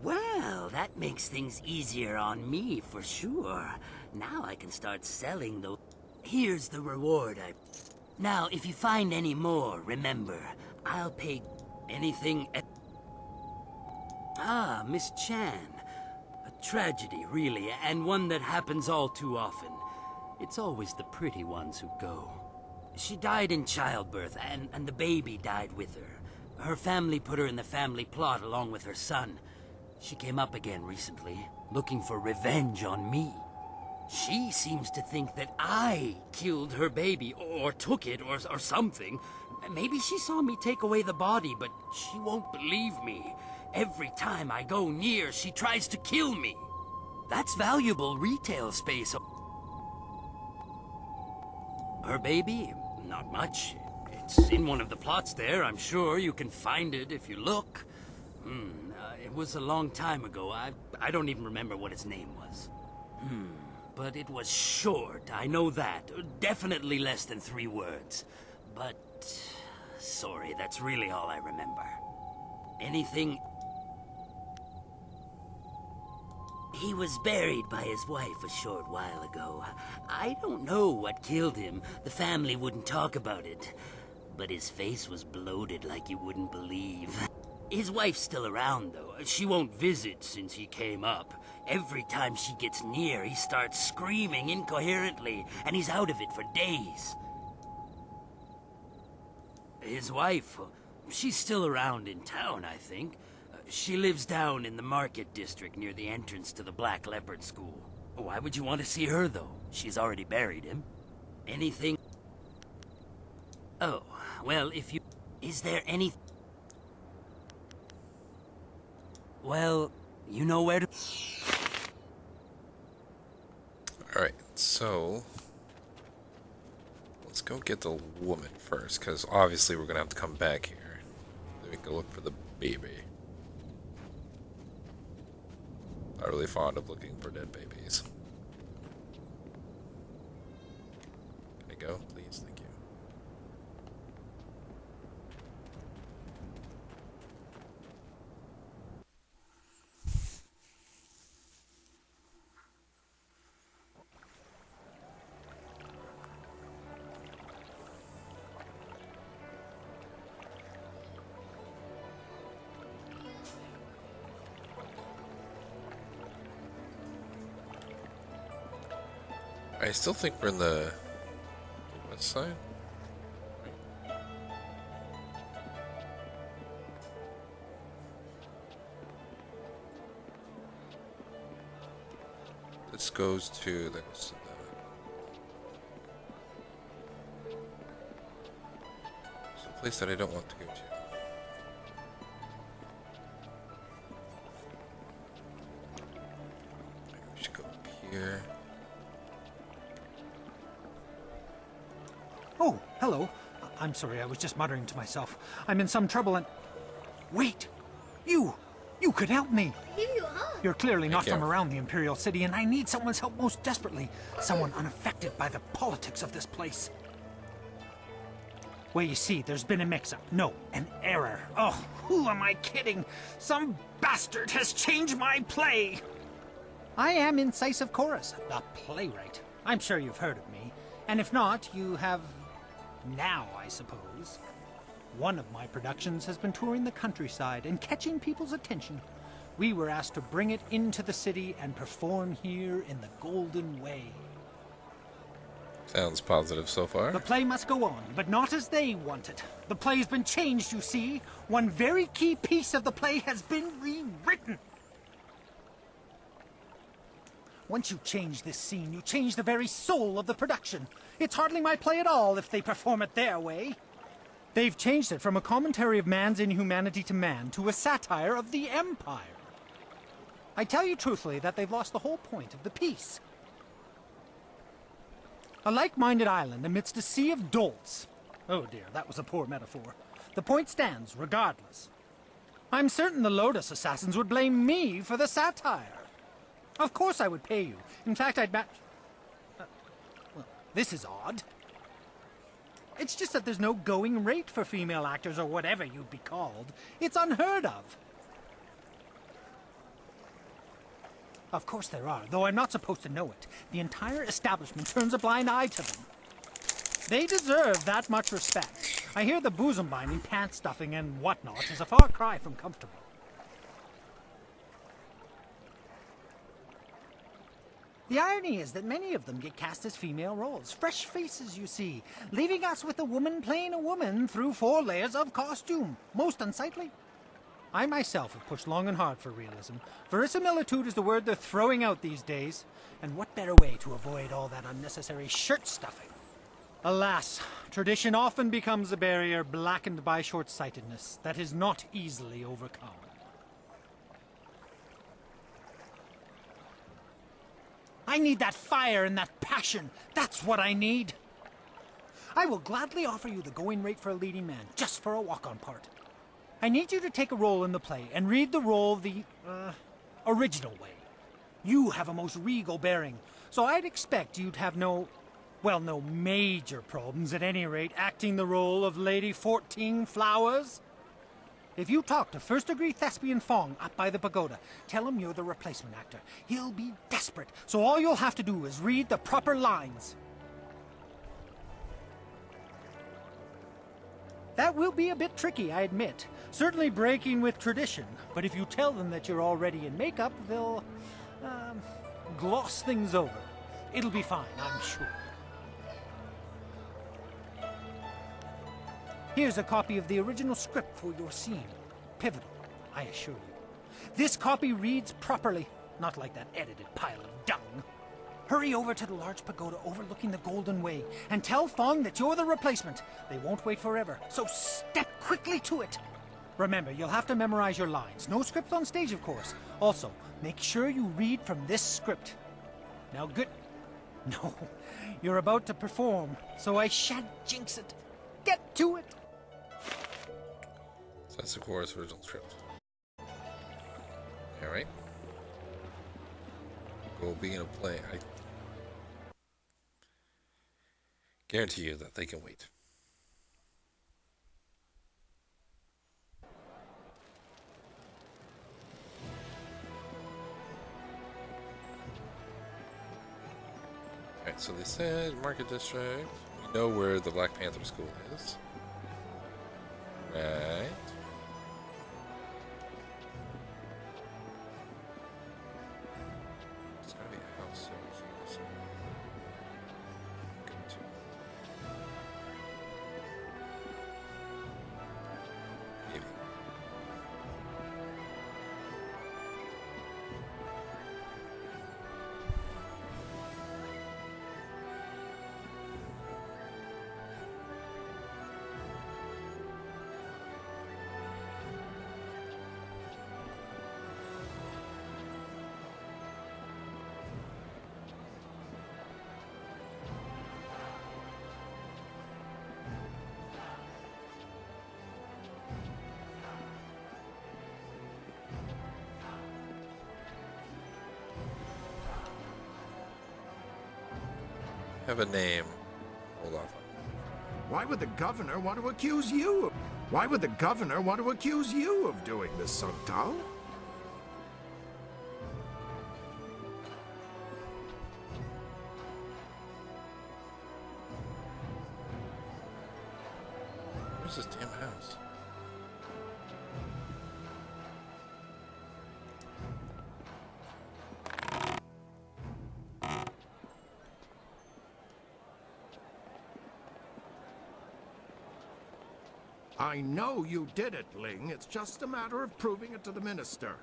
Well, that makes things easier on me for sure. Now I can start selling those. Here's the reward I... Now, if you find any more, remember, I'll pay anything... Ah, Miss Chan. A tragedy, really, and one that happens all too often. It's always the pretty ones who go. She died in childbirth, and the baby died with her. Her family put her in the family plot along with her son. She came up again recently, looking for revenge on me. She seems to think that I killed her baby, or took it, or something. Maybe she saw me take away the body, but she won't believe me. Every time I go near, she tries to kill me. That's valuable retail space. Her baby? Not much. It's in one of the plots there, I'm sure. You can find it if you look. It was a long time ago. I don't even remember what its name was. But it was short, I know that. Definitely less than 3 words. But... sorry, that's really all I remember. Anything... He was buried by his wife a short while ago. I don't know what killed him. The family wouldn't talk about it. But his face was bloated like you wouldn't believe. His wife's still around, though. She won't visit since he came up. Every time she gets near, he starts screaming incoherently, and he's out of it for days. His wife, She's still around in town, I think. She lives down in the market district near the entrance to the Black Leopard School. Why would you want to see her, though? She's already buried him. Anything? Oh, well, if you... Is there any... Well, you know where to... Alright, so... Let's go get the woman first, because obviously we're going to have to come back here. Then we can look for the baby. Not really fond of looking for dead babies. Can I go, please? Thank you. I still think we're in the west side. This goes to that goes to the. It's a place that I don't want to go to. Maybe we should go up here. Oh, hello. I'm sorry, I was just muttering to myself. I'm in some trouble and... Wait! You could help me! Give you a hug. You're clearly not Thank from you. around the Imperial City, and I need someone's help most desperately. Someone unaffected by the politics of this place. Well, you see, there's been a mix-up. No, an error. Oh, who am I kidding? Some bastard has changed my play! I am Incisive Chorus, the playwright. I'm sure you've heard of me. And if not, you have... now, I suppose. One of my productions has been touring the countryside and catching people's attention. We were asked to bring it into the city and perform here in the Golden Way. Sounds positive so far. The play must go on, but not as they want it. The play's been changed, you see. One very key piece of the play has been rewritten. Once you change this scene, you change the very soul of the production. It's hardly my play at all if they perform it their way. They've changed it from a commentary of man's inhumanity to man to a satire of the Empire. I tell you truthfully that they've lost the whole point of the piece. A like-minded island amidst a sea of dolts. Oh dear, that was a poor metaphor. The point stands, regardless. I'm certain the Lotus Assassins would blame me for the satire. Of course I would pay you. In fact, I'd match... well, this is odd. It's just that there's no going rate for female actors or whatever you'd be called. It's unheard of. Of course there are, though I'm not supposed to know it. The entire establishment turns a blind eye to them. They deserve that much respect. I hear the bosom binding, pant stuffing, and whatnot is a far cry from comfortable. The irony is that many of them get cast as female roles. Fresh faces, you see, leaving us with a woman playing a woman through 4 layers of costume. Most unsightly. I myself have pushed long and hard for realism. Verisimilitude is the word they're throwing out these days. And what better way to avoid all that unnecessary shirt stuffing? Alas, tradition often becomes a barrier blackened by short-sightedness that is not easily overcome. I need that fire and that passion. That's what I need. I will gladly offer you the going rate for a leading man, just for a walk-on part. I need you to take a role in the play and read the role the, original way. You have a most regal bearing, so I'd expect you'd have no major problems at any rate acting the role of Lady 14 Flowers. If you talk to first-degree thespian Fong up by the pagoda, tell him you're the replacement actor. He'll be desperate, so all you'll have to do is read the proper lines. That will be a bit tricky, I admit. Certainly breaking with tradition, but if you tell them that you're already in makeup, they'll, gloss things over. It'll be fine, I'm sure. Here's a copy of the original script for your scene. Pivotal, I assure you. This copy reads properly, not like that edited pile of dung. Hurry over to the large pagoda overlooking the Golden Way and tell Fong that you're the replacement. They won't wait forever, so step quickly to it. Remember, you'll have to memorize your lines. No script on stage, of course. Also, make sure you read from this script. Now, good. No, you're about to perform, so I shan't jinx it. Get to it. So that's the chorus original script. Alright. Go begin a play. I guarantee you that they can wait. Alright, so they said Market District. We know where the Black Panther School is. Right. It's gotta be a house. So go to. Maybe. Have a name. Hold on. Why would the governor want to accuse you of... Why would the governor want to accuse you of doing this, Sungtao? Where's this damn house? I know you did it, Ling. It's just a matter of proving it to the minister.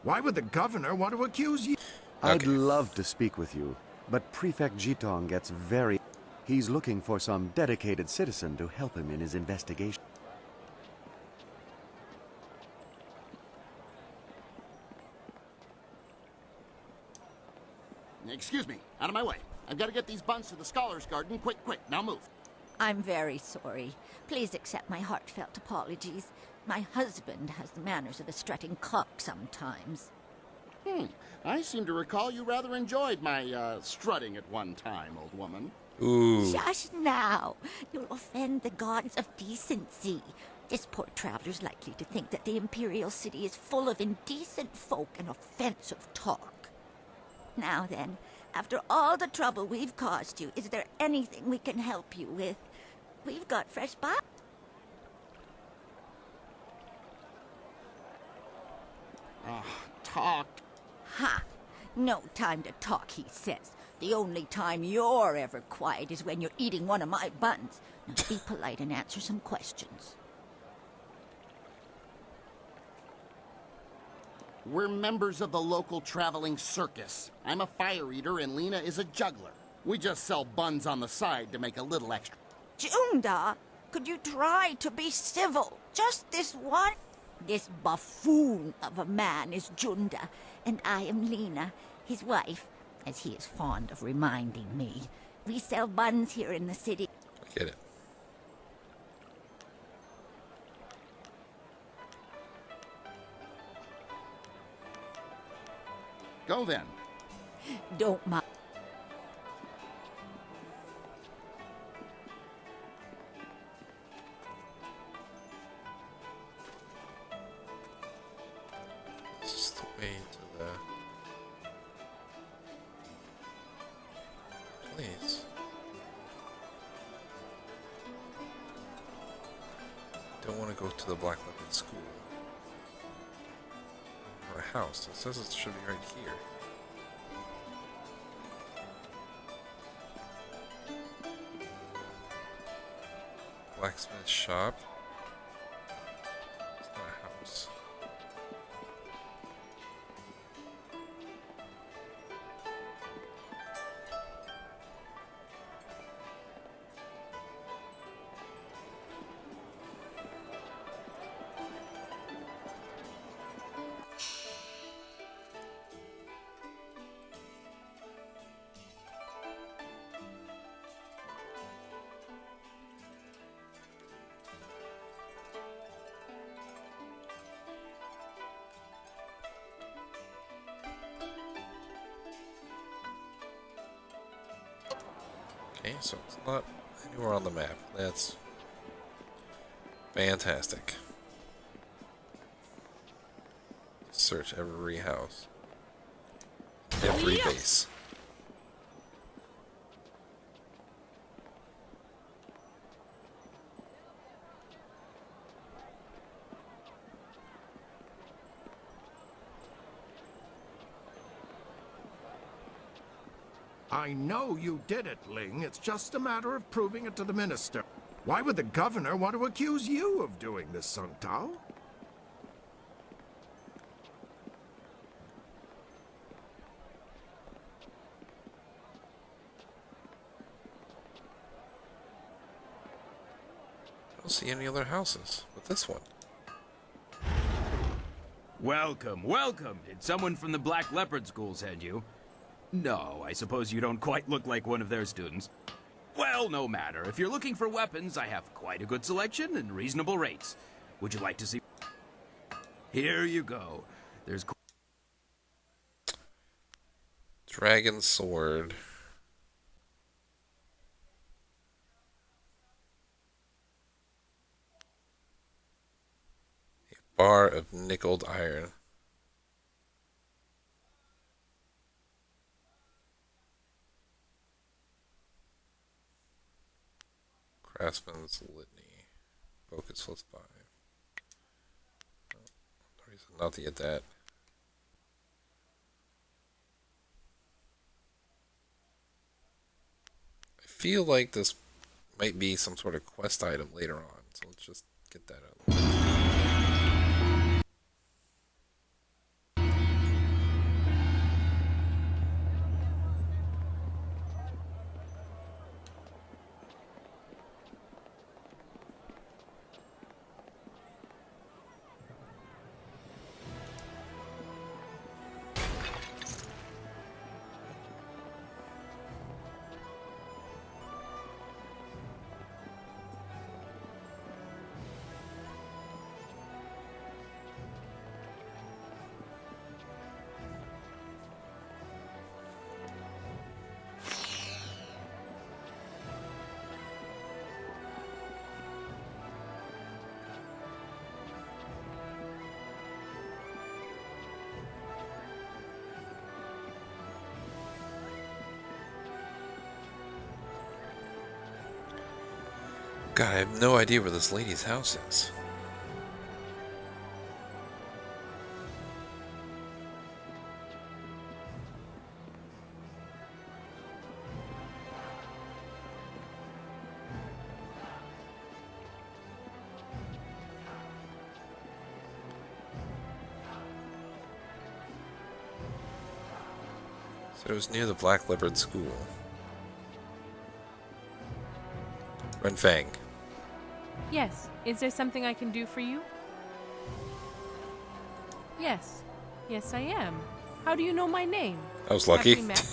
Why would the governor want to accuse you? I'd love to speak with you, but Prefect Jitong gets very... He's looking for some dedicated citizen to help him in his investigation. Excuse me, out of my way. I've got to get these buns to the Scholars Garden. Quick, quick, now move. I'm very sorry. Please accept my heartfelt apologies. My husband has the manners of a strutting cock sometimes. I seem to recall you rather enjoyed my, strutting at one time, old woman. Ooh. Just now. You'll offend the gods of decency. This poor traveler's likely to think that the Imperial City is full of indecent folk and offensive talk. Now then, after all the trouble we've caused you, is there anything we can help you with? We've got fresh bottles. Talk. Ha! No time to talk, he says. The only time you're ever quiet is when you're eating one of my buns. Now be polite and answer some questions. We're members of the local traveling circus. I'm a fire eater and Lena is a juggler. We just sell buns on the side to make a little extra. Junda, could you try to be civil? Just this one? This buffoon of a man is Junda, and I am Lena, his wife, as he is fond of reminding me. We sell buns here in the city. I get it. Go then. Don't mind. This is the way to the place. Don't want to go to the Black Leopard School. Or a house. It says it should be right here. Blacksmith shop. It's not a house. Okay, so it's not anywhere on the map. That's fantastic. Search every house. Every base. I know you did it, Ling. It's just a matter of proving it to the minister. Why would the governor want to accuse you of doing this, Sung Tao? I don't see any other houses but this one. Welcome, welcome. Did someone from the Black Leopard School send you? No, I suppose you don't quite look like one of their students. Well, no matter. If you're looking for weapons, I have quite a good selection and reasonable rates. Would you like to see? Here you go. There's Dragon sword. A bar of nickeled iron. Craftsman's Litany. Focus +5. No reason not to get that. I feel like this might be some sort of quest item later on, so let's just get that out of the way. God, I have no idea where this lady's house is. So it was near the Black Leopard School. Renfang. Yes. Is there something I can do for you? Yes. Yes, I am. How do you know my name? I was lucky. Have we met?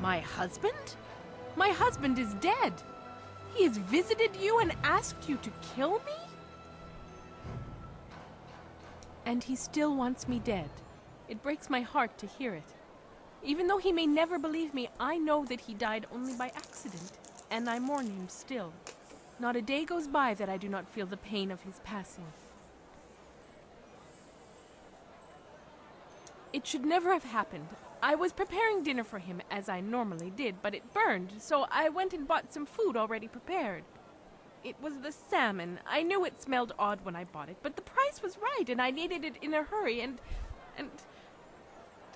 My husband? My husband is dead. He has visited you and asked you to kill me? And he still wants me dead. It breaks my heart to hear it. Even though he may never believe me, I know that he died only by accident, and I mourn him still. Not a day goes by that I do not feel the pain of his passing. It should never have happened. I was preparing dinner for him, as I normally did, but it burned, so I went and bought some food already prepared. It was the salmon. I knew it smelled odd when I bought it, but the price was right, and I needed it in a hurry, and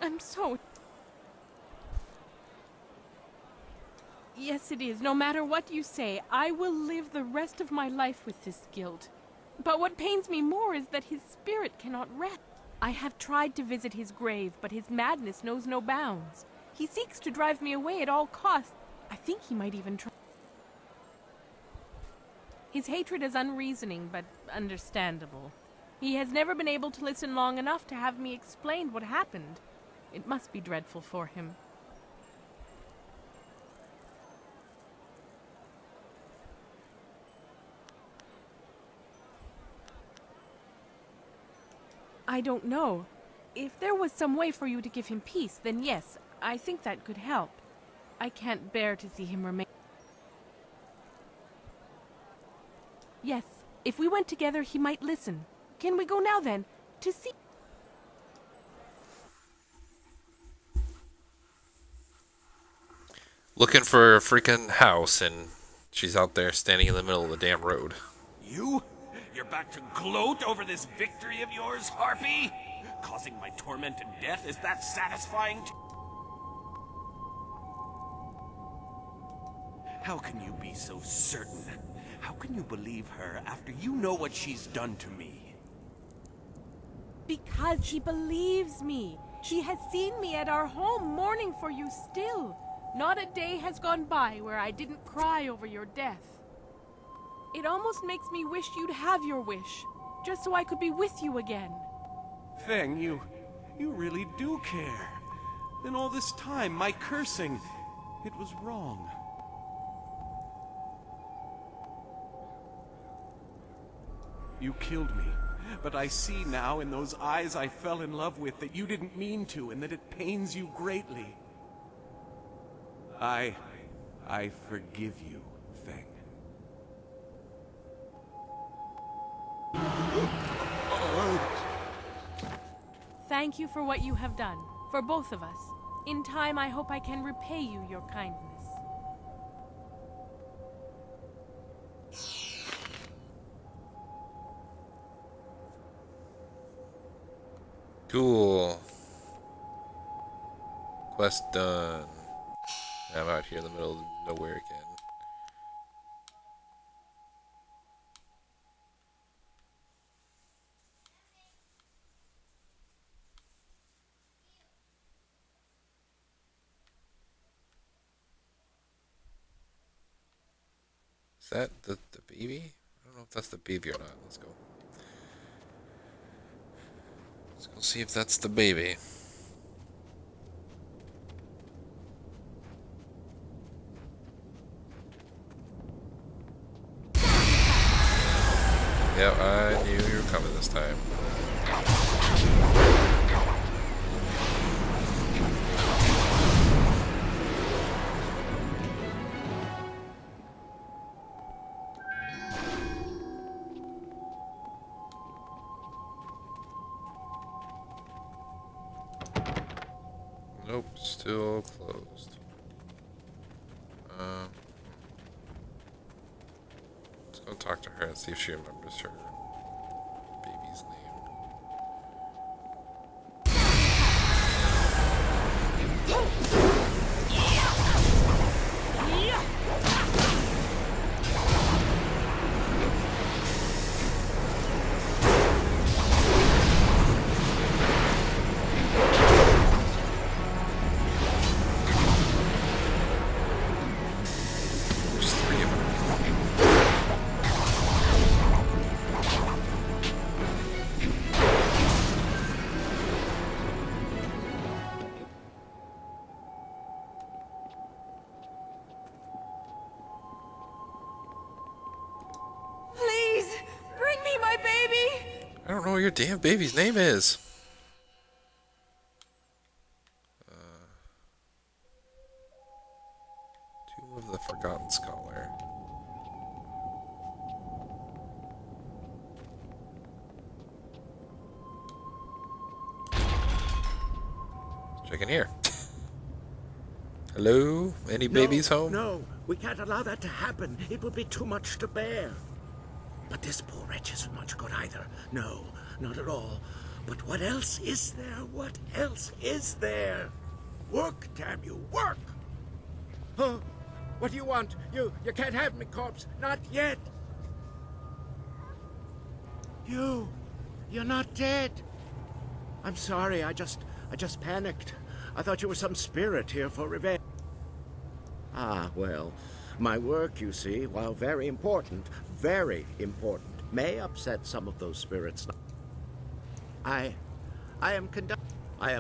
I'm so... Yes, it is. No matter what you say, I will live the rest of my life with this guilt. But what pains me more is that his spirit cannot rest. I have tried to visit his grave, but his madness knows no bounds. He seeks to drive me away at all costs. I think he might even try. His hatred is unreasoning, but understandable. He has never been able to listen long enough to have me explain what happened. It must be dreadful for him. I don't know. If there was some way for you to give him peace, then yes, I think that could help. I can't bear to see him remain. Yes, if we went together, he might listen. Can we go now then, to see? Looking for a freaking house, and she's out there standing in the middle of the damn road. You? You're back to gloat over this victory of yours, Harpy? Causing my torment and death, is that satisfying to... How can you be so certain? How can you believe her after you know what she's done to me? Because he believes me. He has seen me at our home mourning for you still. Not a day has gone by where I didn't cry over your death. It almost makes me wish you'd have your wish, just so I could be with you again. Feng, you really do care. Then all this time, my cursing, it was wrong. You killed me, but I see now in those eyes I fell in love with that you didn't mean to and that it pains you greatly. I forgive you, Feng. Thank you for what you have done, for both of us. In time, I hope I can repay you your kindness. Cool. Quest done. I'm out here in the middle of nowhere again. Is that the baby? I don't know if that's the baby or not. Let's go. Let's go see if that's the baby. Yeah, I knew you were coming this time. Nope, still closed. Let's go talk to her and see if she remembers her baby's name. There's 3 of them. Please, bring me my baby! I don't know what your damn baby's name is. Tomb of the Forgotten Scholar. Check in here. Hello? Any babies home? No, we can't allow that to happen. It would be too much to bear. But this poor wretch isn't much good either. No, not at all. But what else is there? What else is there? Work, damn you, work! Huh? What do you want? You can't have me, corpse. Not yet. You're not dead. I'm sorry, I just panicked. I thought you were some spirit here for revenge. Ah, well, my work, you see, while very important, may upset some of those spirits. I am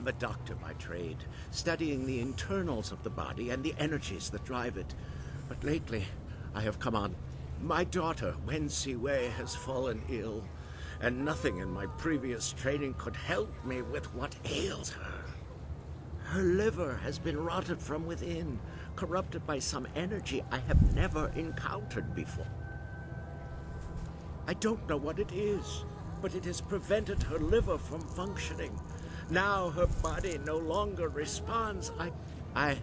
a doctor by trade, studying the internals of the body and the energies that drive it. But lately, I have come on. My daughter, Wen Siwei, has fallen ill, and nothing in my previous training could help me with what ails her. Her liver has been rotted from within, corrupted by some energy I have never encountered before. I don't know what it is, but it has prevented her liver from functioning. Now her body no longer responds. I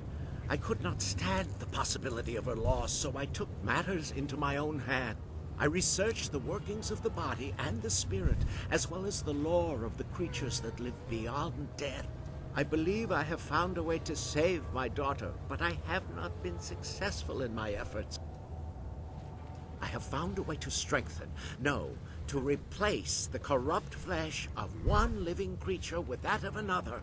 could not stand the possibility of her loss, so I took matters into my own hand. I researched the workings of the body and the spirit, as well as the lore of the creatures that live beyond death. I believe I have found a way to save my daughter, but I have not been successful in my efforts. I have found a way to strengthen, no, to replace the corrupt flesh of one living creature with that of another.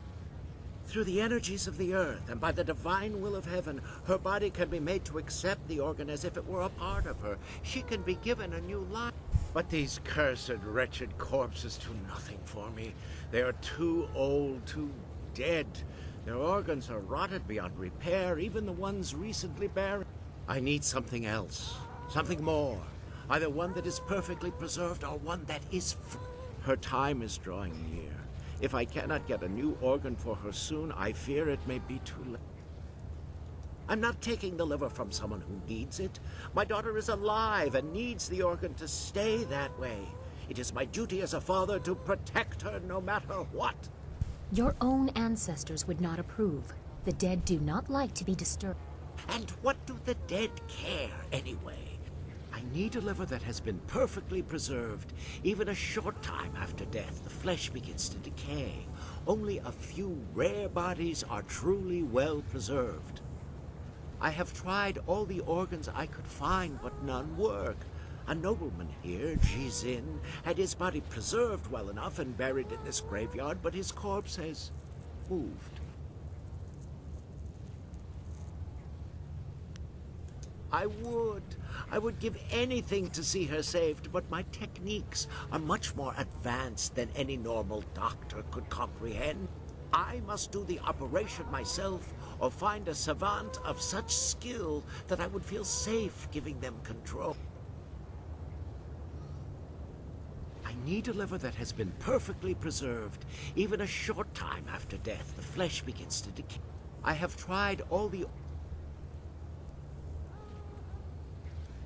Through the energies of the earth and by the divine will of heaven, her body can be made to accept the organ as if it were a part of her. She can be given a new life. But these cursed, wretched corpses do nothing for me. They are too old, too dead. Their organs are rotted beyond repair, even the ones recently buried. I need something else, something more. Either one that is perfectly preserved or one that is her time is drawing near. If I cannot get a new organ for her soon, I fear it may be too late. I'm not taking the liver from someone who needs it. My daughter is alive and needs the organ to stay that way. It is my duty as a father to protect her no matter what. Your own ancestors would not approve. The dead do not like to be disturbed. And what do the dead care, anyway? I need a liver that has been perfectly preserved. Even a short time after death, the flesh begins to decay. Only a few rare bodies are truly well preserved. I have tried all the organs I could find, but none work. A nobleman here, Jizin, had his body preserved well enough and buried in this graveyard, but his corpse has moved. I would give anything to see her saved, but my techniques are much more advanced than any normal doctor could comprehend. I must do the operation myself, or find a savant of such skill that I would feel safe giving them control. I need a liver that has been perfectly preserved. Even a short time after death, the flesh begins to decay. I have tried all the...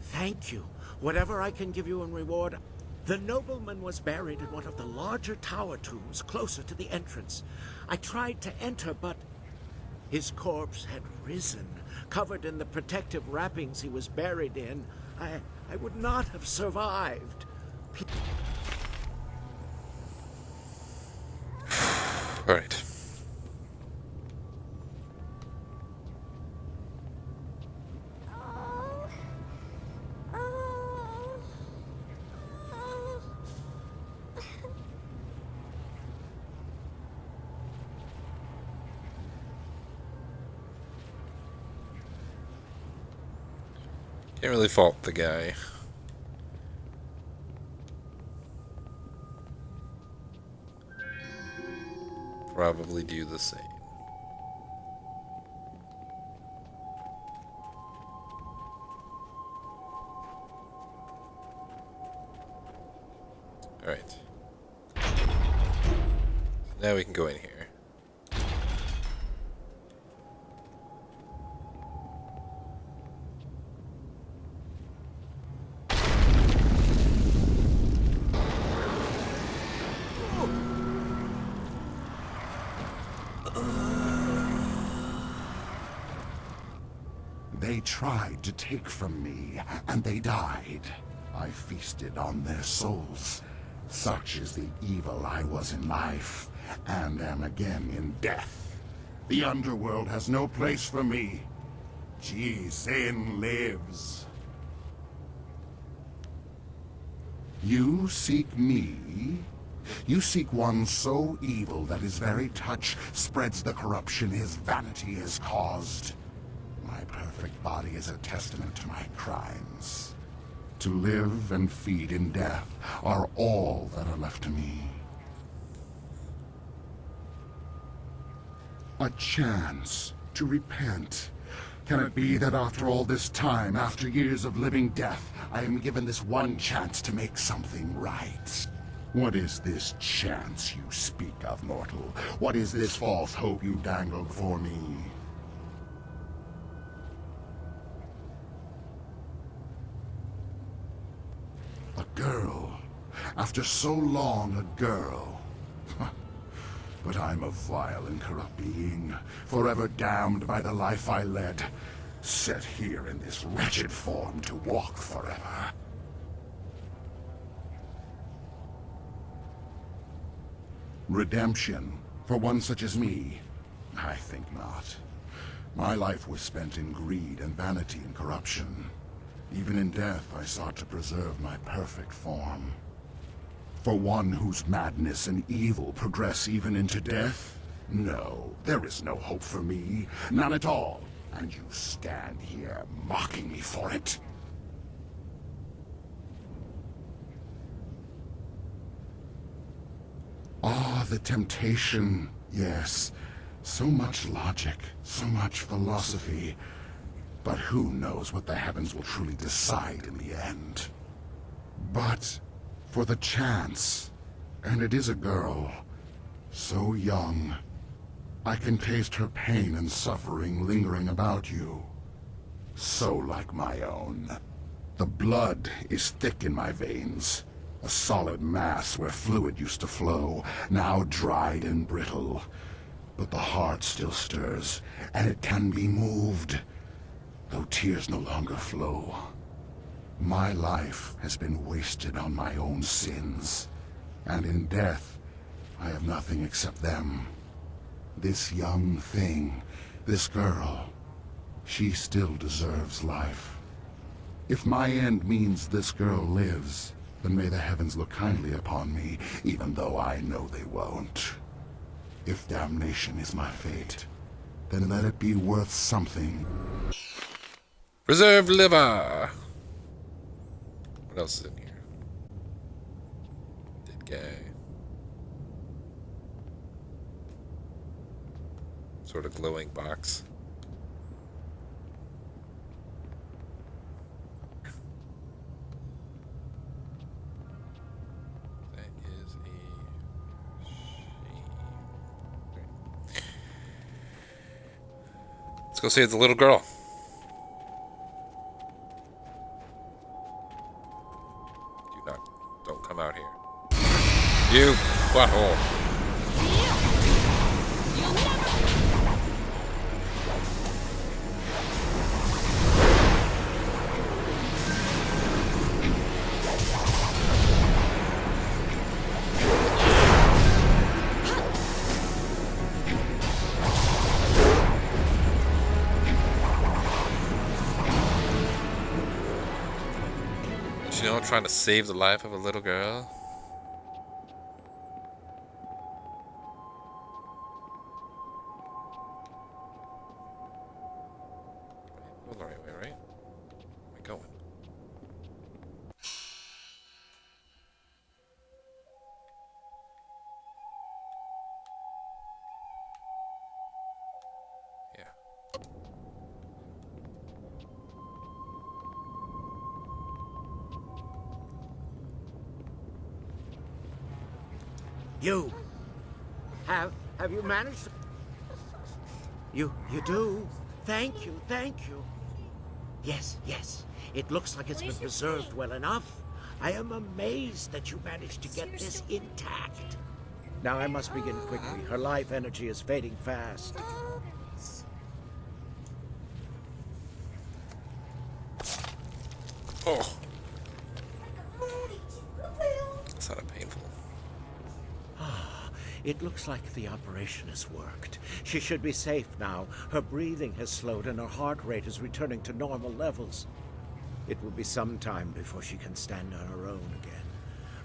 Thank you. Whatever I can give you in reward. The nobleman was buried in one of the larger tower tombs closer to the entrance. I tried to enter, but his corpse had risen, covered in the protective wrappings he was buried in. I would not have survived. All right. Can't really fault the guy. Probably do the same. Alright. Now we can go in here. They tried to take from me, and they died. I feasted on their souls. Such is the evil I was in life, and am again in death. The underworld has no place for me. Sin lives. You seek me? You seek one so evil that his very touch spreads the corruption his vanity has caused. My perfect body is a testament to my crimes. To live and feed in death are all that are left to me. A chance to repent. Can it be that after all this time, after years of living death, I am given this one chance to make something right? What is this chance you speak of, mortal? What is this false hope you dangle before me? A girl. After so long, a girl. But I'm a vile and corrupt being, forever damned by the life I led, set here in this wretched form to walk forever. Redemption, for one such as me? I think not. My life was spent in greed and vanity and corruption. Even in death, I sought to preserve my perfect form. For one whose madness and evil progress even into death? No, there is no hope for me. None at all. And you stand here mocking me for it? Ah, the temptation. Yes. So much logic, so much philosophy. But who knows what the heavens will truly decide in the end? But for the chance, and it is a girl, so young, I can taste her pain and suffering lingering about you. So like my own. The blood is thick in my veins, a solid mass where fluid used to flow, now dried and brittle. But the heart still stirs, and it can be moved, though tears no longer flow. My life has been wasted on my own sins, and in death, I have nothing except them. This young thing, this girl, she still deserves life. If my end means this girl lives, then may the heavens look kindly upon me, even though I know they won't. If damnation is my fate, then let it be worth something. Reserved liver! What else is in here? Dead guy. Sort of glowing box. That is a shame. Let's go save the little girl. Don't come out here. You butthole. You know, trying to save the life of a little girl. Go the right way, right? Where am I going? Yeah. You have you managed? You do? Thank you, thank you. Yes, yes. It looks like it's been preserved well enough. I am amazed that you managed to get this intact. Now I must begin quickly. Her life energy is fading fast. Oh. That's not painful. It looks like the operation has worked. She should be safe now. Her breathing has slowed and her heart rate is returning to normal levels. It will be some time before she can stand on her own again.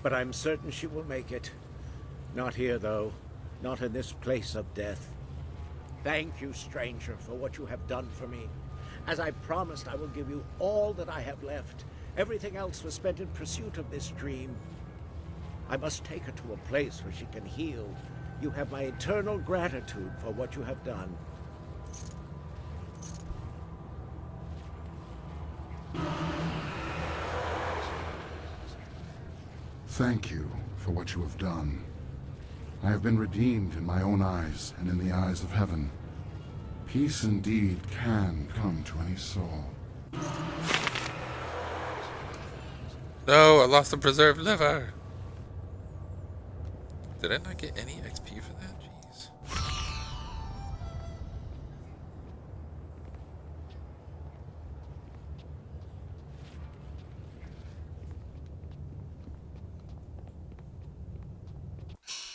But I'm certain she will make it. Not here, though. Not in this place of death. Thank you, stranger, for what you have done for me. As I promised, I will give you all that I have left. Everything else was spent in pursuit of this dream. I must take her to a place where she can heal. You have my eternal gratitude for what you have done. Thank you for what you have done. I have been redeemed in my own eyes and in the eyes of heaven. Peace indeed can come to any soul. No, I lost the preserved liver. Did I not get any XP for that? Jeez.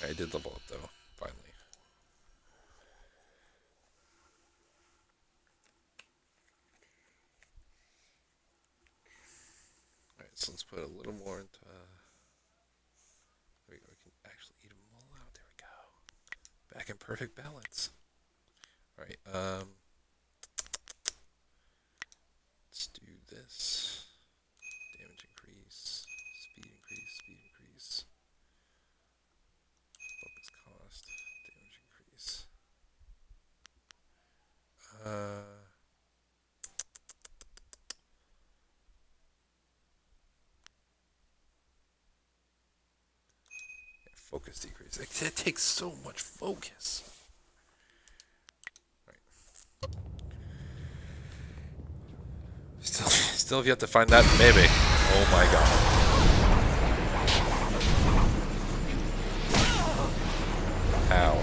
I did level up though, finally. Alright, so let's put a little more into... there we go, we can actually eat them all out. There we go. Back in perfect balance. Alright, let's do this. Damage increase, speed increase, speed increase. Focus cost, damage increase. Focus decrease. It takes so much focus. Right. Still have yet to find that baby. Oh my god. How?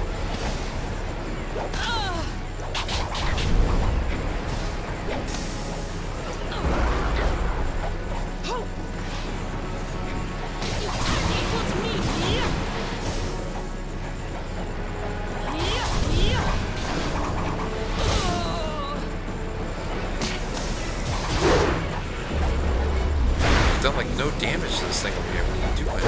Done like no damage to this thing over here. What are you doing?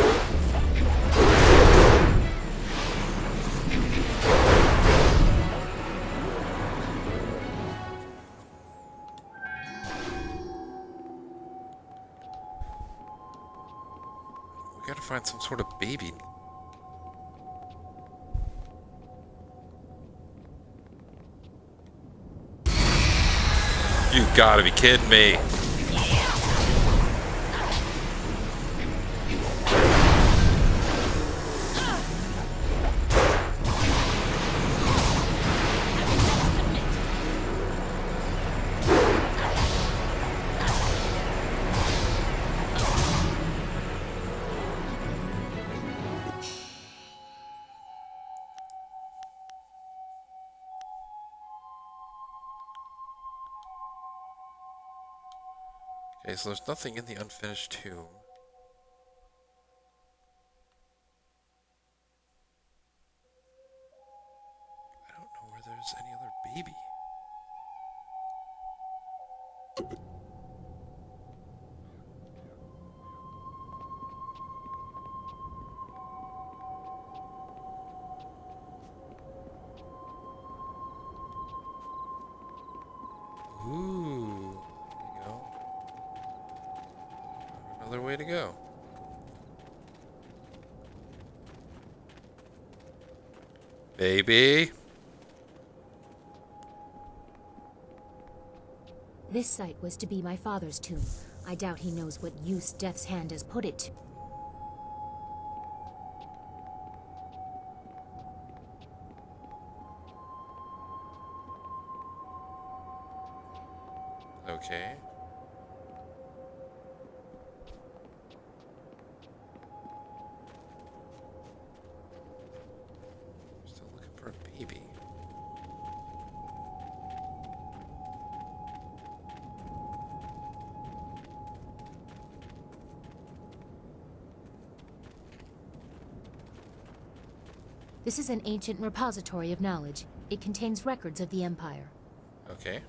We gotta find some sort of baby. You gotta be kidding me. Okay, so there's nothing in the unfinished tomb. I don't know where there's any other baby. Ooh, there you go. Another way to go. Baby. This site was to be my father's tomb. I doubt he knows what use Death's Hand has put it to. Okay. Still looking for a baby. This is an ancient repository of knowledge. It contains records of the Empire. Okay.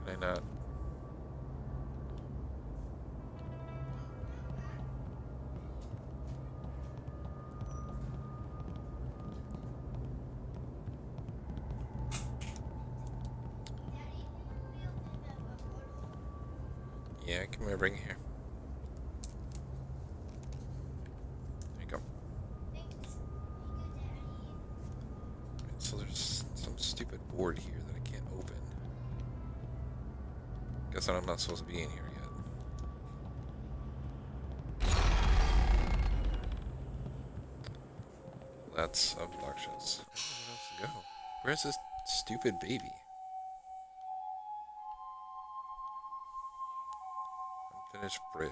Can I not? Yeah, come here, bring it here. There you go. Right, so there's some stupid board here that I can't open. Guess I'm not supposed to be in here yet. That's obnoxious. Where else to go? Where's this stupid baby? Unfinished bridge.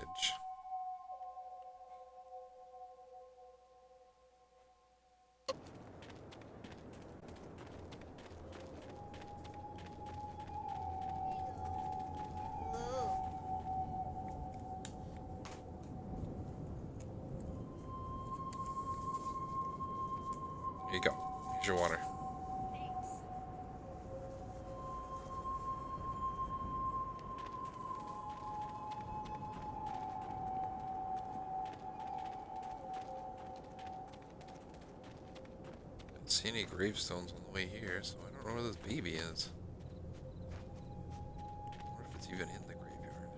Here you go. Here's your water. Didn't see any gravestones on the way here, so I don't know where this baby is. I wonder if it's even in the graveyard.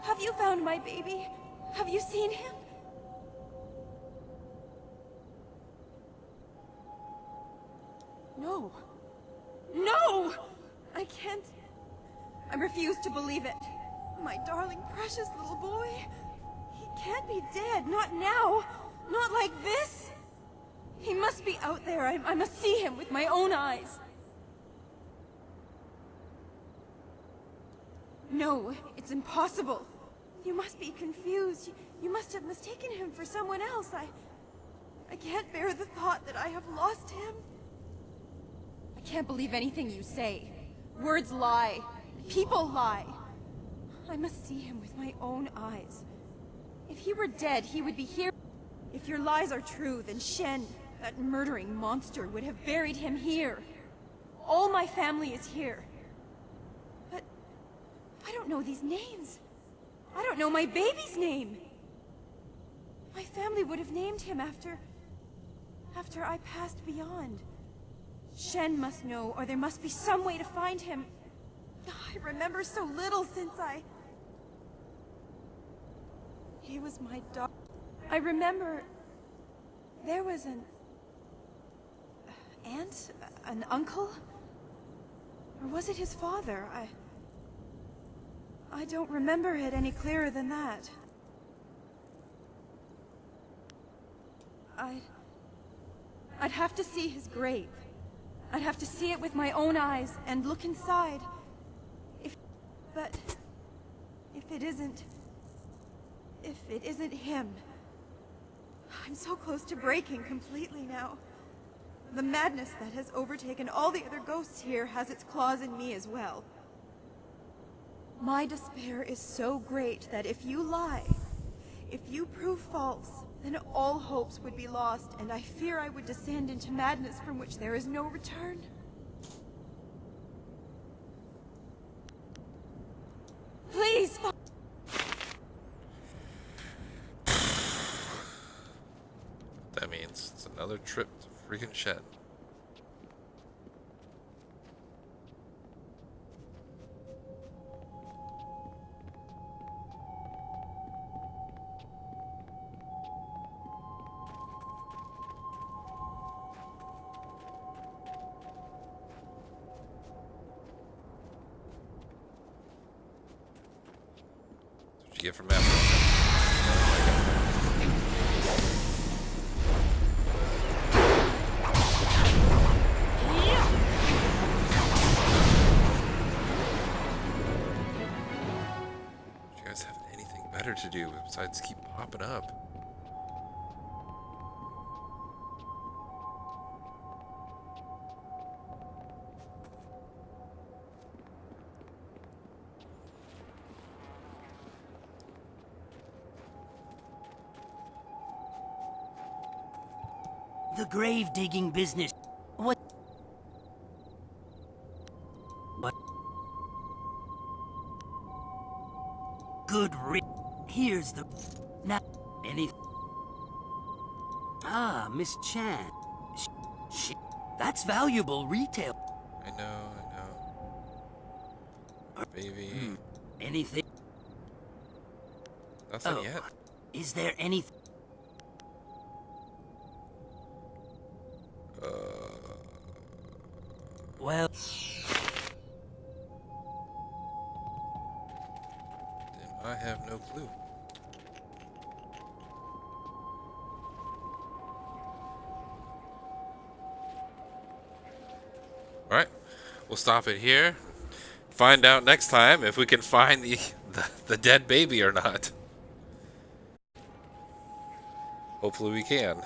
Have you found my baby? Have you seen him? No. No! I can't. I refuse to believe it. My darling, precious little boy. He can't be dead. Not now. Not like this. He must be out there. I must see him with my own eyes. No, it's impossible. You must be confused. You must have mistaken him for someone else. I can't bear the thought that I have lost him. I can't believe anything you say. Words lie. People lie. I must see him with my own eyes. If he were dead, he would be here. If your lies are true, then Shen, that murdering monster, would have buried him here. All my family is here. But I don't know these names. I don't know my baby's name. My family would have named him after I passed beyond. Shen must know, or there must be some way to find him. I remember so little since he was my dog. I remember there was an aunt, an uncle, or was it his father? I don't remember it any clearer than that. I'd have to see his grave. I'd have to see it with my own eyes and look inside. But if it isn't him, I'm so close to breaking completely now. The madness that has overtaken all the other ghosts here has its claws in me as well. My despair is so great that if you lie, if you prove false, then all hopes would be lost, and I fear I would descend into madness from which there is no return. Please! That means it's another trip to freaking Shen. That's what you get for map. Oh my god. to do besides keep popping up? The grave digging business. What? What? Good Here's the. Now. Any. Ah, Miss Chan. That's valuable retail. I know. Baby. Anything? Nothing yet. Is there anything? Well. Then I have no clue. Alright, we'll stop it here. Find out next time if we can find the dead baby or not. Hopefully we can.